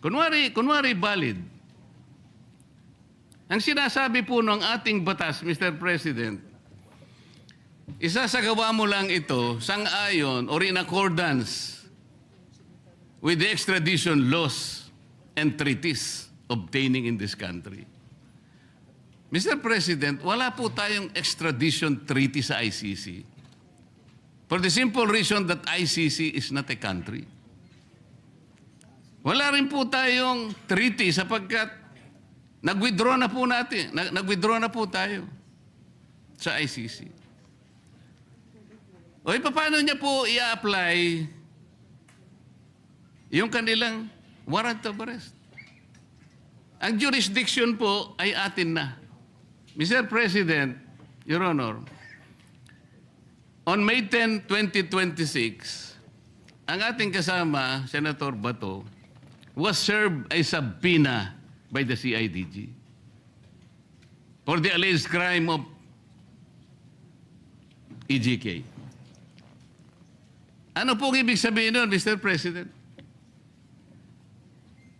Speaker 15: Kunwari valid. Ang sinasabi po ng ating batas, Mr. President, isasagawa mo lang ito sang-ayon or in accordance with the extradition laws and treaties obtaining in this country. Mr. President, wala po tayong extradition treaty sa ICC for the simple reason that ICC is not a country. Wala rin po tayong treaty sapagkat nag-withdraw na po tayo sa ICC. O paano niya po i-apply yung kanilang warrant of arrest? Ang jurisdiction po ay atin na. Mr. President, Your Honor, on May 10, 2026, ang ating kasama, Senator Bato, was served a subpoena by the CIDG for the alleged crime of EJK. Ano pong ibig sabihin nun, Mr. President?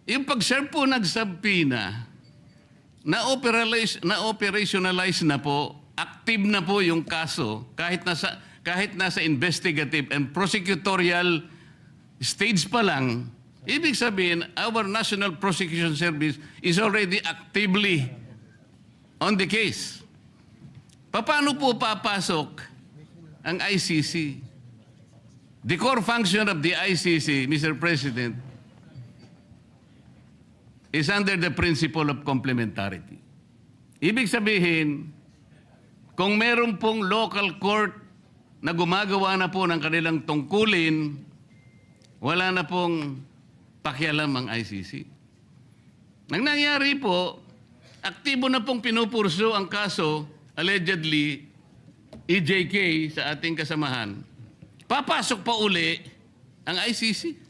Speaker 15: Yung pag-serve po ng subpoena, na-operationalize na po, active na po yung kaso kahit nasa investigative and prosecutorial stage pa lang. Ibig sabihin, our National Prosecution Service is already actively on the case. Paano po papasok ang ICC? The core function of the ICC, Mr. President, is under the principle of complementarity. Ibig sabihin, kung meron pong local court na gumagawa na po ng kanilang tungkulin, wala na pong pakialam ang ICC. Nang nangyari po, aktibo na pong pinupurso ang kaso, allegedly, EJK sa ating kasamahan. Papasok pa uli ang ICC.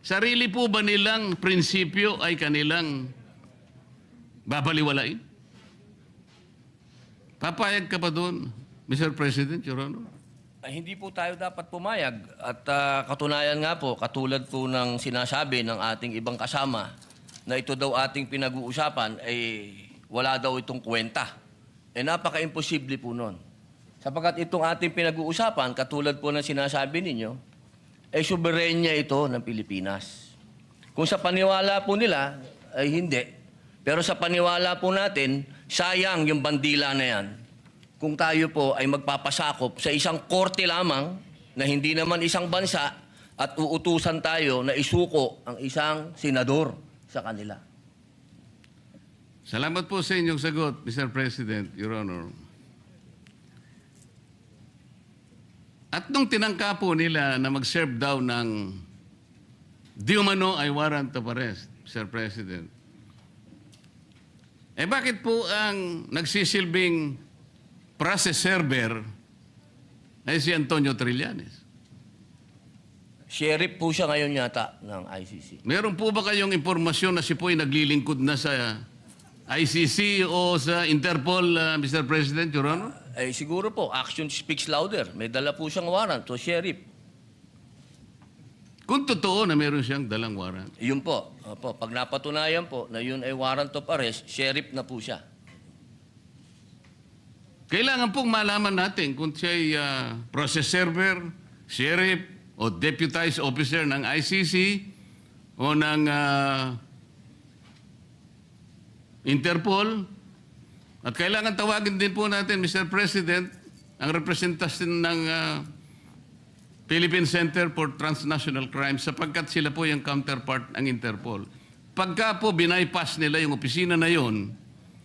Speaker 15: Sarili po ba nilang prinsipyo ay kanilang babaliwalain? Papayag ka pa doon, Mr. President, Your Honor?
Speaker 16: Hindi po tayo dapat pumayag. At katunayan nga po, katulad po ng sinasabi ng ating ibang kasama na ito daw ating pinag-uusapan ay wala daw itong kwenta. Napaka-imposible po nun. Sapagkat itong ating pinag-uusapan, katulad po ng sinasabi ninyo, soberenya ito ng Pilipinas. Kung sa paniwala po nila, ay hindi. Pero sa paniwala po natin, sayang yung bandila na yan. Kung tayo po ay magpapasakop sa isang korte lamang na hindi naman isang bansa at uutusan tayo na isuko ang isang senador sa kanila.
Speaker 15: Salamat po sa inyong sagot, Mr. President, Your Honor. At nung tinangka po nila na mag-serve daw ng di umano ay warrant of arrest, Mr. President, bakit po ang nagsisilbing process server ay si Antonio Trillanes?
Speaker 16: Sheriff po siya ngayon yata ng ICC.
Speaker 15: Meron po ba kayong impormasyon na si po ay naglilingkod na sa ICC o sa Interpol, Mr. President, Your Honor?
Speaker 16: Siguro po, action speaks louder. May dala po siyang warrant, so sheriff.
Speaker 15: Kung totoo na meron siyang dalang warrant.
Speaker 16: Yun po. Opo, pag napatunayan po na yun ay warrant of arrest, sheriff na po siya.
Speaker 15: Kailangan pong malaman natin kung siya'y process server, sheriff, o deputized officer ng ICC o ng Interpol. At kailangan tawagin din po natin, Mr. President, ang representasyon ng Philippine Center for Transnational Crimes sapagkat sila po yung counterpart ng Interpol. Pagka po binaypass nila yung opisina na yon,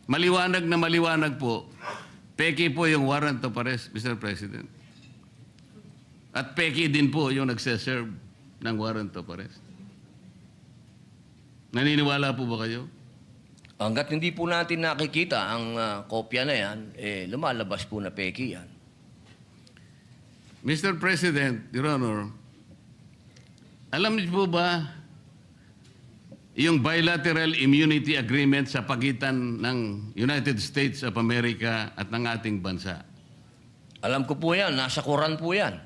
Speaker 15: maliwanag na maliwanag po, peki po yung warrant of arrest, Mr. President. At peki din po yung nagseserve ng warrant of arrest. Naniniwala po ba kayo?
Speaker 16: Hanggat hindi po natin nakikita ang kopya na yan, lumalabas po na peki yan.
Speaker 15: Mr. President, Your Honor, alam niyo po ba yung bilateral immunity agreement sa pagitan ng United States of America at ng ating bansa?
Speaker 16: Alam ko po yan, nasa Quran po yan.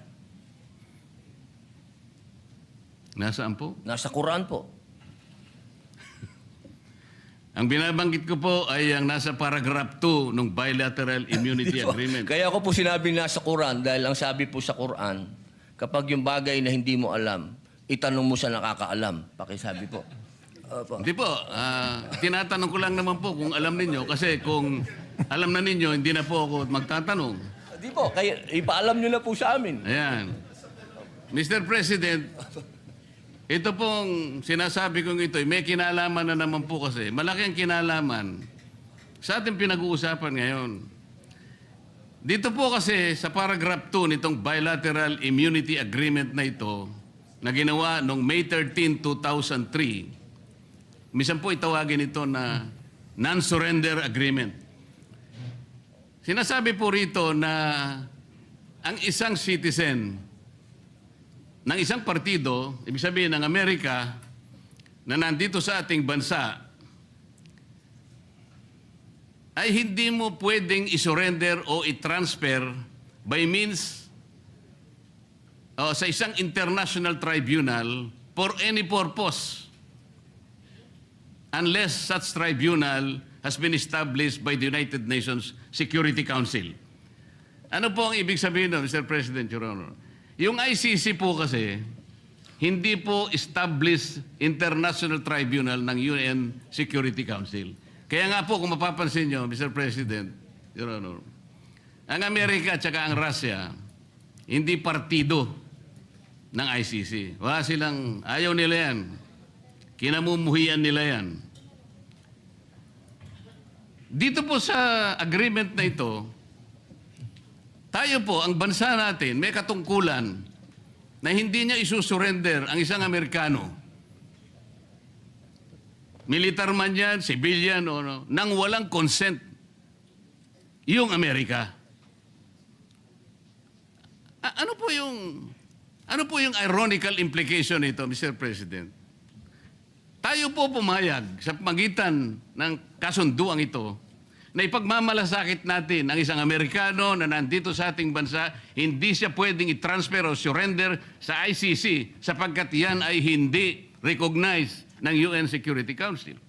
Speaker 15: Nasaan po?
Speaker 16: Nasa Quran po.
Speaker 15: Ang binabanggit ko po ay ang nasa paragraph 2 ng bilateral immunity agreement.
Speaker 16: Kaya ko po sinabi nasa Quran dahil ang sabi po sa Quran, kapag yung bagay na hindi mo alam, itanong mo sa nakakaalam. Pakisabi po.
Speaker 15: Hindi po. Tinatanong ko lang naman po kung alam ninyo kasi kung alam na ninyo, hindi na po ako magtatanong.
Speaker 16: Hindi po, kaya ipaalam nyo na po sa amin.
Speaker 15: Ayan. Mr. President, ito pong sinasabi kong ito, may kinalaman na naman po kasi. Malaki ang kinalaman sa ating pinag-uusapan ngayon. Dito po kasi sa paragraph 2 nitong bilateral immunity agreement na ito na ginawa noong May 13, 2003, minsan po itawagin ito na non-surrender agreement. Sinasabi po rito na ang isang citizen ng isang partido, ibig sabihin ng Amerika, na nandito sa ating bansa, ay hindi mo pwedeng isurrender o i-transfer by means sa isang international tribunal for any purpose unless such tribunal has been established by the United Nations Security Council. Ano po ang ibig sabihin nun, Mr. President, Your Honor? Yung ICC po kasi, hindi po established international tribunal ng UN Security Council. Kaya nga po, kung mapapansin nyo, Mr. President, Your Honor, ang Amerika at saka ang Russia, hindi partido ng ICC. Wala silang, ayaw nila yan. Kinamumuhian nila yan. Dito po sa agreement na ito, tayo po, ang bansa natin, may katungkulan na hindi niya isusurrender ang isang Amerikano. Militar man yan, civilian, o no, nang walang consent yung Amerika. Ano po yung ironical implication nito, Mr. President? Tayo po pumayag sa pagitan ng kasunduang ito na ipagmamalasakit natin ang isang Amerikano na nandito sa ating bansa, hindi siya pwedeng i-transfer o surrender sa ICC sapagkat yan ay hindi recognized ng UN Security Council.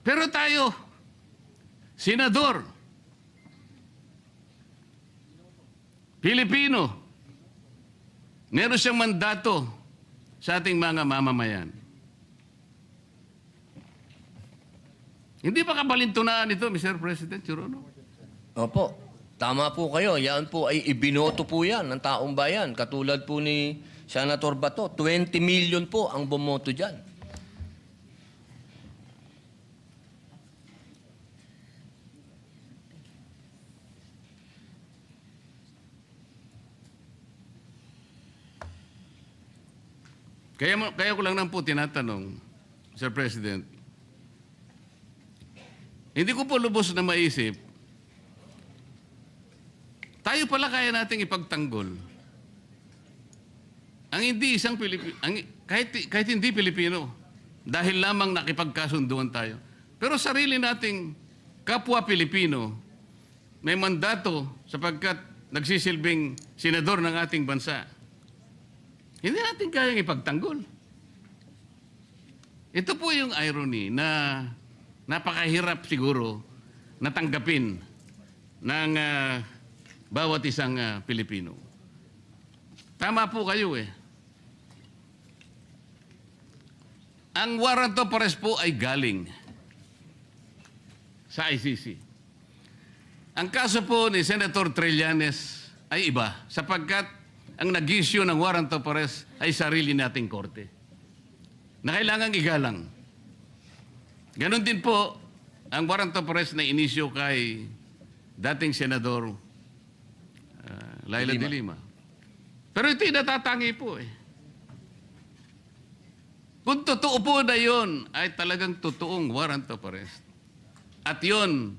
Speaker 15: Pero tayo, senador, Pilipino, meron siyang mandato sa ating mga mamamayan. Hindi ba kabalintunaan ito, Mr. President, Your Honor?
Speaker 16: Opo, tama po kayo. Yan po ay ibinoto po yan ng taong bayan. Katulad po ni Senator Bato, 20 million po ang bumoto dyan.
Speaker 15: Kaya ko lang nang po tinatanong, Mr. President, hindi ko po lubos na maisip, tayo pala kaya nating ipagtanggol ang hindi isang Pilipino, kahit hindi Pilipino, dahil lamang nakipagkasunduan tayo. Pero sarili nating kapwa Pilipino, may mandato sapagkat nagsisilbing senador ng ating bansa. Hindi natin kayang ipagtanggol. Ito po yung irony na napakahirap siguro natanggapin ng bawat isang Pilipino. Tama po kayo eh. Ang warrant of arrest po ay galing sa ICC. Ang kaso po ni Senator Trillanes ay iba sapagkat ang nag-issue ng warrant of arrest ay sarili nating korte na kailangang igalang. Ganon din po ang warrant of arrest na inisyo kay dating Senador Laila de Lima. Pero ito'y natatangi po eh. Kung totoo po na yun, ay talagang totoong warrant of arrest. At yun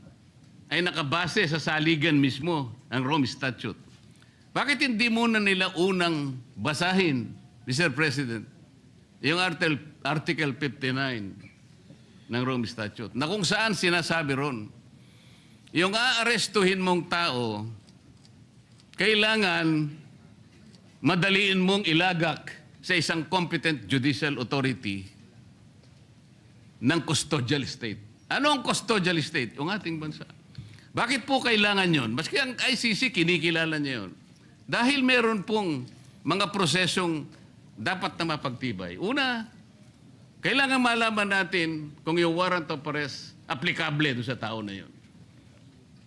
Speaker 15: ay nakabase sa saligan mismo ng Rome Statute. Bakit hindi muna nila unang basahin, Mr. President, yung Article 59 ng Rome Statute, na kung saan sinasabi ron, yung aarestuhin mong tao, kailangan madaliin mong ilagak sa isang competent judicial authority ng custodial state. Ano ang custodial state? Yung ating bansa. Bakit po kailangan yon? Maski ang ICC, kinikilala niya yun. Dahil meron pong mga prosesong dapat na mapagtibay. Una, kailangan malaman natin kung yung warrant of arrest applicable doon sa tao na yun.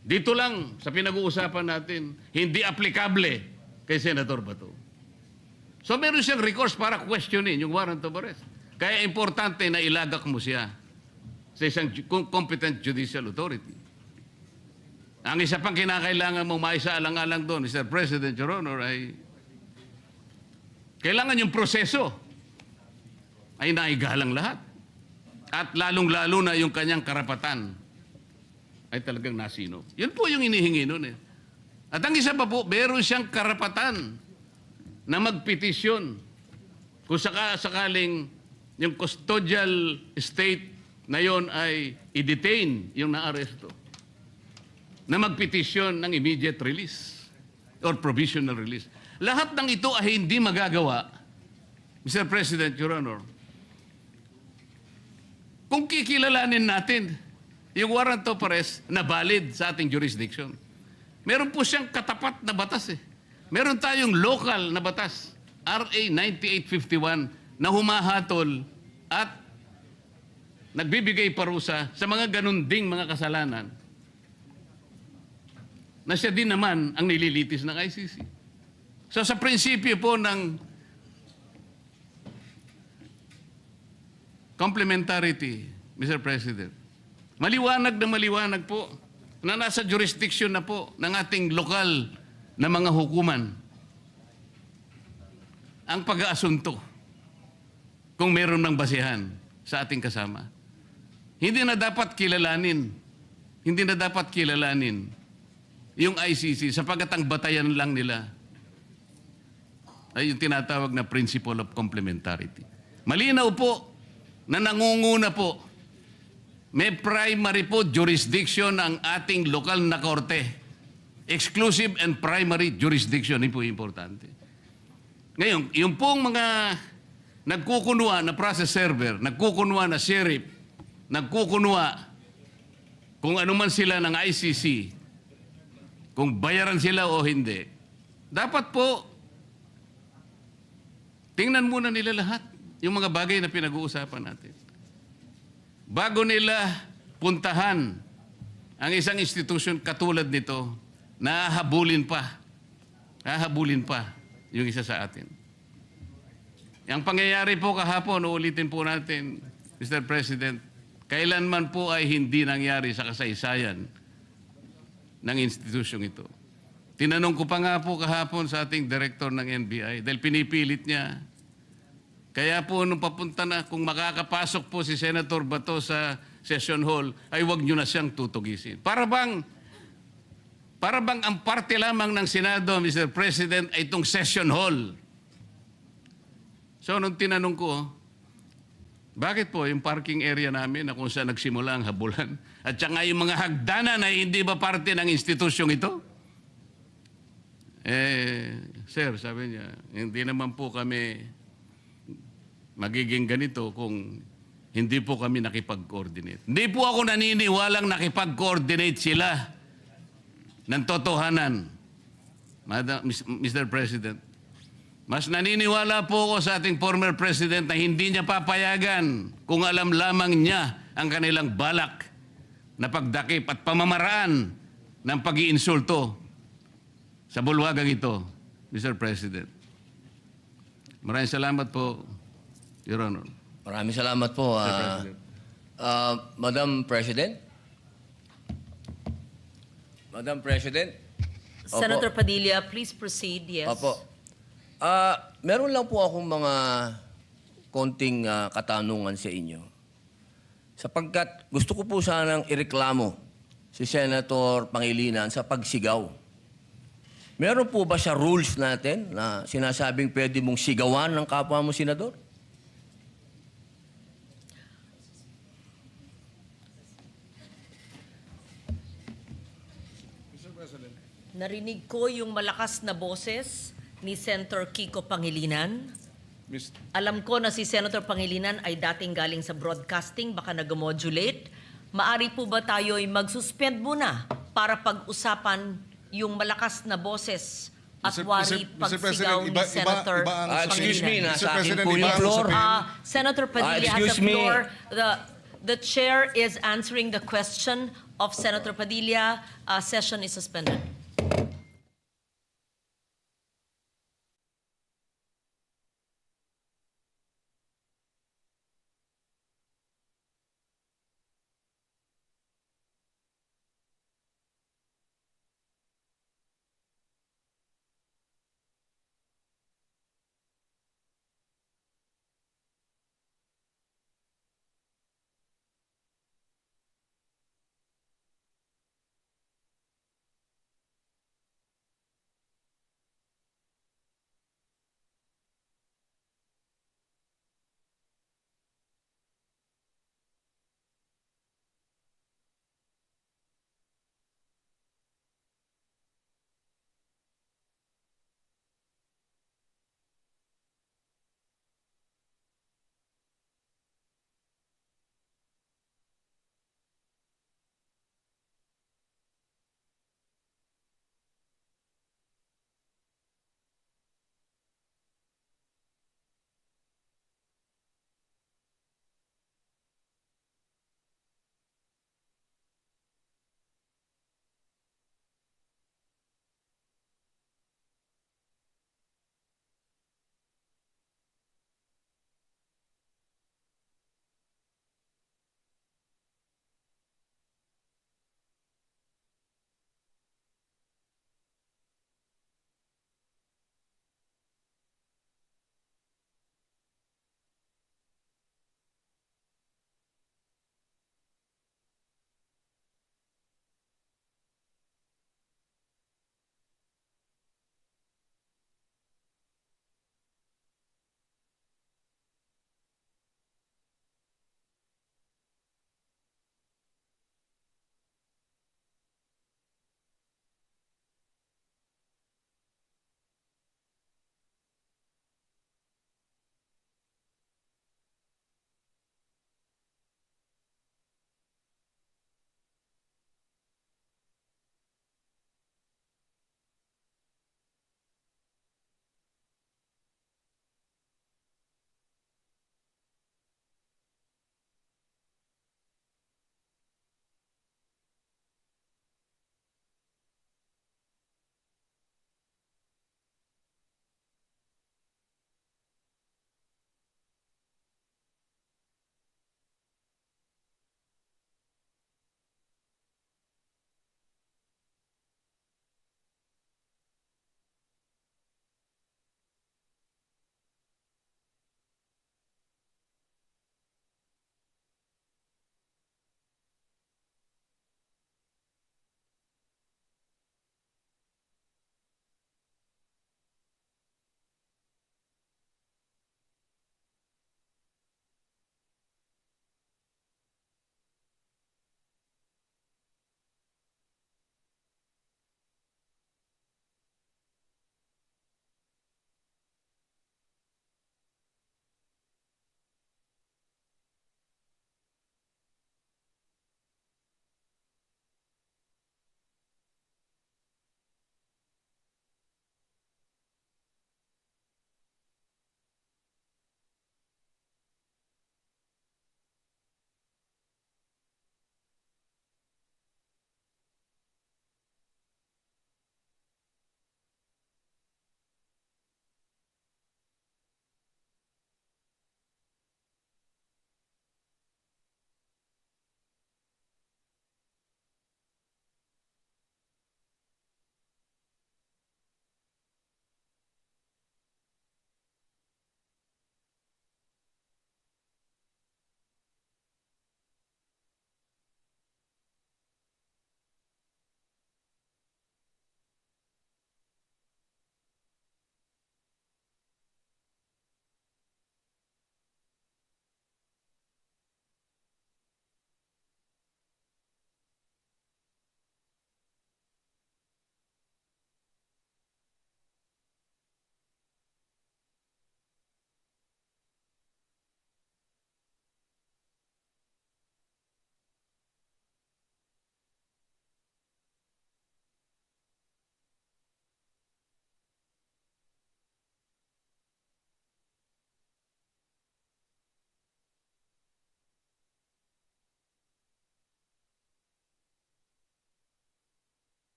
Speaker 15: Dito lang, sa pinag-uusapan natin, hindi applicable kay Senator Bato. So meron siyang recourse para questionin yung warrant of arrest. Kaya importante na ilagak mo siya sa isang competent judicial authority. Ang isa pang kinakailangan mong maisaalang-alang doon, Mr. President, Your Honor, ay kailangan yung proseso ay naigalang lahat. At lalong-lalo na yung kanyang karapatan ay talagang nasino. Yun po yung inihingi nun eh. At ang isa pa po, meron siyang karapatan na magpetisyon kung sakaling yung custodial state na yon ay i-detain yung naaresto, na magpetisyon ng immediate release or provisional release. Lahat ng ito ay hindi magagawa, Mr. President, Your Honor, kung kikilalanin natin yung warrant of arrest na valid sa ating jurisdiction. Meron po siyang katapat na batas eh. Meron tayong local na batas, RA 9851, na humahatol at nagbibigay parusa sa mga ganun ding mga kasalanan na siya din naman ang nililitis ng ICC. So sa prinsipyo po ng complementarity, Mr. President, maliwanag na maliwanag po na nasa jurisdiction na po ng ating lokal na mga hukuman ang pag-aasunto kung meron ng basihan sa ating kasama. Hindi na dapat kilalanin yung ICC sapagkat ang batayan lang nila ay yung tinatawag na principle of complementarity. Malinaw po na nangunguna po, may primary po jurisdiction ang ating lokal na korte. Exclusive and primary jurisdiction, yun po importante. Ngayon, yung pong mga nagkukunwa na process server, nagkukunwa na sheriff, nagkukunwa kung ano man sila ng ICC, kung bayaran sila o hindi, dapat po tingnan muna nila lahat yung mga bagay na pinag-uusapan natin. Bago nila puntahan ang isang institusyon katulad nito, nahahabulin pa yung isa sa atin. Ang pangyayari po kahapon, uulitin po natin, Mr. President, kailanman po ay hindi nangyari sa kasaysayan ng institusyong ito. Tinanong ko pa nga po kahapon sa ating director ng NBI dahil pinipilit niya. Kaya po nung papunta na, kung makakapasok po si Senator Bato sa session hall, ay wag nyo na siyang tutugisin. Para bang ang parte lamang ng Senado, Mr. President, ay itong session hall. So, nung tinanong ko, bakit po yung parking area namin na kung saan nagsimula ang habulan, at saka yung mga hagdanan ay hindi ba parte ng institusyong ito? Sir, sabi niya, hindi naman po kami magiging ganito kung hindi po kami nakipag-coordinate. Hindi po ako naniniwalang nakipag-coordinate sila ng totohanan. Mr. President, mas naniniwala po ako sa ating former President na hindi niya papayagan kung alam lamang niya ang kanilang balak na pagdakip at pamamaraan ng pag-iinsulto sa bulwagang ito, Mr. President. Maraming salamat po, Your Honor.
Speaker 16: Maraming salamat po.
Speaker 15: Mr. President.
Speaker 16: Madam President? Madam President? Opo.
Speaker 11: Senator Padilla, please proceed. Yes.
Speaker 16: Opo. Meron lang po akong mga konting katanungan sa inyo. Sapagkat gusto ko po sanang ireklamo si Senator Pangilinan sa pagsigaw. Meron po ba sa rules natin na sinasabing pwede mong sigawan ng kapwa mo senador?
Speaker 11: Narinig ko yung malakas na boses ni Senator Kiko Pangilinan.
Speaker 6: Mis-
Speaker 11: Alam ko na si Senator Pangilinan ay dating galing sa broadcasting, baka nag-modulate. Maari po ba tayo ay mag-suspend muna para pag-usapan yung malakas na boses at wari pagsigaw ni Senator
Speaker 16: excuse me,
Speaker 11: Pangilinan?
Speaker 16: nasa akin
Speaker 1: President,
Speaker 16: po
Speaker 1: iba
Speaker 16: yung
Speaker 1: ang
Speaker 16: floor.
Speaker 11: Senator Padilla has
Speaker 16: excuse
Speaker 11: the
Speaker 16: me.
Speaker 11: floor. The chair is answering the question of Senator Padilla. Session is suspended.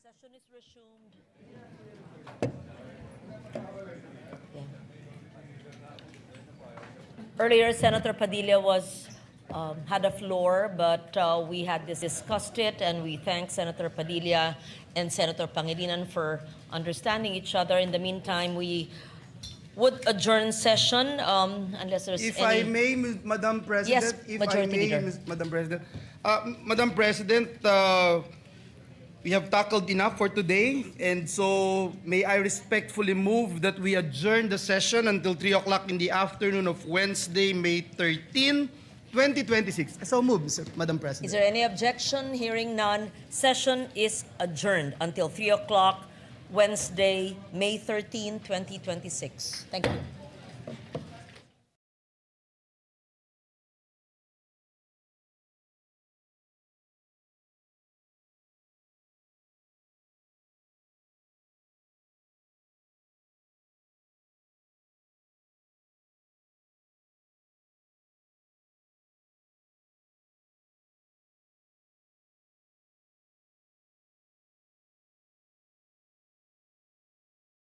Speaker 11: Session is resumed. Earlier, Senator Padilla had a floor, but we had discussed it, and we thank Senator Padilla and Senator Pangilinan for understanding each other. In the meantime, we would adjourn session unless there's
Speaker 2: If
Speaker 11: any...
Speaker 2: I may, Madam President.
Speaker 11: Yes,
Speaker 2: if
Speaker 11: Majority
Speaker 2: I may,
Speaker 11: Leader.
Speaker 2: Madam President. Madam President, we have tackled enough for today, and so may I respectfully move that we adjourn the session until 3 o'clock in the afternoon of Wednesday, May 13, 2026. So move, Madam President.
Speaker 11: Is there any objection? Hearing none, session is adjourned until 3 o'clock, Wednesday, May 13, 2026. Thank you.